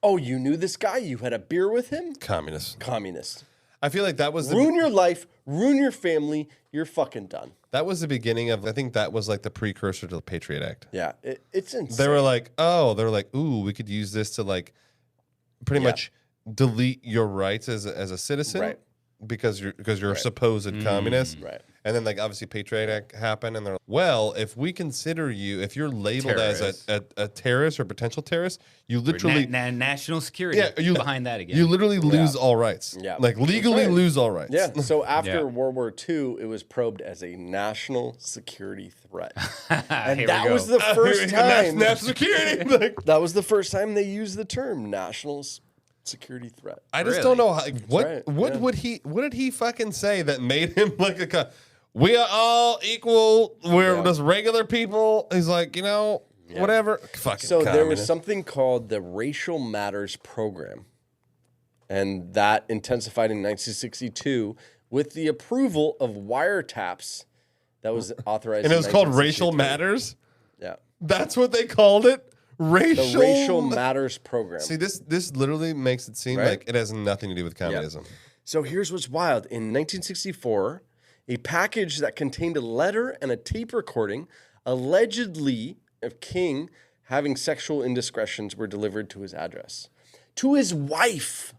oh, you knew this guy, you had a beer with him, communist. I feel like that was ruin your life, ruin your family, you're fucking done. That was the beginning of, I think that was like the precursor to the Patriot Act. Yeah, it's insane. They were like, ooh, we could use this to like pretty much delete your rights as a citizen, right? Because you're a supposed communist, right? And then like obviously Patriot Act happened, and they're like, well, if we consider you, if you're labeled as a terrorist or potential terrorist, you literally national security. Yeah, behind that again. You literally lose all rights. Yeah, like legally lose all rights. Yeah. So after World War II, it was probed as a national security threat, and that was the first time national security. That was the first time they used the term national security threat. I just don't know what did he fucking say that made him like we are all equal. We're just regular people. He's like, whatever. Fucking so communist. There was something called the Racial Matters Program, and that intensified in 1962 with the approval of wiretaps that was authorized. And it was called Racial Matters? Yeah. That's what they called it? The Racial Matters Program. See, this literally makes it seem like it has nothing to do with communism. Yeah. So here's what's wild. In 1964, a package that contained a letter and a tape recording, allegedly of King having sexual indiscretions, were delivered to his address. To his wife.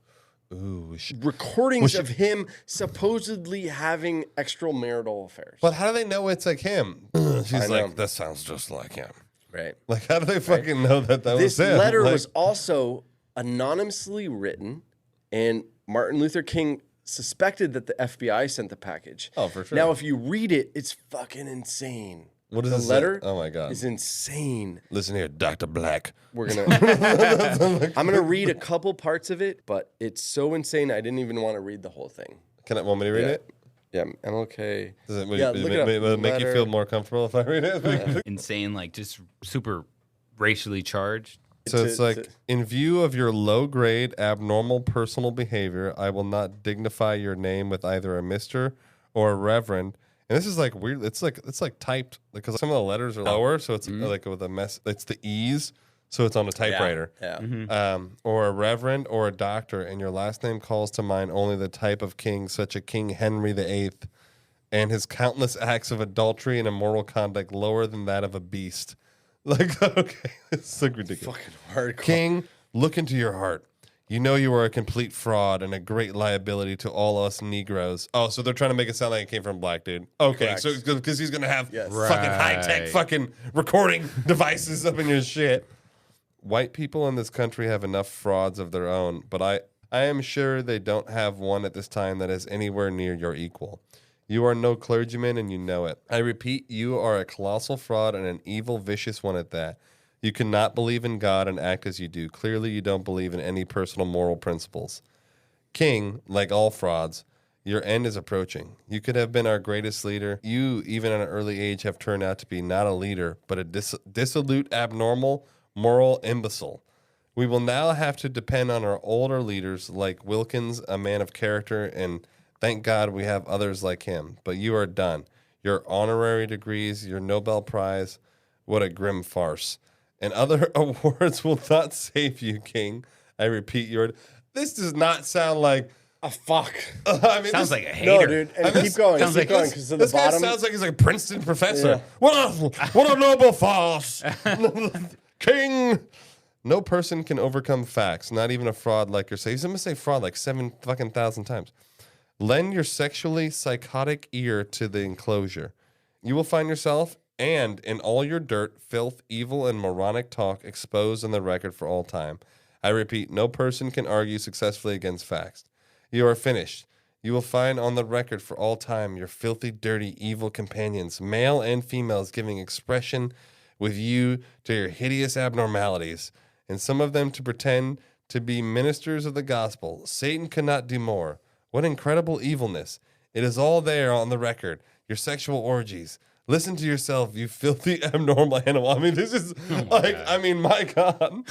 Ooh, recordings of him supposedly having extramarital affairs. But how do they know it's like him? She's like, that sounds just like him. Right. Like, how do they fucking know that was him? This letter was also anonymously written, and Martin Luther King suspected that the FBI sent the package. Oh, for sure. Now, if you read it, it's fucking insane. What is the this letter? Oh my god, is insane. Listen here, Dr. Black. We're gonna. I'm gonna read a couple parts of it, but it's so insane. I didn't even want to read the whole thing. Want me to read it? Yeah, MLK. Does it make you feel more comfortable if I read it? Insane, like just super racially charged. So it's like, in view of your low-grade, abnormal personal behavior, I will not dignify your name with either a Mr. or a Reverend. And this is like weird. It's like typed because some of the letters are lower, so it's like with a mess. It's the E's, so it's on a typewriter. Yeah. Or a Reverend or a Doctor, and your last name calls to mind only the type of king, such a King Henry VIII, and his countless acts of adultery and immoral conduct lower than that of a beast. Like, okay, it's like ridiculous. Fucking hardcore. King, look into your heart. You know you are a complete fraud and a great liability to all us Negroes. Oh, so they're trying to make it sound like it came from a black dude. Okay, Correct. so because he's going to have fucking high-tech fucking recording devices up in your shit. White people in this country have enough frauds of their own, but I am sure they don't have one at this time that is anywhere near your equal. You are no clergyman, and you know it. I repeat, you are a colossal fraud and an evil, vicious one at that. You cannot believe in God and act as you do. Clearly, you don't believe in any personal moral principles. King, like all frauds, your end is approaching. You could have been our greatest leader. You, even at an early age, have turned out to be not a leader, but a dissolute, abnormal, moral imbecile. We will now have to depend on our older leaders like Wilkins, a man of character, and thank God we have others like him. But you are done. Your honorary degrees, your Nobel Prize, what a grim farce. And other awards will not save you, King. I repeat, this does not sound like a fuck. I mean, sounds like a hater. No, dude. And keep going. Keep going. Because at the bottom, guy sounds like he's like a Princeton professor. Yeah. What a noble farce, King. No person can overcome facts, not even a fraud like yourself. He's going to say fraud like 7,000 times. Lend your sexually psychotic ear to the enclosure. You will find yourself and in all your dirt, filth, evil, and moronic talk exposed on the record for all time. I repeat, no person can argue successfully against facts. You are finished. You will find on the record for all time your filthy, dirty, evil companions, male and females, giving expression with you to your hideous abnormalities, and some of them to pretend to be ministers of the gospel. Satan could not do more. What incredible evilness. It is all there on the record. Your sexual orgies. Listen to yourself, you filthy, abnormal animal. I mean, this is my God.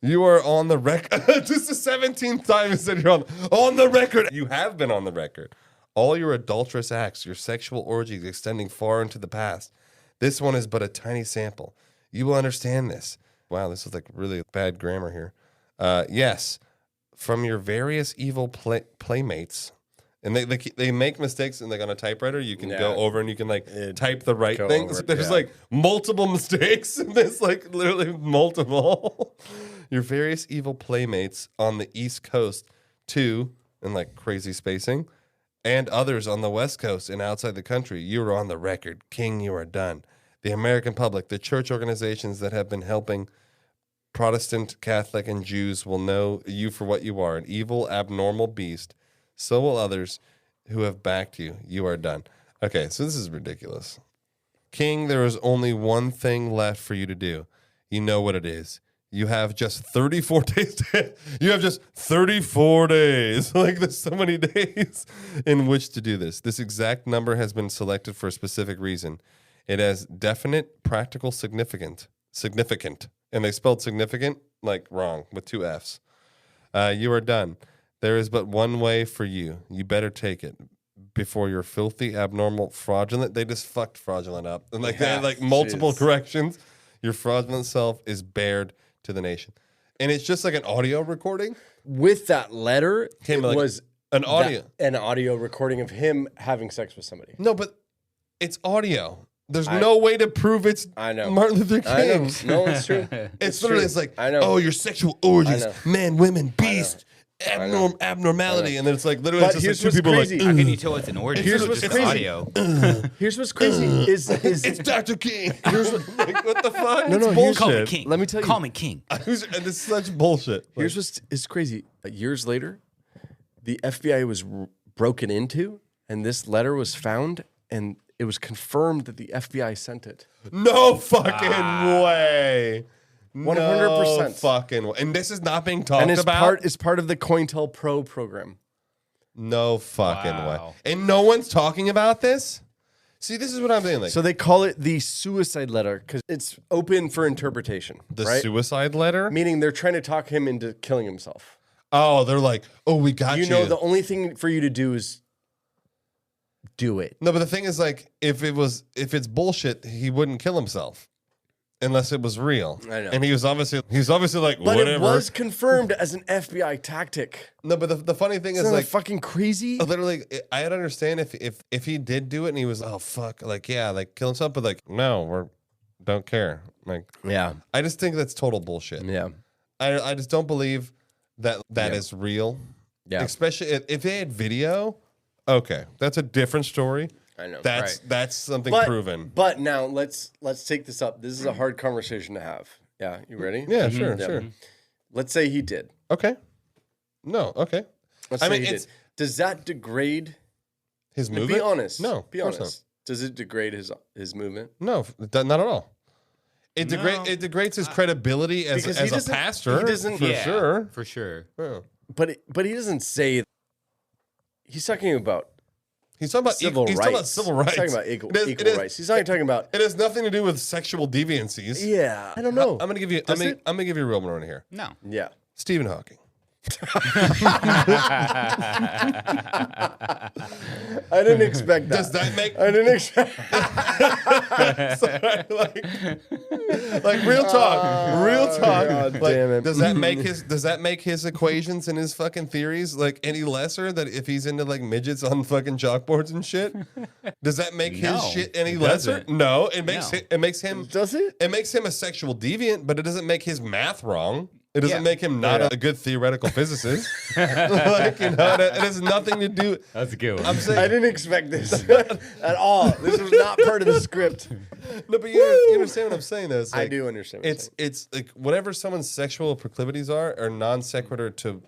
You are on the record. This is the 17th time you said you're on the record. You have been on the record. All your adulterous acts, your sexual orgies extending far into the past. This one is but a tiny sample. You will understand this. Wow, this is like really bad grammar here. Yes, from your various evil playmates, and they make mistakes, and like on a typewriter, you can go over and you can type the right things. There's like multiple mistakes, and there's like literally multiple. Your various evil playmates on the East Coast, too, and like crazy spacing, and others on the West Coast and outside the country. You are on the record. King, you are done. The American public, the church organizations that have been helping Protestant, Catholic, and Jews will know you for what you are, an evil, abnormal beast. So will others who have backed you. You are done. Okay, so this is ridiculous. King, there is only one thing left for you to do. You know what it is. You have just 34 days. You have just 34 days. Like, there's so many days in which to do this. This exact number has been selected for a specific reason. It has definite practical significant, and they spelled significant like wrong with 2 F's. You are done. There is but one way for you. You better take it before you're filthy, abnormal, fraudulent. They just fucked fraudulent up, and they had like multiple corrections. Your fraudulent self is bared to the nation, and it's just like an audio recording. With that letter, it was an audio recording of him having sex with somebody. No, but it's audio. There's no way to prove it's Martin Luther King. No, it's true. It's literally, it's like, oh, your sexual orgies, man, women, beast, abnormality. And then it's like, literally, it's just like 2 people crazy. How can you tell it's an orgy? Here's what's crazy. Audio. Here's what's crazy is it's Dr. King. Here's what the fuck? No, it's bullshit. Call me King. Let me tell you. Call me King. And this is such bullshit. Here's what's crazy. Years later, the FBI was broken into, and this letter was found, and it was confirmed that the FBI sent it. No fucking way. 100%. No fucking way. And this is not being talked about? It's part of the COINTELPRO program. No fucking way. And no one's talking about this? See, this is what I'm saying. Like, so they call it the suicide letter because it's open for interpretation. The suicide letter? Meaning they're trying to talk him into killing himself. Oh, they're like, oh, we got you. You know, the only thing for you to do is do it. No, but the thing is, like, if it's bullshit, he wouldn't kill himself unless it was real. I know. And he's obviously like, but whatever. It was confirmed as an FBI tactic. No, but the funny thing is, Isn't like, that fucking crazy. Literally, I'd understand if he did do it and he was, oh fuck, like, yeah, like kill himself, but like, no, don't care. Like, yeah, I just think that's total bullshit. Yeah, I just don't believe that is real. Yeah, especially if they had video. Okay, that's a different story. I know. That's something proven. But now let's take this up. This is a hard conversation to have. Yeah, you ready? Yeah, sure. Let's say he did. Okay. No, okay. Let's say he did. Does that degrade his movement? Be honest. No, be honest. Does it degrade his movement? No, not at all. It degrades his credibility as a pastor. He doesn't, for sure. Yeah. But he doesn't say. He's talking about. He's talking about civil rights. He's talking about civil rights. He's talking about equal rights. He's not talking about. It has nothing to do with sexual deviancies. Yeah, I don't know. I'm gonna give you. I'm gonna give you a real one here. No. Yeah. Stephen Hawking. I didn't expect that. Does that make? I didn't expect. Sorry, like real talk, real talk. God Like, damn it. does that make his equations and his fucking theories like any lesser? That if he's into like midgets on fucking chalkboards and shit, does that make his shit any lesser? No, it makes it makes him. Does it? It makes him a sexual deviant, but it doesn't make his math wrong. It doesn't make him not a good theoretical physicist. Like, you know, it has nothing to do. That's a good one. I'm saying I didn't expect this at all. This was not part of the script. No, but you understand what I'm saying, though. It's like, I do understand. What it's like whatever someone's sexual proclivities are non sequitur to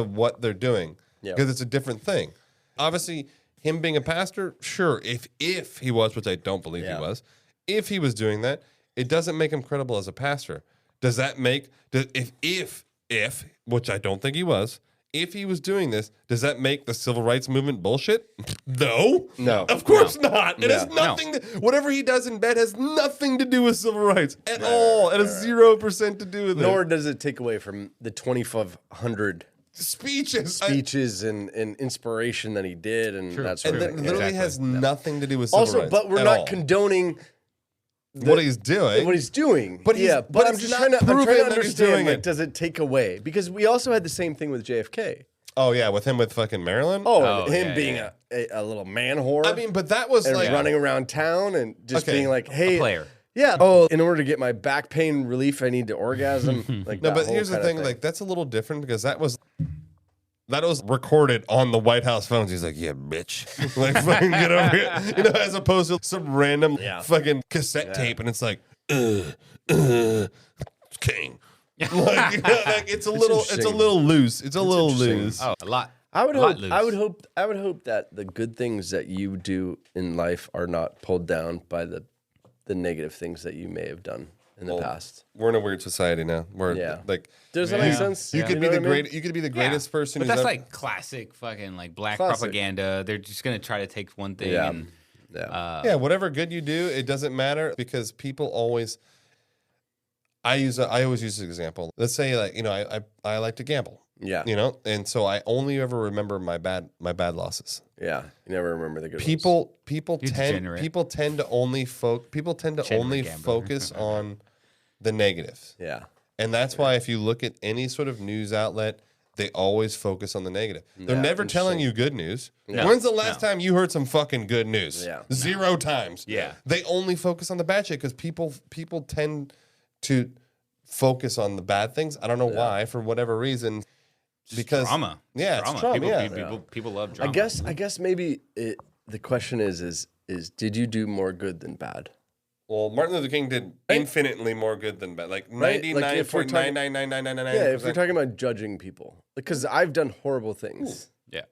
what they're doing because it's a different thing. Obviously, him being a pastor, sure, if he was, which I don't believe he was, if he was doing that, it doesn't make him credible as a pastor. Does that make if which I don't think he was, if he was doing this, does that make the civil rights movement bullshit? No, of course not. It has nothing. Whatever he does in bed has nothing to do with civil rights at all. It has 0% to do with it. Nor does it take away from the 2,500 speeches and inspiration that he did, and that sort and of that thing. literally has nothing to do with civil rights. But we're not condoning what he's doing. But I'm just trying to understand. Like, does it take away? Because we also had the same thing with JFK. Oh yeah, with him with fucking Maryland. Him being a little man whore. I mean, but that was and like running around town and just being like, "Hey, a player." Yeah. Oh, in order to get my back pain relief, I need to orgasm. Like no, that but whole here's the kind of thing. Like that's a little different because that was recorded on the White House phones. He's like, "Yeah, bitch," like fucking get over here, you know, as opposed to some random fucking cassette tape, and it's like, King. Like, you know, like it's a little loose. It's a little loose. Oh, a lot. I would hope that the good things that you do in life are not pulled down by the negative things that you may have done in the past. We're in a weird society now. Like, does that make sense? You could be the great. You could be the greatest person. But who's that's ever, like classic fucking like black propaganda. They're just gonna try to take one thing and whatever good you do, it doesn't matter because people always. I always use this example. Let's say like, you know, I like to gamble. Yeah. You know, and so I only ever remember my bad losses. Yeah. You never remember the good ones. People tend to only focus on the negatives. Yeah. And that's why if you look at any sort of news outlet, they always focus on the negative. They're never telling you good news. No. When's the last time you heard some fucking good news? Yeah. 0 times. Yeah. They only focus on the bad shit because people tend to focus on the bad things. I don't know why, for whatever reason. Because drama. Yeah, drama. It's drama. People love drama. I guess maybe the question is did you do more good than bad? Well, Martin Luther King did infinitely more good than bad. Like 99.9999999%. Yeah, if we're talking about judging people. Because I've done horrible things. Yeah.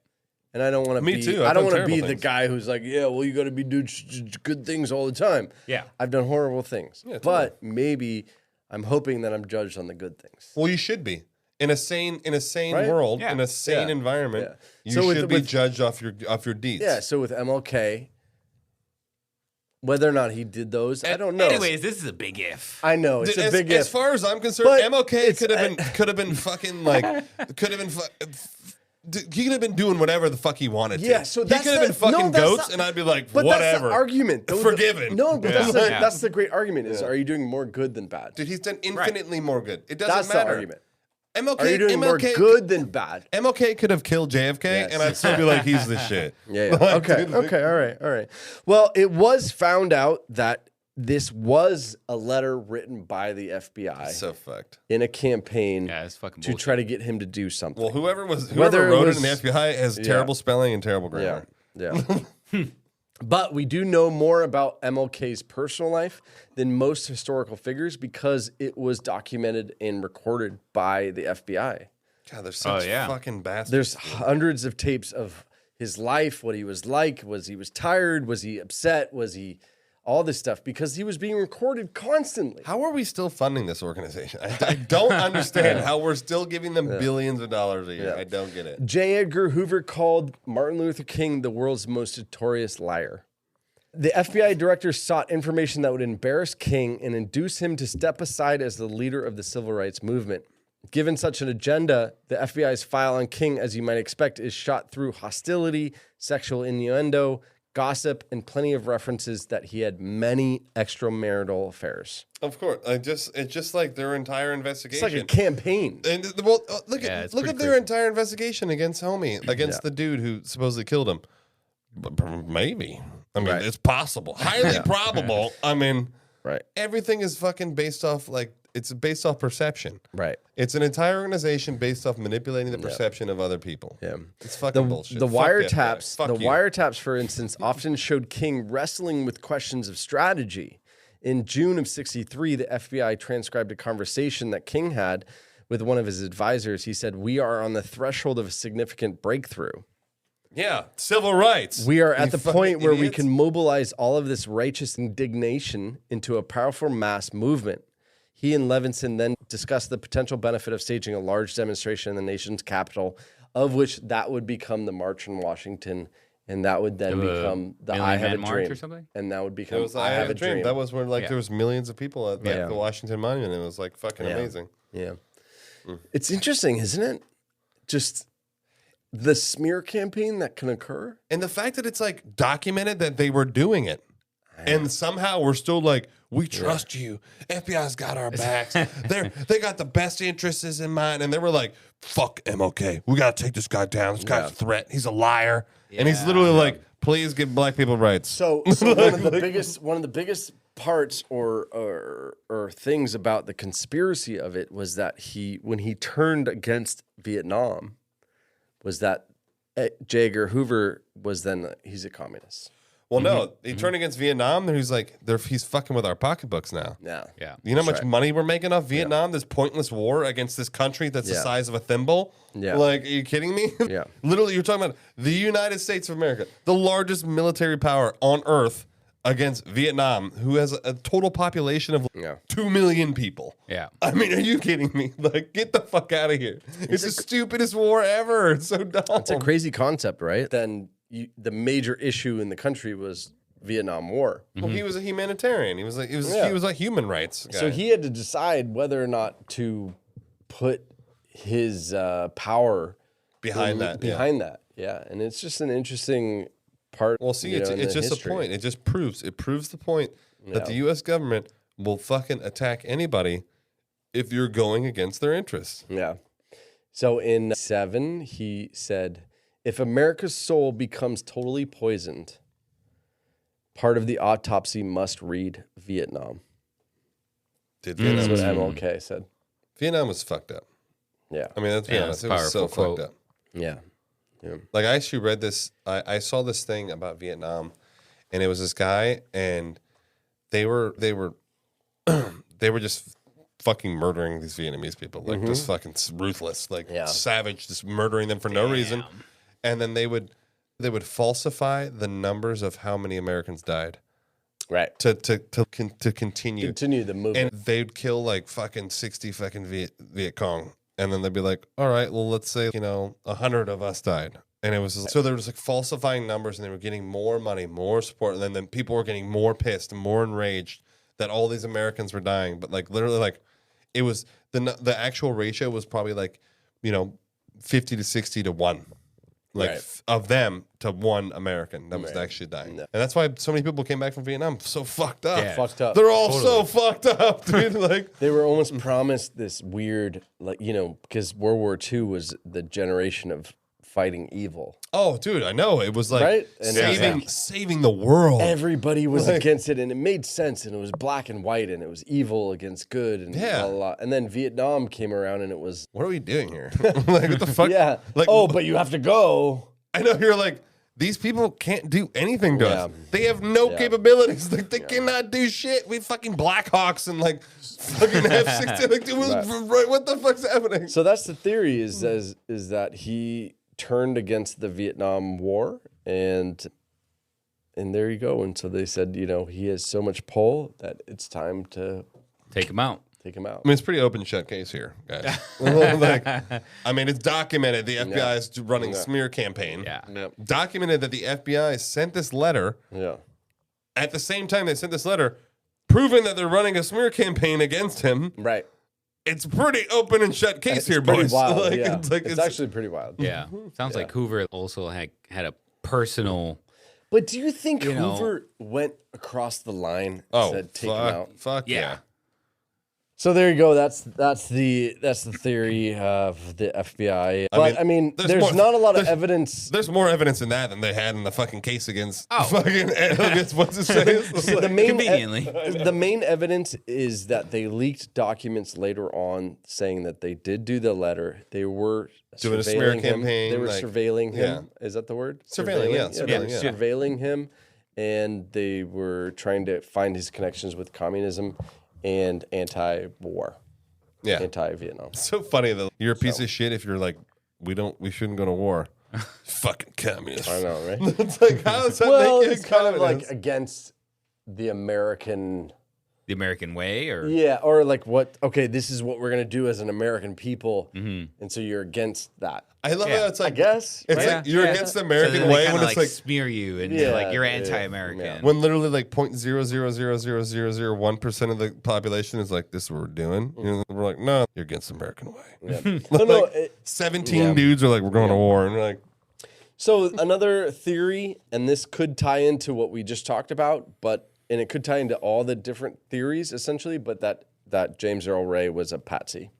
And I don't want to be. Me too. I don't want to be the guy who's like, yeah, well, you got to be doing good things all the time. Yeah. I've done horrible things. Yeah, but maybe I'm hoping that I'm judged on the good things. Well, you should be. In a sane Right? world, Yeah. in a sane environment, you So should be judged off your deeds. Yeah, so with MLK, whether or not he did those, I don't know. Anyways, this is a big if. I know it's a big if. As far as I'm concerned, But MLK could have been fucking like he could have been doing whatever the fuck he wanted to. Yeah, so he that's could have been fucking goats, and I'd be like, but whatever. That's the argument. Forgiven. No, but that's the great argument. Is are you doing more good than bad? Dude, he's done infinitely more good. It doesn't That's matter. the argument. MLK, Are you doing more good than bad? MLK could have killed JFK, and I'd still be like, he's the shit. Yeah. Like, Okay. dude, Okay. All right. Well, it was found out that this was a letter written by the FBI so fucked in a campaign it's fucking to bullshit. try to get him to do something. Well, whoever wrote was- it in the FBI has terrible spelling and terrible grammar. Yeah. But we do know more about MLK's personal life than most historical figures because it was documented and recorded by the FBI. God, there's such fucking bastards. There's hundreds of tapes of his life, what he was like. Was he tired? Was he upset? Was he all this stuff? Because he was being recorded constantly. How are we still funding this organization? I don't understand how we're still giving them billions of dollars a year. I don't get it. J. Edgar Hoover called Martin Luther King the world's most notorious liar. The FBI director sought information that would embarrass King and induce him to step aside as the leader of the civil rights movement. Given such an agenda, the FBI's file on King, as you might expect, is shot through hostility, sexual innuendo, gossip, and plenty of references that he had many extramarital affairs. Of course, it's just like their entire investigation. It's like a campaign. And look at their entire investigation against the dude who supposedly killed him. Maybe. I mean, it's possible, highly probable. I mean, everything is fucking based off it's based off perception. Right. It's an entire organization based off manipulating the perception of other people. Yeah. It's fucking bullshit. The wiretaps, for instance, often showed King wrestling with questions of strategy. In June of 1963, the FBI transcribed a conversation that King had with one of his advisors. He said, "We are on the threshold of a significant breakthrough." Yeah, civil rights. We are at the point where we can mobilize all of this righteous indignation into a powerful mass movement. He and Levinson then discussed the potential benefit of staging a large demonstration in the nation's capital, of which that would become the March on Washington, and that would then become the I Have a Dream. Or something? And that would become I Have a Dream. That was where there was millions of people at the Washington Monument. It was like fucking amazing. Yeah. It's interesting, isn't it? Just the smear campaign that can occur. And the fact that it's like documented that they were doing it. And somehow we're still like, we trust you. FBI's got our backs. They got the best interests in mind. And they were like, fuck MLK. We got to take this guy down. This guy's a threat. He's a liar. And he's literally like, please give black people rights. So one of the biggest parts or things about the conspiracy of it was that when he turned against Vietnam, was that J. Edgar Hoover was he's a communist. Well, no, he turned against Vietnam. He's like, he's fucking with our pocketbooks now. Yeah. You know how much money we're making off Vietnam? This pointless war against this country that's the size of a thimble? Yeah. Like, are you kidding me? Yeah. Literally, you're talking about the United States of America, the largest military power on earth against Vietnam, who has a total population of 2 million people. Yeah. I mean, are you kidding me? Like, get the fuck out of here. It's the stupidest war ever. It's so dumb. It's a crazy concept, right? Then the major issue in the country was Vietnam War. Well, he was a humanitarian. He was a human rights guy. So he had to decide whether or not to put his power behind that. Yeah, and it's just an interesting part. Well, see, it's just a point. It just proves the point that the U.S. government will fucking attack anybody if you're going against their interests. Yeah. So in 1907, he said, "If America's soul becomes totally poisoned, part of the autopsy must read Vietnam." That's what MLK said. Vietnam was fucked up. Yeah. I mean, that's honest. It was so fucked up. Yeah. Like, I actually read this. I saw this thing about Vietnam, and it was this guy, and they were just fucking murdering these Vietnamese people, like just fucking ruthless, like savage, just murdering them for no reason. And then they would falsify the numbers of how many Americans died, right? To continue the movement, and they'd kill like fucking 60 fucking Viet Cong, and then they'd be like, all right, well, let's say 100 of us died, and it was so they were just like falsifying numbers, and they were getting more money, more support, and then people were getting more pissed and more enraged that all these Americans were dying, but like literally like it was the actual ratio was probably like 50 to 60 to 1. Like of them to one American that was actually dying. And that's why so many people came back from Vietnam so fucked up. Yeah. Fucked up. They're all so fucked up, dude. Like they were almost promised this weird, because World War II was the generation of fighting evil. Oh, dude, I know. It was like saving the world. Everybody was against it, and it made sense, and it was black and white, and it was evil against good, and blah, blah, blah. And then Vietnam came around, and it was... What are we doing here? Like, what the fuck? Yeah. Like, but you have to go. I know, you're like, these people can't do anything to us. They have no capabilities. Like, they cannot do shit. We fucking Blackhawks and like fucking F-16. Like, dude, what the fuck's happening? So that's the theory, is that he turned against the Vietnam War, and there you go. And so they said, he has so much pull that it's time to take him out. I mean, it's a pretty open shut case here, guys. I mean, it's documented the FBI is running a smear campaign. Yeah. Documented that the FBI sent this letter. Yeah. At the same time they sent this letter, proving that they're running a smear campaign against him. Right. it's pretty open and shut case here, pretty boys. wild, Like, yeah. it's actually pretty wild. Yeah. Sounds like Hoover also had a personal. But do you think You know- Hoover went across the line and Oh, said take him fuck, out? fuck yeah. So there you go. That's the theory of the FBI. But I mean, there's not a lot of evidence. There's more evidence in that than they had in the fucking case against fucking against what's his face. the main evidence is that they leaked documents later on saying that they did do the letter. They were doing a surveilling smear him. campaign. They were like, surveilling him. Yeah. Is that the word? Surveilling, yeah. They were Surveilling, yeah. surveilling him, and they were trying to find his connections with communism and anti-war. Yeah. Anti-Vietnam. It's so funny though. You're a piece of shit if you're like, we shouldn't go to war. Fucking communists. I know, right? It's like, how does that Well, make it it's kind of like communist? against the American... The American way, or Yeah, or like what? Okay, this is what we're gonna do as an American people, and so you're against that. I love how it's like, I guess it's right? like you're against the So American then they way kinda, when it's like smear you and Yeah, like you're yeah, anti-American. when literally like 0.0000001% of the population is like, this is what we're doing. You know, we're like, no, you're against the American way. Yeah. Like, 17 dudes are like, we're going to war, and we're like, So another theory, and this could tie into what we just talked about, and it could tie into all the different theories essentially, but that James Earl Ray was a patsy.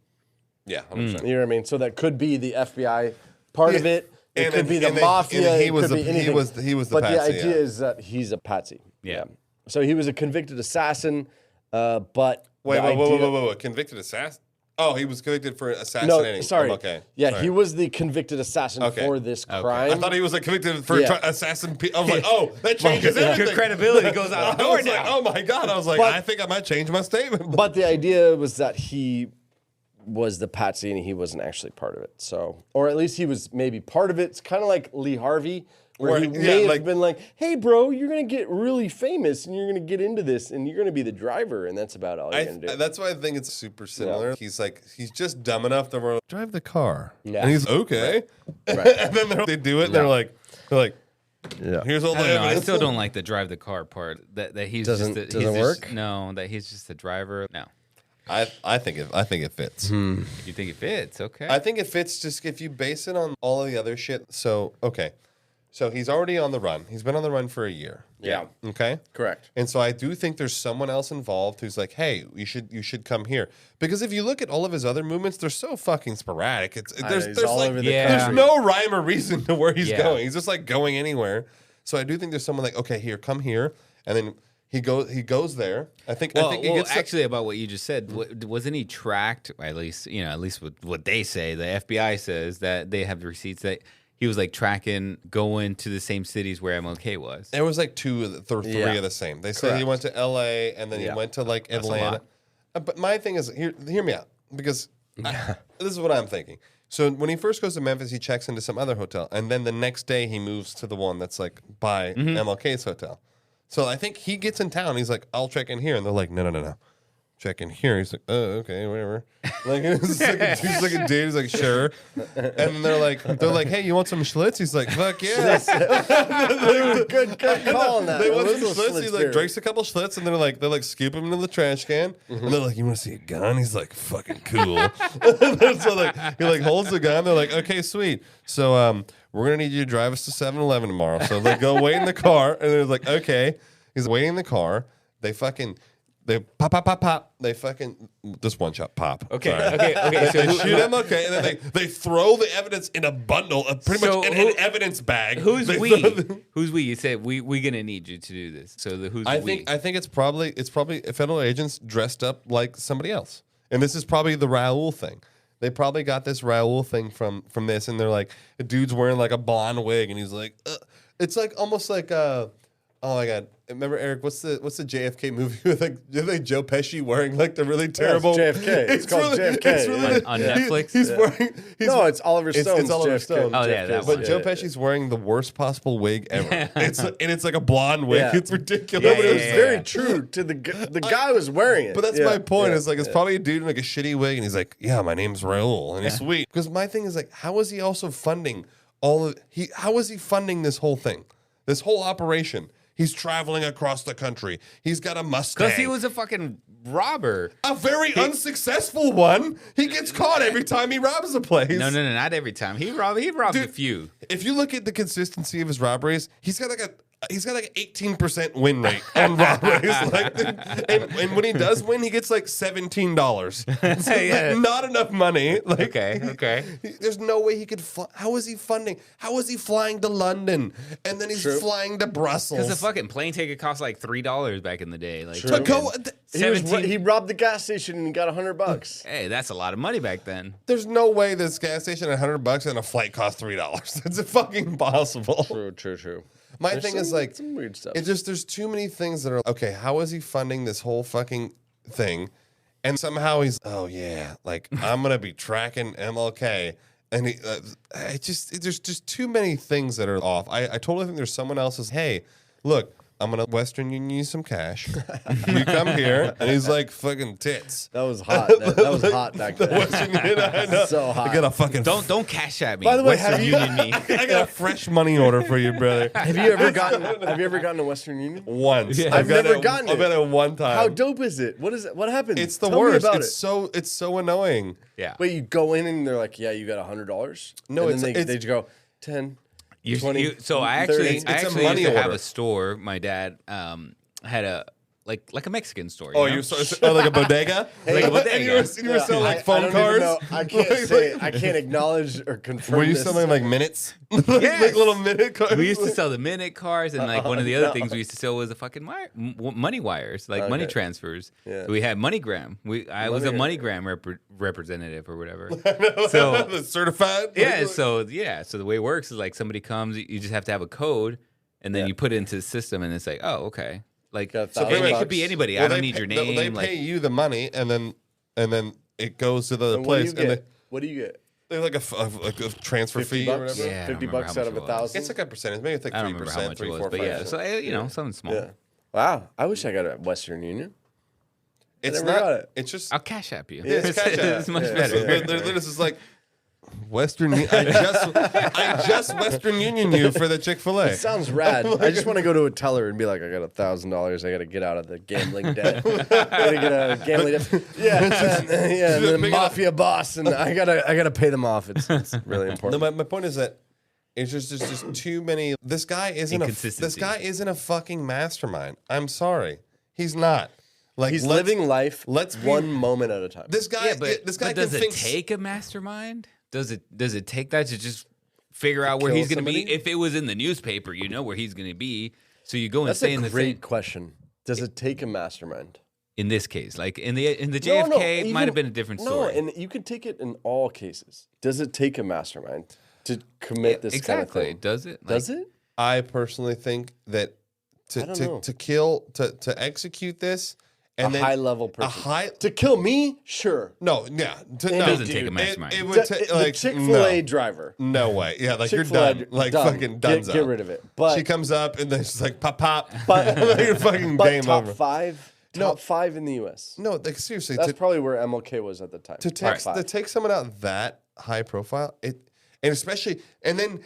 yeah, 100%. You know what I mean? So that could be the FBI part of it. It And- could be the and they- mafia. and he it was could the- be he anything. was the- he was the But patsy, the idea yeah. is that he's a patsy. Yeah. So he was a convicted assassin, but Wait, the whoa, idea- convicted assassin? Oh, he was convicted for No, assassinating. sorry. Okay. Yeah, Sorry. he was the convicted assassin Okay. for this Okay. crime. I thought he was like convicted for Yeah. assassin. I was like, oh, that changes everything. Your credibility goes out the I door was like, now. oh my god! I was like, But- I think I might change my statement. But the idea was that he was the patsy and he wasn't actually part of it. So, or at least he was maybe part of it. It's kind of like Lee Harvey, where he may have been like, "Hey, bro, you're gonna get really famous and you're gonna get into this and you're gonna be the driver, and that's about all you're gonna do." That's why I think it's super similar. Yeah. He's just dumb enough to where drive the car. Yeah. And he's okay. Right. And then they do it. And they're like, yeah. Here's all the I don't know. I evidence. still don't like the drive the car part. That he's Doesn't just work? No, that he's just a driver. No. I think it fits. You think it fits? Okay. I think it fits just if you base it on all of the other shit. So, okay. So he's already on the run. He's been on the run for a year. Yeah. Okay? Correct. And so I do think there's someone else involved who's like, hey, you should come here. Because if you look at all of his other movements, they're so fucking sporadic. There's all like over the there's country. no rhyme or reason to where he's Yeah. going. He's just like going anywhere. So I do think there's someone like, okay, here, come here. And then he goes there. I think he gets actually, about what you just said, wasn't he tracked? At least with what they say, the FBI says that they have receipts that he was like tracking, going to the same cities where MLK was. There was like three of the same. They said he went to LA and then he went to like Atlanta. But my thing is, hear me out, because this is what I'm thinking. So when he first goes to Memphis, he checks into some other hotel, and then the next day he moves to the one that's like by MLK's hotel. So I think he gets in town. He's like, I'll check in here, and they're like, no. Check in here. He's like, oh, okay, whatever. Like he's like a dude. He's like, sure. And they're like, hey, you want some Schlitz? He's like, fuck yeah. good call on that. They It want was some a Schlitz. Schlitz He beer. like drinks a couple Schlitz, and they're like scoop him into the trash can. And they're like, you want to see a gun? He's like, fucking cool. So like he like holds the gun. They're like, okay, sweet. So we're gonna need you to drive us to 7-Eleven tomorrow. So they go wait in the car, and they're like, okay. He's waiting in the car. They pop. They fucking just one shot pop. Okay. Sorry. Okay. So They shoot him. Okay, and then they throw the evidence in a bundle, pretty much in an evidence bag. Who's They we? throw Who's we? You said we gonna need you to do this. So who's I we? think it's probably federal agents dressed up like somebody else, and this is probably the Raoul thing. They probably got this Raoul thing from this, and they're like, a dude's wearing like a blonde wig, and he's like, it's like almost like oh my god. Remember, Eric, what's the JFK movie with like Joe Pesci wearing like the really terrible JFK. It's called JFK. It's really on Netflix. He's wearing. It's Oliver Stone's It's Oliver JFK. Stone. Oh, yeah, that But one. Joe Pesci's wearing the worst possible wig ever. It's like a blonde wig. Yeah. It's ridiculous. No, but it was Yeah. very true to the guy was wearing it. But that's Yeah, my point. yeah, Is like it's yeah. probably a dude in like a shitty wig, and he's like, "Yeah, my name's Raoul," and he's sweet. Because my thing is like, how is he also funding How is he funding this whole thing, this whole operation? He's traveling across the country. He's got a Mustang. Because he was a fucking robber. A very unsuccessful one. He gets caught every time he robs a place. No, not every time. He robbed a few. If you look at the consistency of his robberies, he's got like an 18% win rate on robberies. And when he does win, he gets like $17. So like, not enough money. Like, okay. There's no way he could. How is he funding? How is he flying to London and then he's flying to Brussels? Because the fucking plane ticket cost like $3 back in the day. Like to go. He robbed the gas station and got $100. Hey, that's a lot of money back then. There's no way this gas station at $100 and a flight costs $3. It's fucking impossible. True. My thing is like some weird stuff. It's just there's too many things that are okay. How is he funding this whole fucking thing? And somehow he's like I'm gonna be tracking MLK, and there's just too many things that are off. I totally think there's someone else's. Hey, look. I'm gonna Western Union you some cash. You come here, and he's like fucking tits. That was hot. That was hot back then. Western Union, I know. So hot. I got a fucking don't cash at me. By the way, Western Union me. I got a fresh money order for you, brother. Have you ever gotten a Western Union? Once. Yeah. I've never gotten it. I've got it one time. How dope is it? What is it? What happened? It's the Tell worst. Me about It's so annoying. Yeah. Wait, you go in and they're like, "Yeah, you got $100." No, and then they just go 10. 20, so I 30. actually used to have a store. My dad had a like a Mexican store. Oh, you like a bodega? Like a bodega. And you were selling like phone cards? I can't say. I can't acknowledge or confirm. Were you this. selling like minutes? Like little minute cards? We used to sell the minute cards, and like one of the other things we used to sell was the fucking money wires, like money transfers. Yeah. So we had MoneyGram. I was a MoneyGram representative or whatever. So certified. Yeah. So the way it works is like somebody comes, you just have to have a code, and then you put it into the system, and it's like, oh, okay. Like so, it could be anybody. I don't need your name. They pay you the money, and then it goes to the place. What do you get? They like a transfer fee or whatever. Yeah, $50 out of 1,000. It's like a percentage. Maybe it's like 3%, 3, 4, 5%. But yeah, so something small. Yeah. Wow, I wish I got a Western Union. It's never got not. it. It's just I'll cash app you. Yeah, it's cash app. It's much better. This is like Western. I just Western Union you for the Chick-fil-A. It sounds rad. I just want to go to a teller and be like, I got $1,000. I got to get out of the gambling debt. I got to get out of gambling debt. Yeah, the mafia boss, and I gotta pay them off. It's really important. No, my point is that it's just too many. This guy isn't a fucking mastermind. I'm sorry, he's not. Like he's living life. One moment at a time. This guy, but does it take a mastermind? Does it take that to just figure out where he's going to be? If it was in the newspaper, you know where he's going to be. So you go and stay in the same. That's a great question. Does it take a mastermind? In this case, like in the JFK, it might have been a different story. No, and you could take it in all cases. Does it take a mastermind to commit this kind of thing? Does it? Does it? I personally think that to execute this. And a high level person. To kill me? Sure. No, yeah. It doesn't take a mastermind. It would take like Chick-fil-A driver. No way. Yeah, like you're done. Like fucking done. Get rid of it. But she comes up and then she's like pop. But you're fucking game top over. Top five in the U.S. No, like seriously. That's probably where MLK was at the time. To take someone out that high profile, and especially and then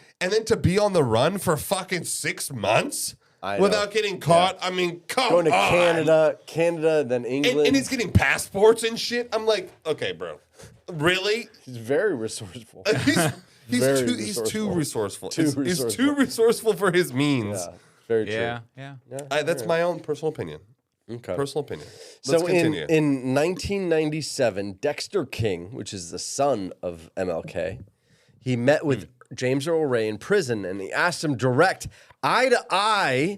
to be on the run for fucking 6 months. Without getting caught. Yeah. I mean, going to Canada, then England. And he's getting passports and shit. I'm like, okay, bro. Really? He's very resourceful. He's too resourceful. He's too resourceful for his means. Yeah, very true. Yeah. That's my own personal opinion. Okay. Personal opinion. Let's continue. In 1997, Dexter King, which is the son of MLK, he met with James Earl Ray in prison, and he asked him direct, eye to eye,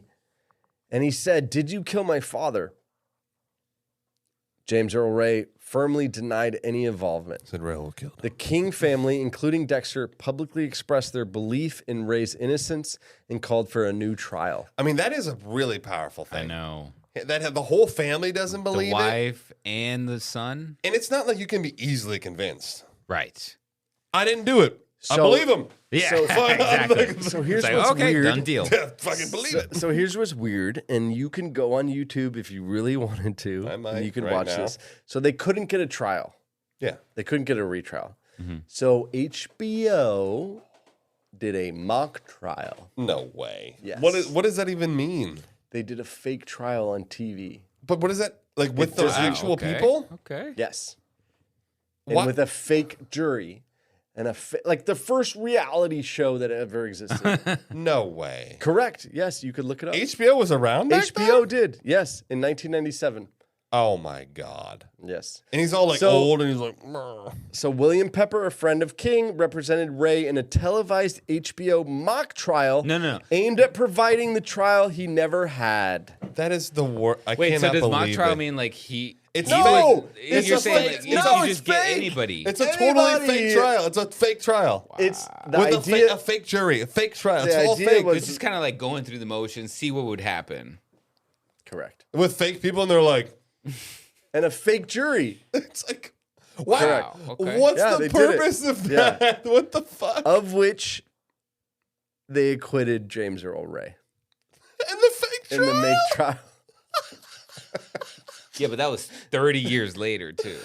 and he said, "Did you kill my father?" James Earl Ray firmly denied any involvement. Said Ray will kill him. The King family, including Dexter, publicly expressed their belief in Ray's innocence and called for a new trial. I mean, that is a really powerful thing. I know. That the whole family doesn't believe it. The wife and the son. And it's not like you can be easily convinced. Right. I didn't do it. I believe him. Yeah, exactly. So here's what's weird. Done deal. Yeah, fucking believe it. So here's what's weird, and you can go on YouTube if you really wanted to. I might. You can right watch now. this. So they couldn't get a trial. Yeah. They couldn't get a retrial. Mm-hmm. So HBO did a mock trial. No way. Yes. What does that even mean? They did a fake trial on TV. But what is that? Like with the actual people? Okay. Yes. And with a fake jury. And like the first reality show that ever existed. No way. Correct. Yes, you could look it up. HBO was around back HBO did. Yes, in 1997. Oh my God. Yes. And he's all like old and he's like, "Mrr." So William Pepper, a friend of King, represented Ray in a televised HBO mock trial aimed at providing the trial he never had. That is the worst. Wait, so cannot does mock believe trial it. mean like he... It's he no! Was, you're saying like, you just get anybody. It's a totally fake trial. It's a fake trial. Wow. It's the with idea, a fake jury, a fake trial. It's the all idea fake. It's just kind of like going through the motions, see what would happen. Correct. With fake people, and they're like... And a fake jury. It's like, wow. Okay. What's the purpose of that? Yeah. What the fuck? Of which they acquitted James Earl Ray. In the fake trial? In the make trial. Yeah, but that was 30 years later, too.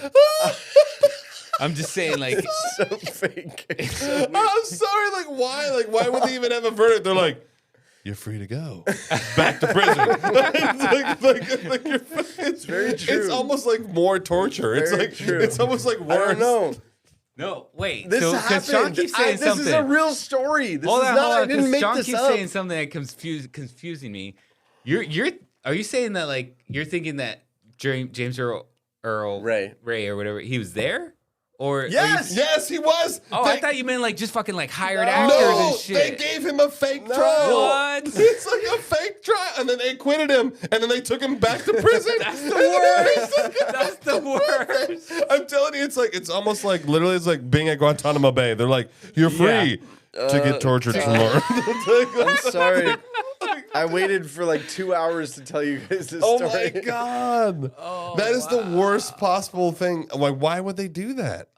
I'm just saying, like... It's so fake. It's so I'm sorry, like, why? Like, why would they even have a verdict? They're like... You're free to go back to prison. It's very true. It's almost like more torture. It's Very like true. it's almost like worse. I don't know. No, wait. This happened. Sean keeps saying this is a real story. This hold is on, not. hold on, I didn't make Sean this keeps up. saying something that confusing me. Are you saying that like you're thinking that James Earl Ray or whatever he was there? Or yes, he was. Oh, I thought you meant like just fucking like hired actors and shit. They gave him a fake trial. What? It's like a fake trial, and then they acquitted him, and then they took him back to prison. That's the worst. That's the worst. I'm telling you, it's almost like literally it's like being at Guantanamo Bay. They're like, you're free to get tortured some more. I'm sorry. I waited for like 2 hours to tell you guys this story. Oh my God. That is the worst possible thing. Like, why would they do that?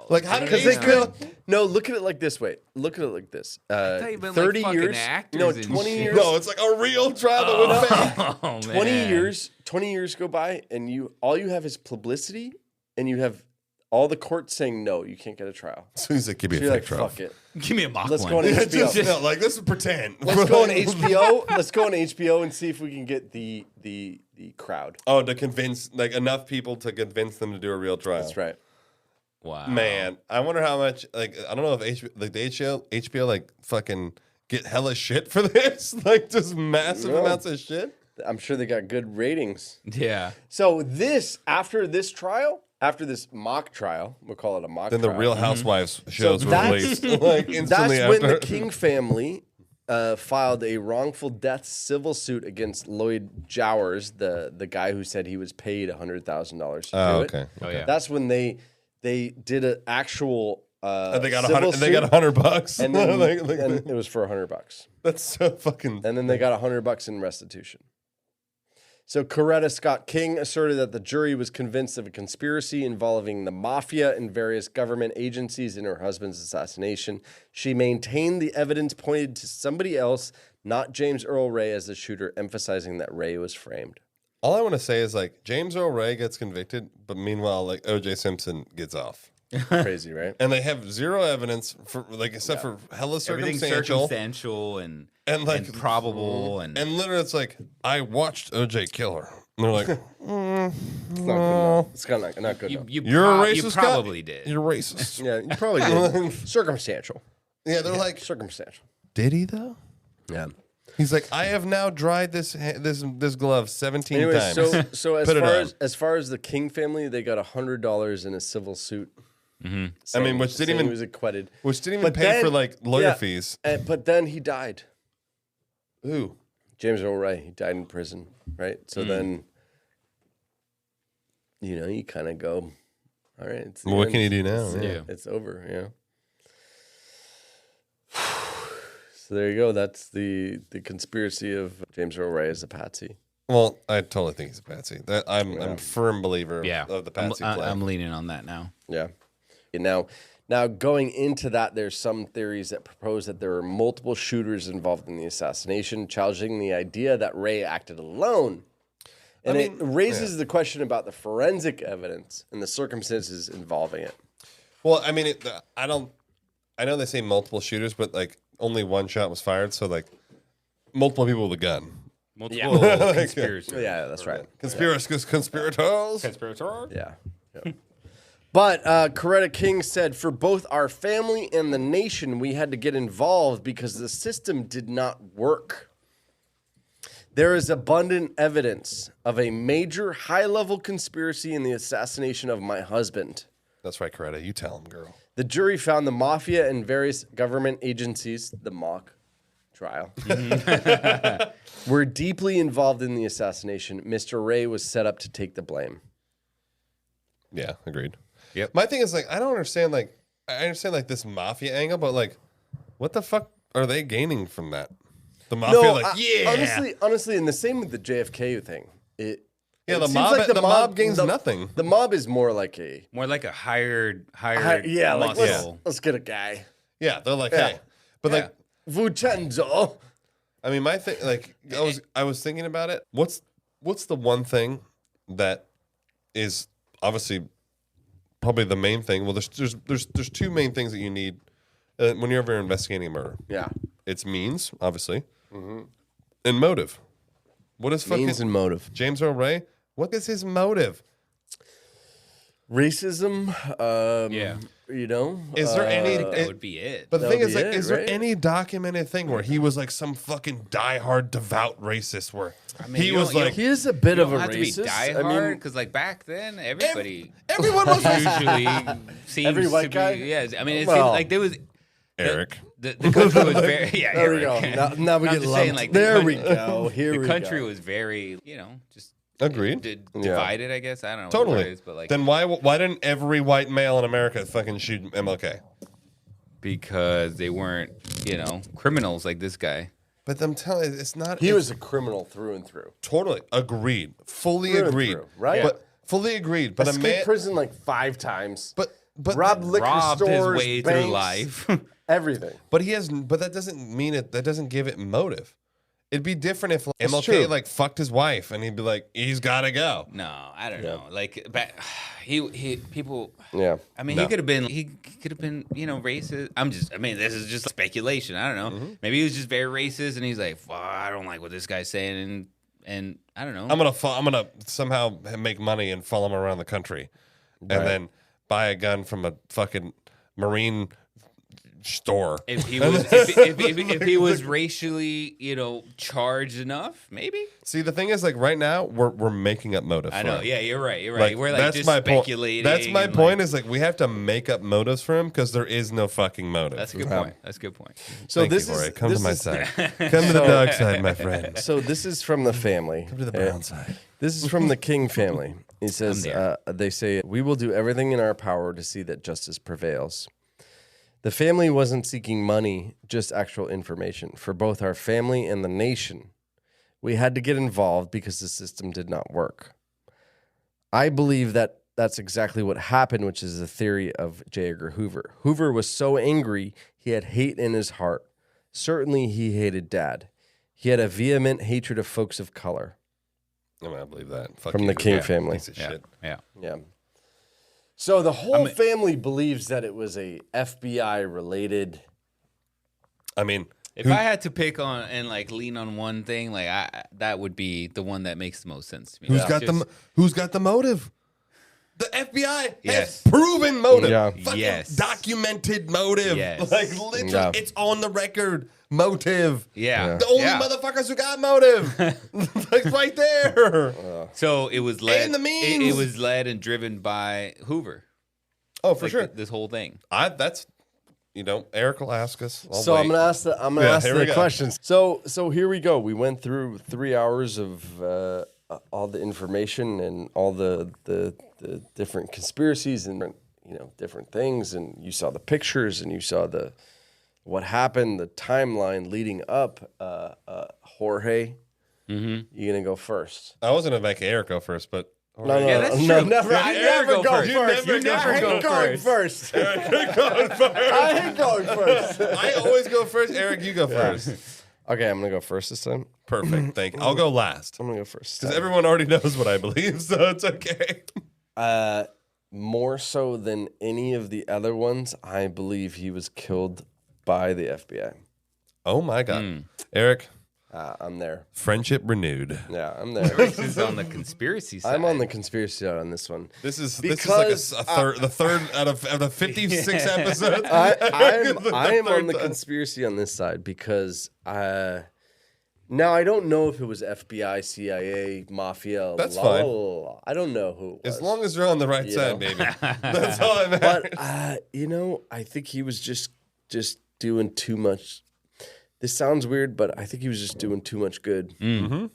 Like, how did they could? No, look at it like this way. Look at it like this. 30 like years. No, 20 years. No, it's like a real trial that would fake. 20 years. 20 years go by, and all you have is publicity, and you have all the courts saying no, you can't get a trial. So he's like, give me So a you're fake trial. Fuck it. Give me a mock Let's one. go on HBO. No, like this is pretend. Let's go on HBO. Let's go on HBO and see if we can get the crowd. Oh, to convince like enough people to convince them to do a real trial. That's right. Wow. Man, I wonder how much. Like, I don't know if the HBO like fucking get hella shit for this. Like, just massive amounts of shit. I'm sure they got good ratings. Yeah. So after this mock trial, we'll call it a mock Then trial. the Real Housewives shows were that's- released. Like instantly That's when the after. King family filed a wrongful death civil suit against Lloyd Jowers, the guy who said he was paid $100,000 to do it. Okay. Oh yeah. That's when they did an actual And they got civil $100. They got $100, and then Like, and it was for $100. that's so fucking. And then they got $100 in restitution. So Coretta Scott King asserted that the jury was convinced of a conspiracy involving the mafia and various government agencies in her husband's assassination. She maintained the evidence pointed to somebody else, not James Earl Ray, as the shooter, emphasizing that Ray was framed. All I want to say is like James Earl Ray gets convicted, but meanwhile, like O.J. Simpson gets off. Crazy, right? And they have zero evidence for like except for hella Everything's circumstantial circumstantial and like probable and literally it's like I watched O.J. kill her. And they're like, It's not good enough. It's not good enough. You're a racist. You probably guy? did. You're racist. Yeah, you probably did. Circumstantial. Yeah, they're like circumstantial. Did he though? Yeah. He's like, I have now dried this glove 17 Anyway, times. so Put it on. as far as the King family, they got $100 in a civil suit. I mean, which didn't even he was acquitted. Which didn't even But pay then- for like lawyer yeah, fees. But then he died. Who? James Earl Ray. He died in prison, right? So then, you kind of go, all right. It's the Well, what end. can you do now? Yeah. It's over. So there you go. That's the conspiracy of James Earl Ray as a patsy. Well, I totally think he's a patsy. I'm a firm believer of the patsy play. I'm leaning on that now. Yeah. And now going into that, there's some theories that propose that there were multiple shooters involved in the assassination, challenging the idea that Ray acted alone. And it raises the question about the forensic evidence and the circumstances involving it. Well, I mean, I know they say multiple shooters, but like only one shot was fired, so like multiple people with a gun. Multiple conspiracies. Yeah, that's right. Conspirators. Conspirator. Yeah. But Coretta King said, for both our family and the nation, we had to get involved because the system did not work. There is abundant evidence of a major high-level conspiracy in the assassination of my husband. That's right, Coretta. You tell him, girl. The jury found the mafia and various government agencies, the mock trial, were deeply involved in the assassination. Mr. Ray was set up to take the blame. Yeah, agreed. Yep. My thing is, like, I don't understand, like, I understand, like, this mafia angle, but, like, what the fuck are they gaining from that? The mafia, Honestly, and the same with the JFK thing. The mob gains nothing. The mob is more like a hired like let's get a guy. Yeah, they're like, hey, but like Vincenzo. I mean, my thing, like, I was thinking about it. What's the one thing that is obviously probably the main thing? Well, there's two main things that you need when you're ever investigating a murder. Yeah, it's means, obviously, and motive. What is means and motive? James Earl Ray. What is his motive? Racism. You know, is there any? That would be it. But the thing is, like, is there any documented thing where he was like some fucking diehard, devout racist? Where he was like, he is a bit of a have racist. To be diehard because, like, back then, everyone was usually seems every white to guy. Be, yes, I mean, it seems like there was. Eric. The country was very. Yeah, there Eric. we go. Now we get lumped. Saying, like, there we go. Here we go. The country was very, just agreed, divided. I guess I don't know. Totally. What it is, but like, then why didn't every white male in America fucking shoot MLK? Because they weren't, criminals like this guy. But I'm telling you, it's not. He was a criminal through and through. Totally agreed. Fully Through and agreed. through, right? But fully agreed. But escaped prison like 5 times. But robbed liquor stores, his way banks, through life. Everything. But that doesn't mean it. That doesn't give it motive. It'd be different if It's MLK true. like fucked his wife and he'd be like, he's got to go. No, I don't know. Like, people. Yeah. I mean, he could have been, racist. This is just speculation. I don't know. Mm-hmm. Maybe he was just very racist, and he's like, well, I don't like what this guy's saying, and I don't know. I'm gonna somehow make money and follow him around the country, and then buy a gun from a fucking Marine store. If he was, if he was racially, charged enough, maybe. See, the thing is, like, right now we're making up motive. I for know. him. Yeah, you're right. You're right. Like, We're like that's just my speculating. That's my point. Is like we have to make up motives for him because there is no fucking motive. That's a good point. That's a good point. So Thank this you, Rory. is Come this to my is- side. Come to the dark side, my friend. So this is from the family. Come to the brown side. This is from the King family. He says, they say, we will do everything in our power to see that justice prevails. The family wasn't seeking money, just actual information. For both our family and the nation, we had to get involved because the system did not work. I believe that that's exactly what happened, which is the theory of J. Edgar Hoover. Hoover was so angry, he had hate in his heart. Certainly, he hated Dad. He had a vehement hatred of folks of color. I believe that. Fuck From you, the King yeah, family. piece of shit. Yeah. So the whole family believes that it was a FBI related. I mean, if I had to pick on and like lean on one thing, like that would be the one that makes the most sense to me. Who's got the motive? The FBI has proven motive. Yeah. Fucking documented motive. Yes. Like literally, it's on the record. Motive. Yeah. The only motherfuckers who got motive. Like right there. So it was led. And the memes. It was led and driven by Hoover. Oh, for sure. This whole thing. That's Eric will ask us. So I'm gonna ask the go. questions. So here we go. We went through 3 hours of all the information and all the different conspiracies and different things, and you saw the pictures and you saw what happened, the timeline leading up. Jorge, you gonna go first? I was gonna make Eric go first, but No, that's true. never. I never go first. You never go first. Eric going first. I hate going first. I always go first. Eric, you go first. Okay, I'm gonna go first this time. Perfect. Thank you. I'll go last. I'm gonna go first because everyone already knows what I believe, so it's okay. More so than any of the other ones, I believe he was killed by the FBI. Oh my God, Eric. I'm there. Friendship renewed. Yeah, I'm there. This is on the conspiracy side. I'm on the conspiracy side on this one. This is like the third out of 56 episodes. I am on the conspiracy on this side because now I don't know if it was FBI, CIA, mafia. That's fine. I don't know who it was. As long as they're on the right side, baby. That's all that matters. But I think he was just doing too much. This sounds weird, but I think he was just doing too much good. Mm-hmm.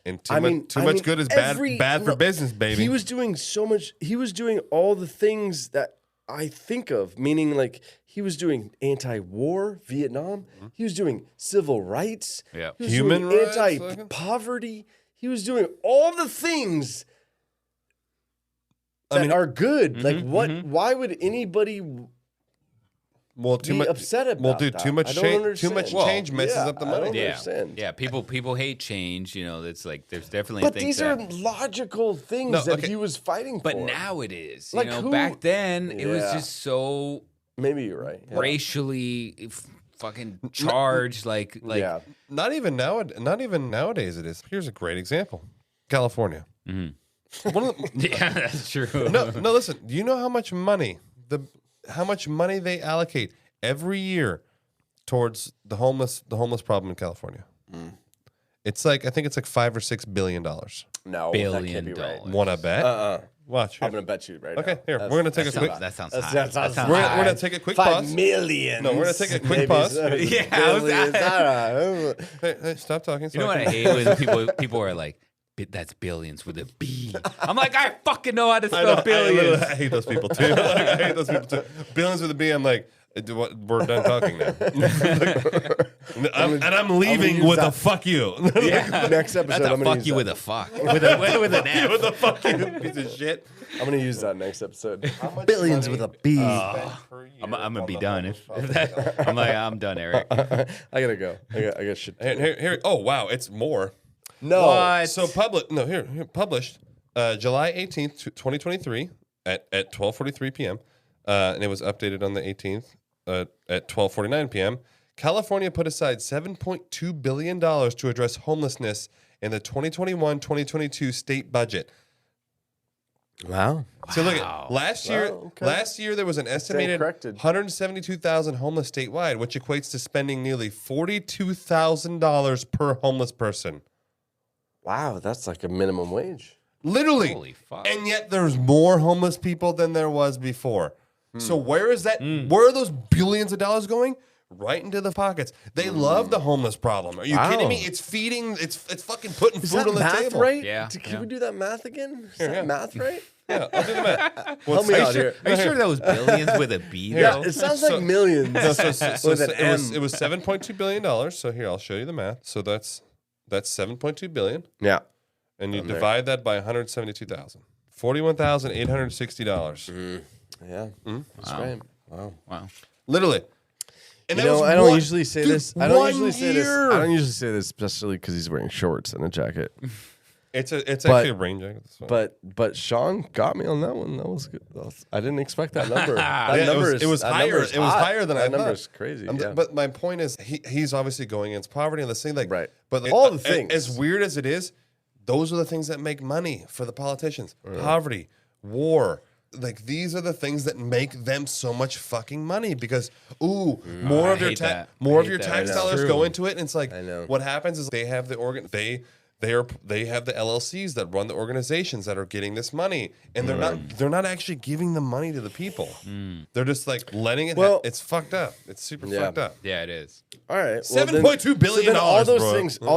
And too much good is bad for business, baby. He was doing so much. He was doing all the things that I think of, meaning like he was doing anti-war, Vietnam. Mm-hmm. He was doing civil rights. Yeah, he was human doing rights, anti-poverty. He was doing all the things that are good. Mm-hmm, Like what? Why would anybody? Upset about that. Too much change messes up the money. Yeah. People hate change. It's like there's definitely. But things these are logical things that he was fighting for. But now it is. Like back then it was just so. Maybe you're right. Yeah. Racially fucking charged. Not even nowadays. It is. Here's a great example. California. Mm-hmm. Yeah, that's true. No. Listen. Do you know how much money they allocate every year towards the homeless problem in California? It's like I think it's like $5 or $6 billion. No, $billion. That can't be right. Want to bet? Watch. I'm gonna bet you right Okay, now. here we're gonna take a quick. That sounds high. high. We're gonna take a quick pause. 5 million. No, we're gonna take a quick pause. Hey, stop talking. You know what I hate when people are like, that's billions with a B. I'm like, I fucking know how to spell billions. I hate those people too. Billions with a B. I'm like, we're done talking now. I'm leaving with a fuck you. Next episode, That's I'm gonna fuck use you that. with a fuck. With an F. With a fuck you, piece of shit. I'm gonna use that next episode. Billions with a B. I'm gonna be done if that. I'm like, I'm done, Eric. I gotta go. I got shit. Here. Oh wow, it's more. No. What? So published July 18th, 2023 at 12:43 p.m. And it was updated on the 18th at 12:49 p.m. California put aside $7.2 billion to address homelessness in the 2021-2022 state budget. Wow. So look at last year. okay. Last year there was an estimated 172,000 homeless statewide, which equates to spending nearly $42,000 per homeless person. Wow, that's like a minimum wage. Literally. Holy fuck. And yet there's more homeless people than there was before. So where is that? Where are those billions of dollars going? Right into the pockets. They love the homeless problem. Are you kidding me? It's feeding. It's fucking putting food on the math table. right? Yeah. Can we do that math again? Is that math right? Yeah, I'll do the math. Help me out here. Are you sure that was billions with a B? Yeah, though? it sounds like millions. With an M. It was $7.2 billion. So here, I'll show you the math. So that's $7.2 billion. Yeah. And you divide that by 172,000. $41,860. Yeah. That's right. Wow. Literally. And I don't usually say this. I don't usually say this, especially because he's wearing shorts and a jacket. It's actually a rain jacket. But Sean got me on that one. That was good. I didn't expect that number. It was higher. It was higher than I thought. That number's crazy. But my point is, he's obviously going against poverty and this thing. Like, right. But all the things, as weird as it is, those are the things that make money for the politicians. Poverty, war. Like, these are the things that make them so much fucking money because more of your tax dollars go into it, and it's like what happens is they have the they have the LLCs that run the organizations that are getting this money, and they're not actually giving the money to the people. They're just like letting it. It's fucked up. It's super fucked up. Yeah, it is. All right, $7.2 billion. All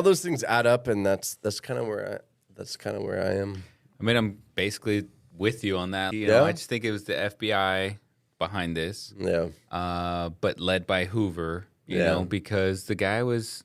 those things add up, and that's kind of where I am. I mean, I'm basically with you on that. You know, I just think it was the FBI behind this. Yeah. But led by Hoover, you know, because the guy was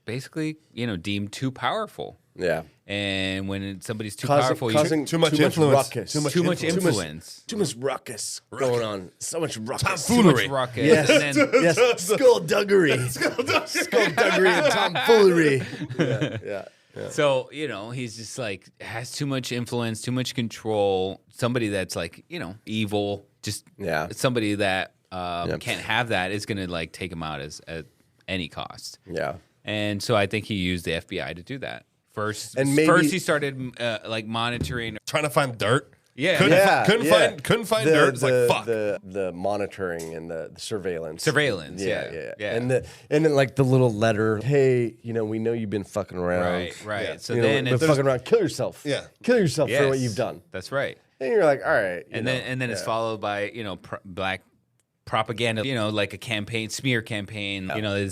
basically, deemed too powerful. Yeah. And when somebody's too powerful, causing too much influence. Ruckus. Too much influence. Too much ruckus going on. So much ruckus. Tomfoolery. Too much ruckus. Yes. And then, yes. Skullduggery. Skullduggery and tomfoolery. Yeah. So, he's just like, has too much influence, too much control. Somebody that's like, evil, just somebody that can't have that is going to like take him out at any cost. Yeah. And so I think he used the FBI to do that. First he started like monitoring, trying to find dirt. Yeah, couldn't find dirt. It's like fuck. The monitoring and the surveillance. Yeah. And then like the little letter, hey, we know you've been fucking around. Right. Yeah. So then it's fucking around. Kill yourself. Yeah, kill yourself for what you've done. That's right. And you're like, all right. And then it's followed by black propaganda, like a smear campaign.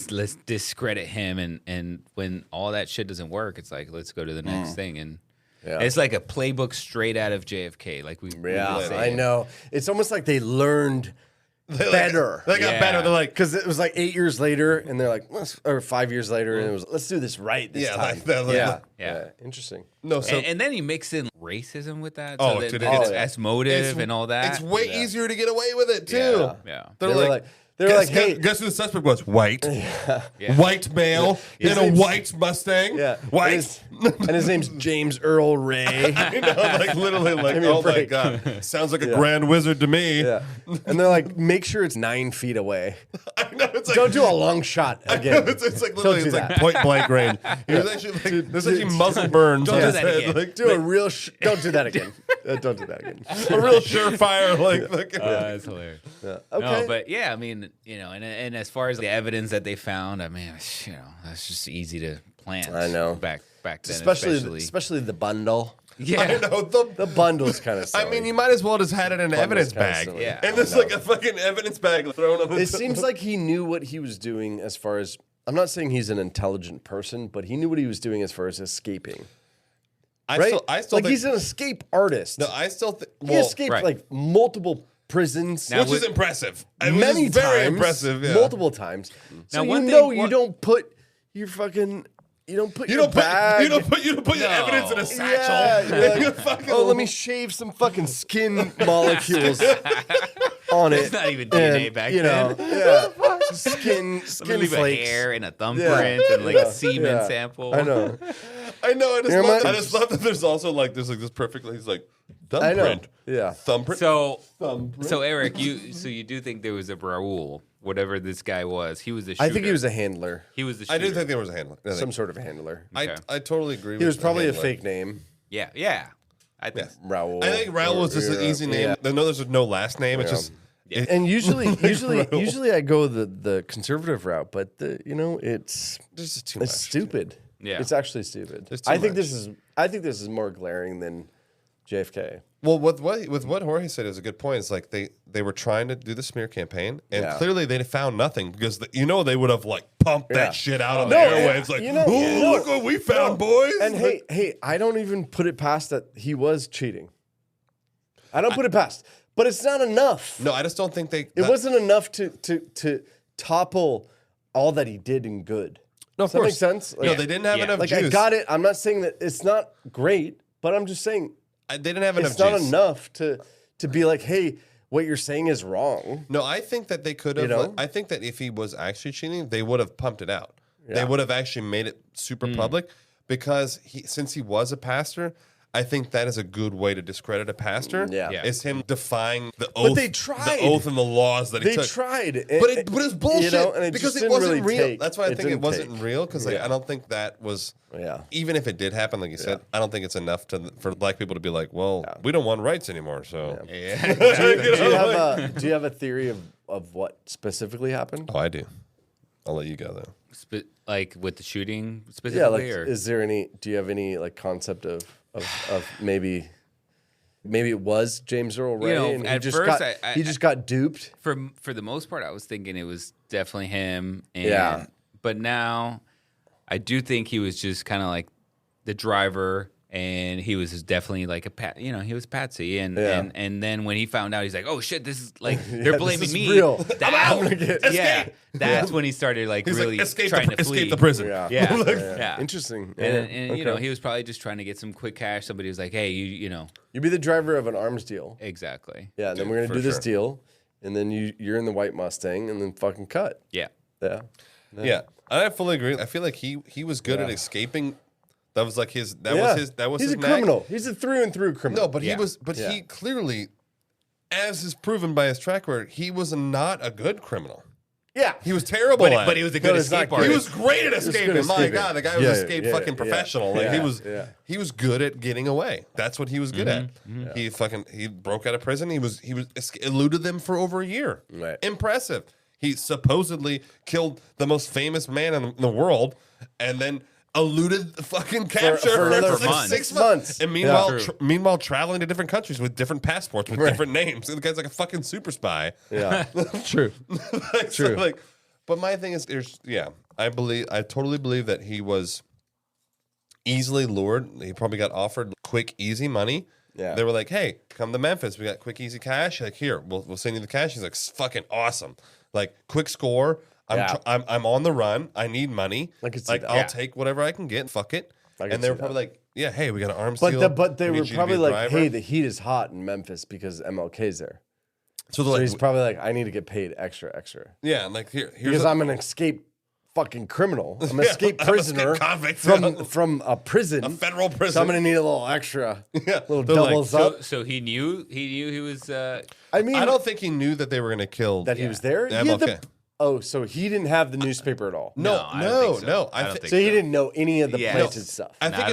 Let's discredit him, and when all that shit doesn't work, it's like let's go to the next thing and. Yeah. It's like a playbook straight out of JFK. Like I know. It's almost like they learned better. They got better. They're like, because it was like 8 years later, and they're like, or 5 years later, and it was let's do this right this time. Like that. Yeah. Interesting. No, so and then he mixed in racism with that. Oh, so that's motive and all that. It's way easier to get away with it too. Yeah. They're like. Guess who the suspect was? White. White male in a white Mustang. Yeah. White. And his name's James Earl Ray. I know, like literally, like, oh my God. Sounds like a grand wizard to me. Yeah. And they're like, make sure it's 9 feet away. I know. It's like, don't do a long shot again. It's like literally, it's like point blank range. There's actually muzzle burns. Don't do that again. Like, do a real. Don't do that again. Don't do that again. A real surefire, like. That's hilarious. Yeah. Okay. No, but yeah, I mean, and as far as the evidence that they found, I mean, that's just easy to plant. I know. Back then, especially the bundle. Yeah, I know the bundle's kind of. I mean, you might as well just had it in an evidence bag. Yeah, and there's like a fucking evidence bag thrown on. It seems like he knew what he was doing as far as. I'm not saying he's an intelligent person, but he knew what he was doing as far as escaping. I still like think, he's an escape artist. No, I still think he escaped like multiple prisons, which is impressive. Many very times, impressive, multiple times. So now, you don't put your fucking. You don't put your evidence in a satchel. Yeah, like, let me shave some fucking skin molecules on it. It's not even DNA back then. Yeah. Skin leave flakes. A hair and a thumbprint and like a semen sample. I know. I just love that there's also like this perfectly. He's like thumbprint. Yeah. Thumbprint. So Eric, you do think there was a Raul, whatever this guy was? He was the shooter. I think he was a handler. He was the shooter. I do think there was a handler. Some sort of handler. Okay. I totally agree. He was probably a fake name. Yeah. I think Raul. I think Raul was just an easy name. I know there's no last name. It's just. Yeah. And usually I go the conservative route, but it's just too much. It's stupid. Yeah, it's actually stupid. I think this is more glaring than JFK. Well, with what Jorge said is a good point. It's like they were trying to do the smear campaign, and clearly they found nothing because they would have like pumped that shit out on the airwaves. Like, look what we found, boys. And hey, I don't even put it past that he was cheating. I don't put it past. But it's not enough. No, I just don't think it wasn't enough to topple all that he did in good. No, Does that make sense? No, they didn't have enough juice. I got it. I'm not saying that it's not great, but I'm just saying they didn't have enough juice. It's not enough to be like, hey, what you're saying is wrong. No, I think that they could have. I think that if he was actually cheating, they would have pumped it out. Yeah. They would have actually made it super public because since he was a pastor. I think that is a good way to discredit a pastor. Yeah. It's him defying the oath. But they tried. The oath and the laws that he took. They tried. But it was bullshit because it wasn't really real. That's why I think it wasn't real because I don't think that was. Yeah. Even if it did happen, like you said, I don't think it's enough for black people to be like, well, we don't want rights anymore. So. Yeah. Do you have a theory of what specifically happened? Oh, I do. I'll let you go though. Like with the shooting specifically, or is there any? Do you have any like concept of maybe it was James Earl Ray and he just got duped? For the most part, I was thinking it was definitely him. But now I do think he was just kind of like the driver. And he was definitely like he was Patsy, and then when he found out, he's like, "Oh shit, this is like they're blaming me." Real. That's when he started like he's really like, trying to flee. Escape the prison. Yeah. Interesting. And he was probably just trying to get some quick cash. Somebody was like, "Hey, you be the driver of an arms deal." Exactly. Yeah. And then we're gonna do this deal, and then you're in the white Mustang, and then fucking cut. Yeah. I fully agree. I feel like he was good at escaping. That was like his. He's a criminal. He's a through and through criminal. No, but he was. But he clearly, as is proven by his track record, he was not a good criminal. Yeah. He was terrible at it. But he was a good escape artist. He was great at escaping. My God, the guy was escape fucking professional. Like he was good at getting away. That's what he was good at. He broke out of prison. He eluded them for over a year. Right. Impressive. He supposedly killed the most famous man in the world, and then eluded the fucking capture for another 6 months. And meanwhile, traveling to different countries with different passports with different names. The guy's like a fucking super spy. Yeah, true. True. So but my thing is, I totally believe that he was easily lured. He probably got offered quick, easy money. Yeah. They were like, "Hey, come to Memphis. We got quick, easy cash. Like, here, we'll send you the cash." He's like, "Fucking awesome! Like, quick score. I'm on the run. I need money. I'll take whatever I can get. Fuck it." And they were probably like, "Yeah, hey, we got an arms deal." But they were probably like, "Hey, the heat is hot in Memphis because MLK's there." So he's probably like, "I need to get paid extra." Yeah, and like here's because I'm an escape fucking criminal. I'm an escape prisoner from a prison, a federal prison. So I'm gonna need a little extra, little They're doubles up. So he knew he was. I mean, I don't think he knew that they were gonna kill he was there. MLK. So he didn't have the newspaper at all. No. I don't think So he didn't know any of the planted stuff. I think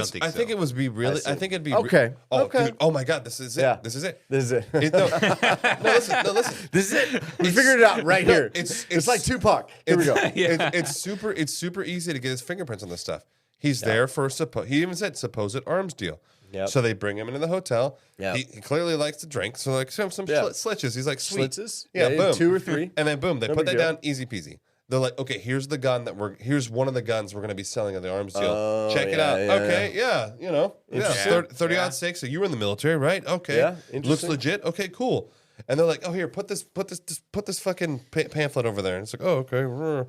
it was it'd be okay. Dude, oh my God, this is it. Yeah. This is it. Listen. Listen. This is it. We figured it out right here. It's like Tupac. Here we go. It's super easy to get his fingerprints on this stuff. He's there for he even said supposed arms deal. Yep. So they bring him into the hotel. Yep. He clearly likes to drink. So like some slitches. He's like, sweet. Slitzes? Yeah, boom. 2 or 3. And then boom, they No put big that deal. down, easy peasy. They're like, okay, here's the gun here's one of the guns we're going to be selling at the arms deal. Oh, Check it out. Okay, you know. Yeah, 30-06. So you were in the military, right? Okay. Yeah, Looks interesting. legit. Okay, cool. And they're like, oh, here, put this fucking pamphlet over there. And it's like, oh, okay.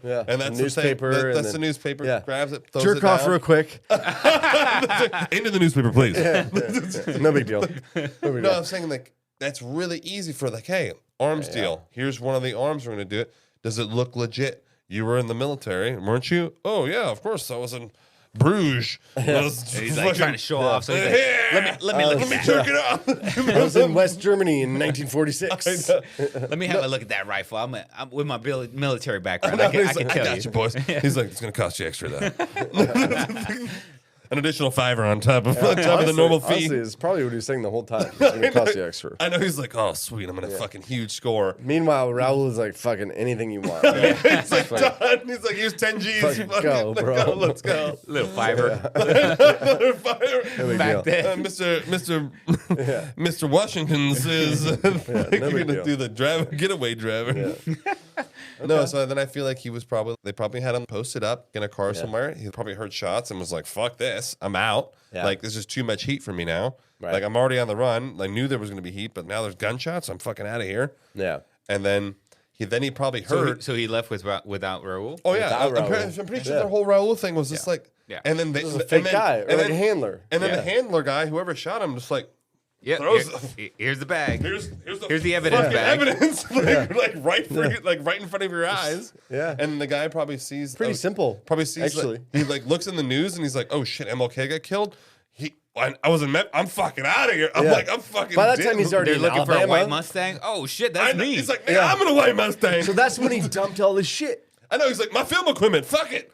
Yeah. And that's the newspaper. That's the newspaper. Yeah. Grabs it, throws Jerk it off down. real quick. Into the newspaper, please. No big deal. No, I'm saying like that's really easy for like, hey, arms deal. Here's one of the arms we're going to do it. Does it look legit? You were in the military, weren't you? Oh yeah, of course. I was in Bruges. He's like trying to show off. So he's like, let me jerk it off. I was in West Germany in 1946. Let me have a look at that rifle. I'm with my military background. I can tell I got you, boys. He's like, it's going to cost you extra though. An additional $5 on top of the normal fee. Honestly, it's probably what he was saying the whole time. It's going to cost you extra. I know he's like, oh sweet, I'm in a fucking huge score. Meanwhile, Raul is like, fucking anything you want. He's like, done. He's like, here's 10 G's. Fucking go, bro. Let's go. Little fiver. Another fiver. Back then, Mr. Washington's is no you're big gonna deal. do the getaway driver. No, so then I feel like they probably had him posted up in a car somewhere. He probably heard shots and was like, fuck this, I'm out. Yeah. Like, this is too much heat for me now. Right. Like, I'm already on the run. I knew there was going to be heat, but now there's gunshots. I'm fucking out of here. Yeah. And then he probably heard. So he left without Raul? Oh, yeah. Without Raul. I'm pretty sure the whole Raul thing was just like. Yeah. And then they. This is a fake guy, or like a handler. And then the handler guy, whoever shot him, just like. Yeah, here's the bag. Here's the evidence bag. Evidence, like right in front of your eyes. Yeah. And the guy probably sees. Pretty simple. Probably sees. Actually. He looks in the news and he's like, "Oh shit, MLK got killed." I was in. I'm fucking out of here. I'm fucking. By that time, he's already They're looking Alabama. for a white Mustang. Oh shit, that's me. He's like, I'm in a white Mustang. So that's when he dumped all his shit. I know. He's like, my film equipment. Fuck it.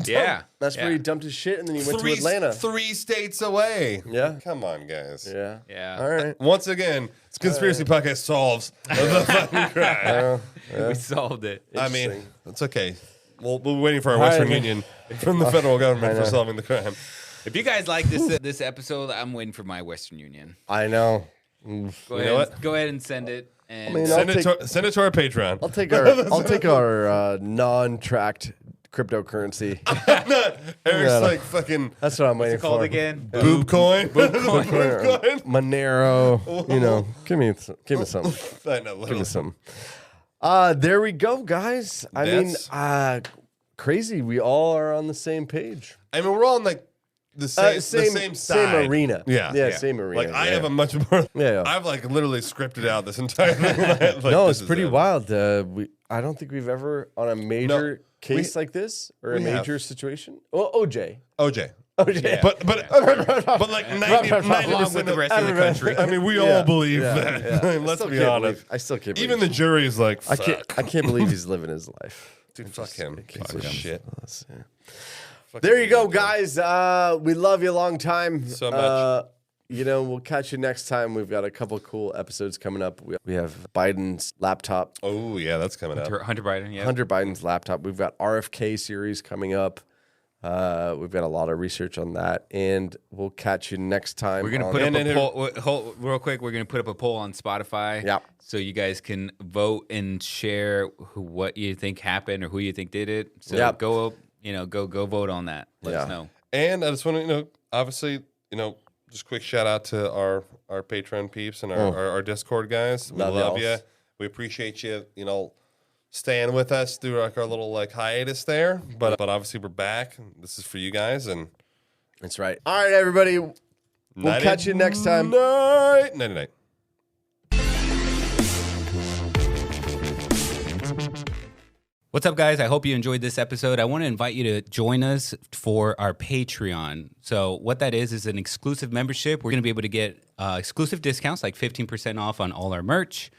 Yeah. That's where he dumped his shit, and then he went to Atlanta. 3 states away. Yeah. Come on, guys. Yeah. All right. Once again, it's Conspiracy Podcast solves the fucking crime. We solved it. I mean, it's okay. We'll be waiting for our Western Union from the federal government for solving the crime. If you guys like this episode, I'm waiting for my Western Union. I know. Go ahead and send it. And send it to our Patreon. I'll take our non-tracked cryptocurrency. Eric's like fucking. That's what I'm waiting What's it called for. again? Boob coin. Boob coin. Monero. You know, give me some. I know. Give me some. There we go, guys. I mean, crazy. We all are on the same page. I mean, we're all on like the same side. Same arena. Yeah, same arena. Like I have a much more. Yeah. I've like literally scripted out this entire thing. Like, no, it's pretty wild. I don't think we've ever on a major case like this or a major situation. Well, OJ. Oh, yeah. But like 90% with the rest of the country. I mean, we all believe that. Yeah. Let's be honest. I still can't believe Even the jury is like, I fuck. can't believe he's living his life. Dude, fuck him. Fuck shit. There you go, guys. We love you a long time. So much. We'll catch you next time. We've got a couple cool episodes coming up. We have Biden's laptop. Oh, yeah, that's coming up. Hunter Biden, yeah. Hunter Biden's laptop. We've got RFK series coming up. We've got a lot of research on that, and we'll catch you next time. We're gonna put up a poll. Real quick, we're gonna put up a poll on Spotify. Yeah. So you guys can vote and share what you think happened or who you think did it. So go vote on that. Let us know. And I just want to, obviously, just quick shout out to our Patreon peeps and our Discord guys. We love you. We appreciate you, staying with us through like our little hiatus there. But obviously we're back. This is for you guys, and that's right. All right, everybody. We'll catch you next time. Night. What's up, guys? I hope you enjoyed this episode. I want to invite you to join us for our Patreon. So what that is an exclusive membership. We're going to be able to get exclusive discounts, like 15% off on all our merch.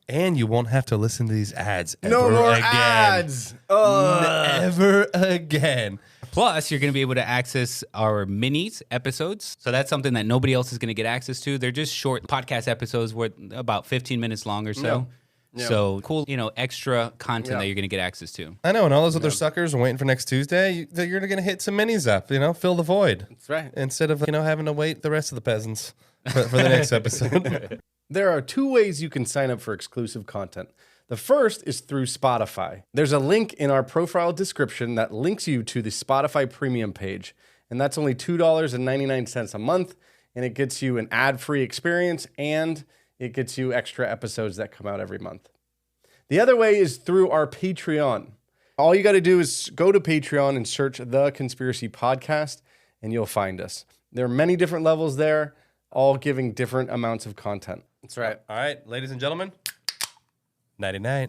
And you won't have to listen to these ads ever No more again. ads. Never again. Plus, you're going to be able to access our minis episodes. So that's something that nobody else is going to get access to. They're just short podcast episodes worth about 15 minutes long or so. Yeah. So cool, extra content that you're going to get access to. I know, and all those other suckers are waiting for next Tuesday. You're going to hit some minis up, fill the void. That's right. Instead of, having to wait the rest of the peasants for the next episode. There are 2 ways you can sign up for exclusive content. The first is through Spotify. There's a link in our profile description that links you to the Spotify premium page. And that's only $2.99 a month. And it gets you an ad-free experience, and it gets you extra episodes that come out every month. The other way is through our Patreon. All you got to do is go to Patreon and search The Conspiracy Podcast, and you'll find us. There are many different levels there, all giving different amounts of content. That's right. All right, ladies and gentlemen, nighty-night.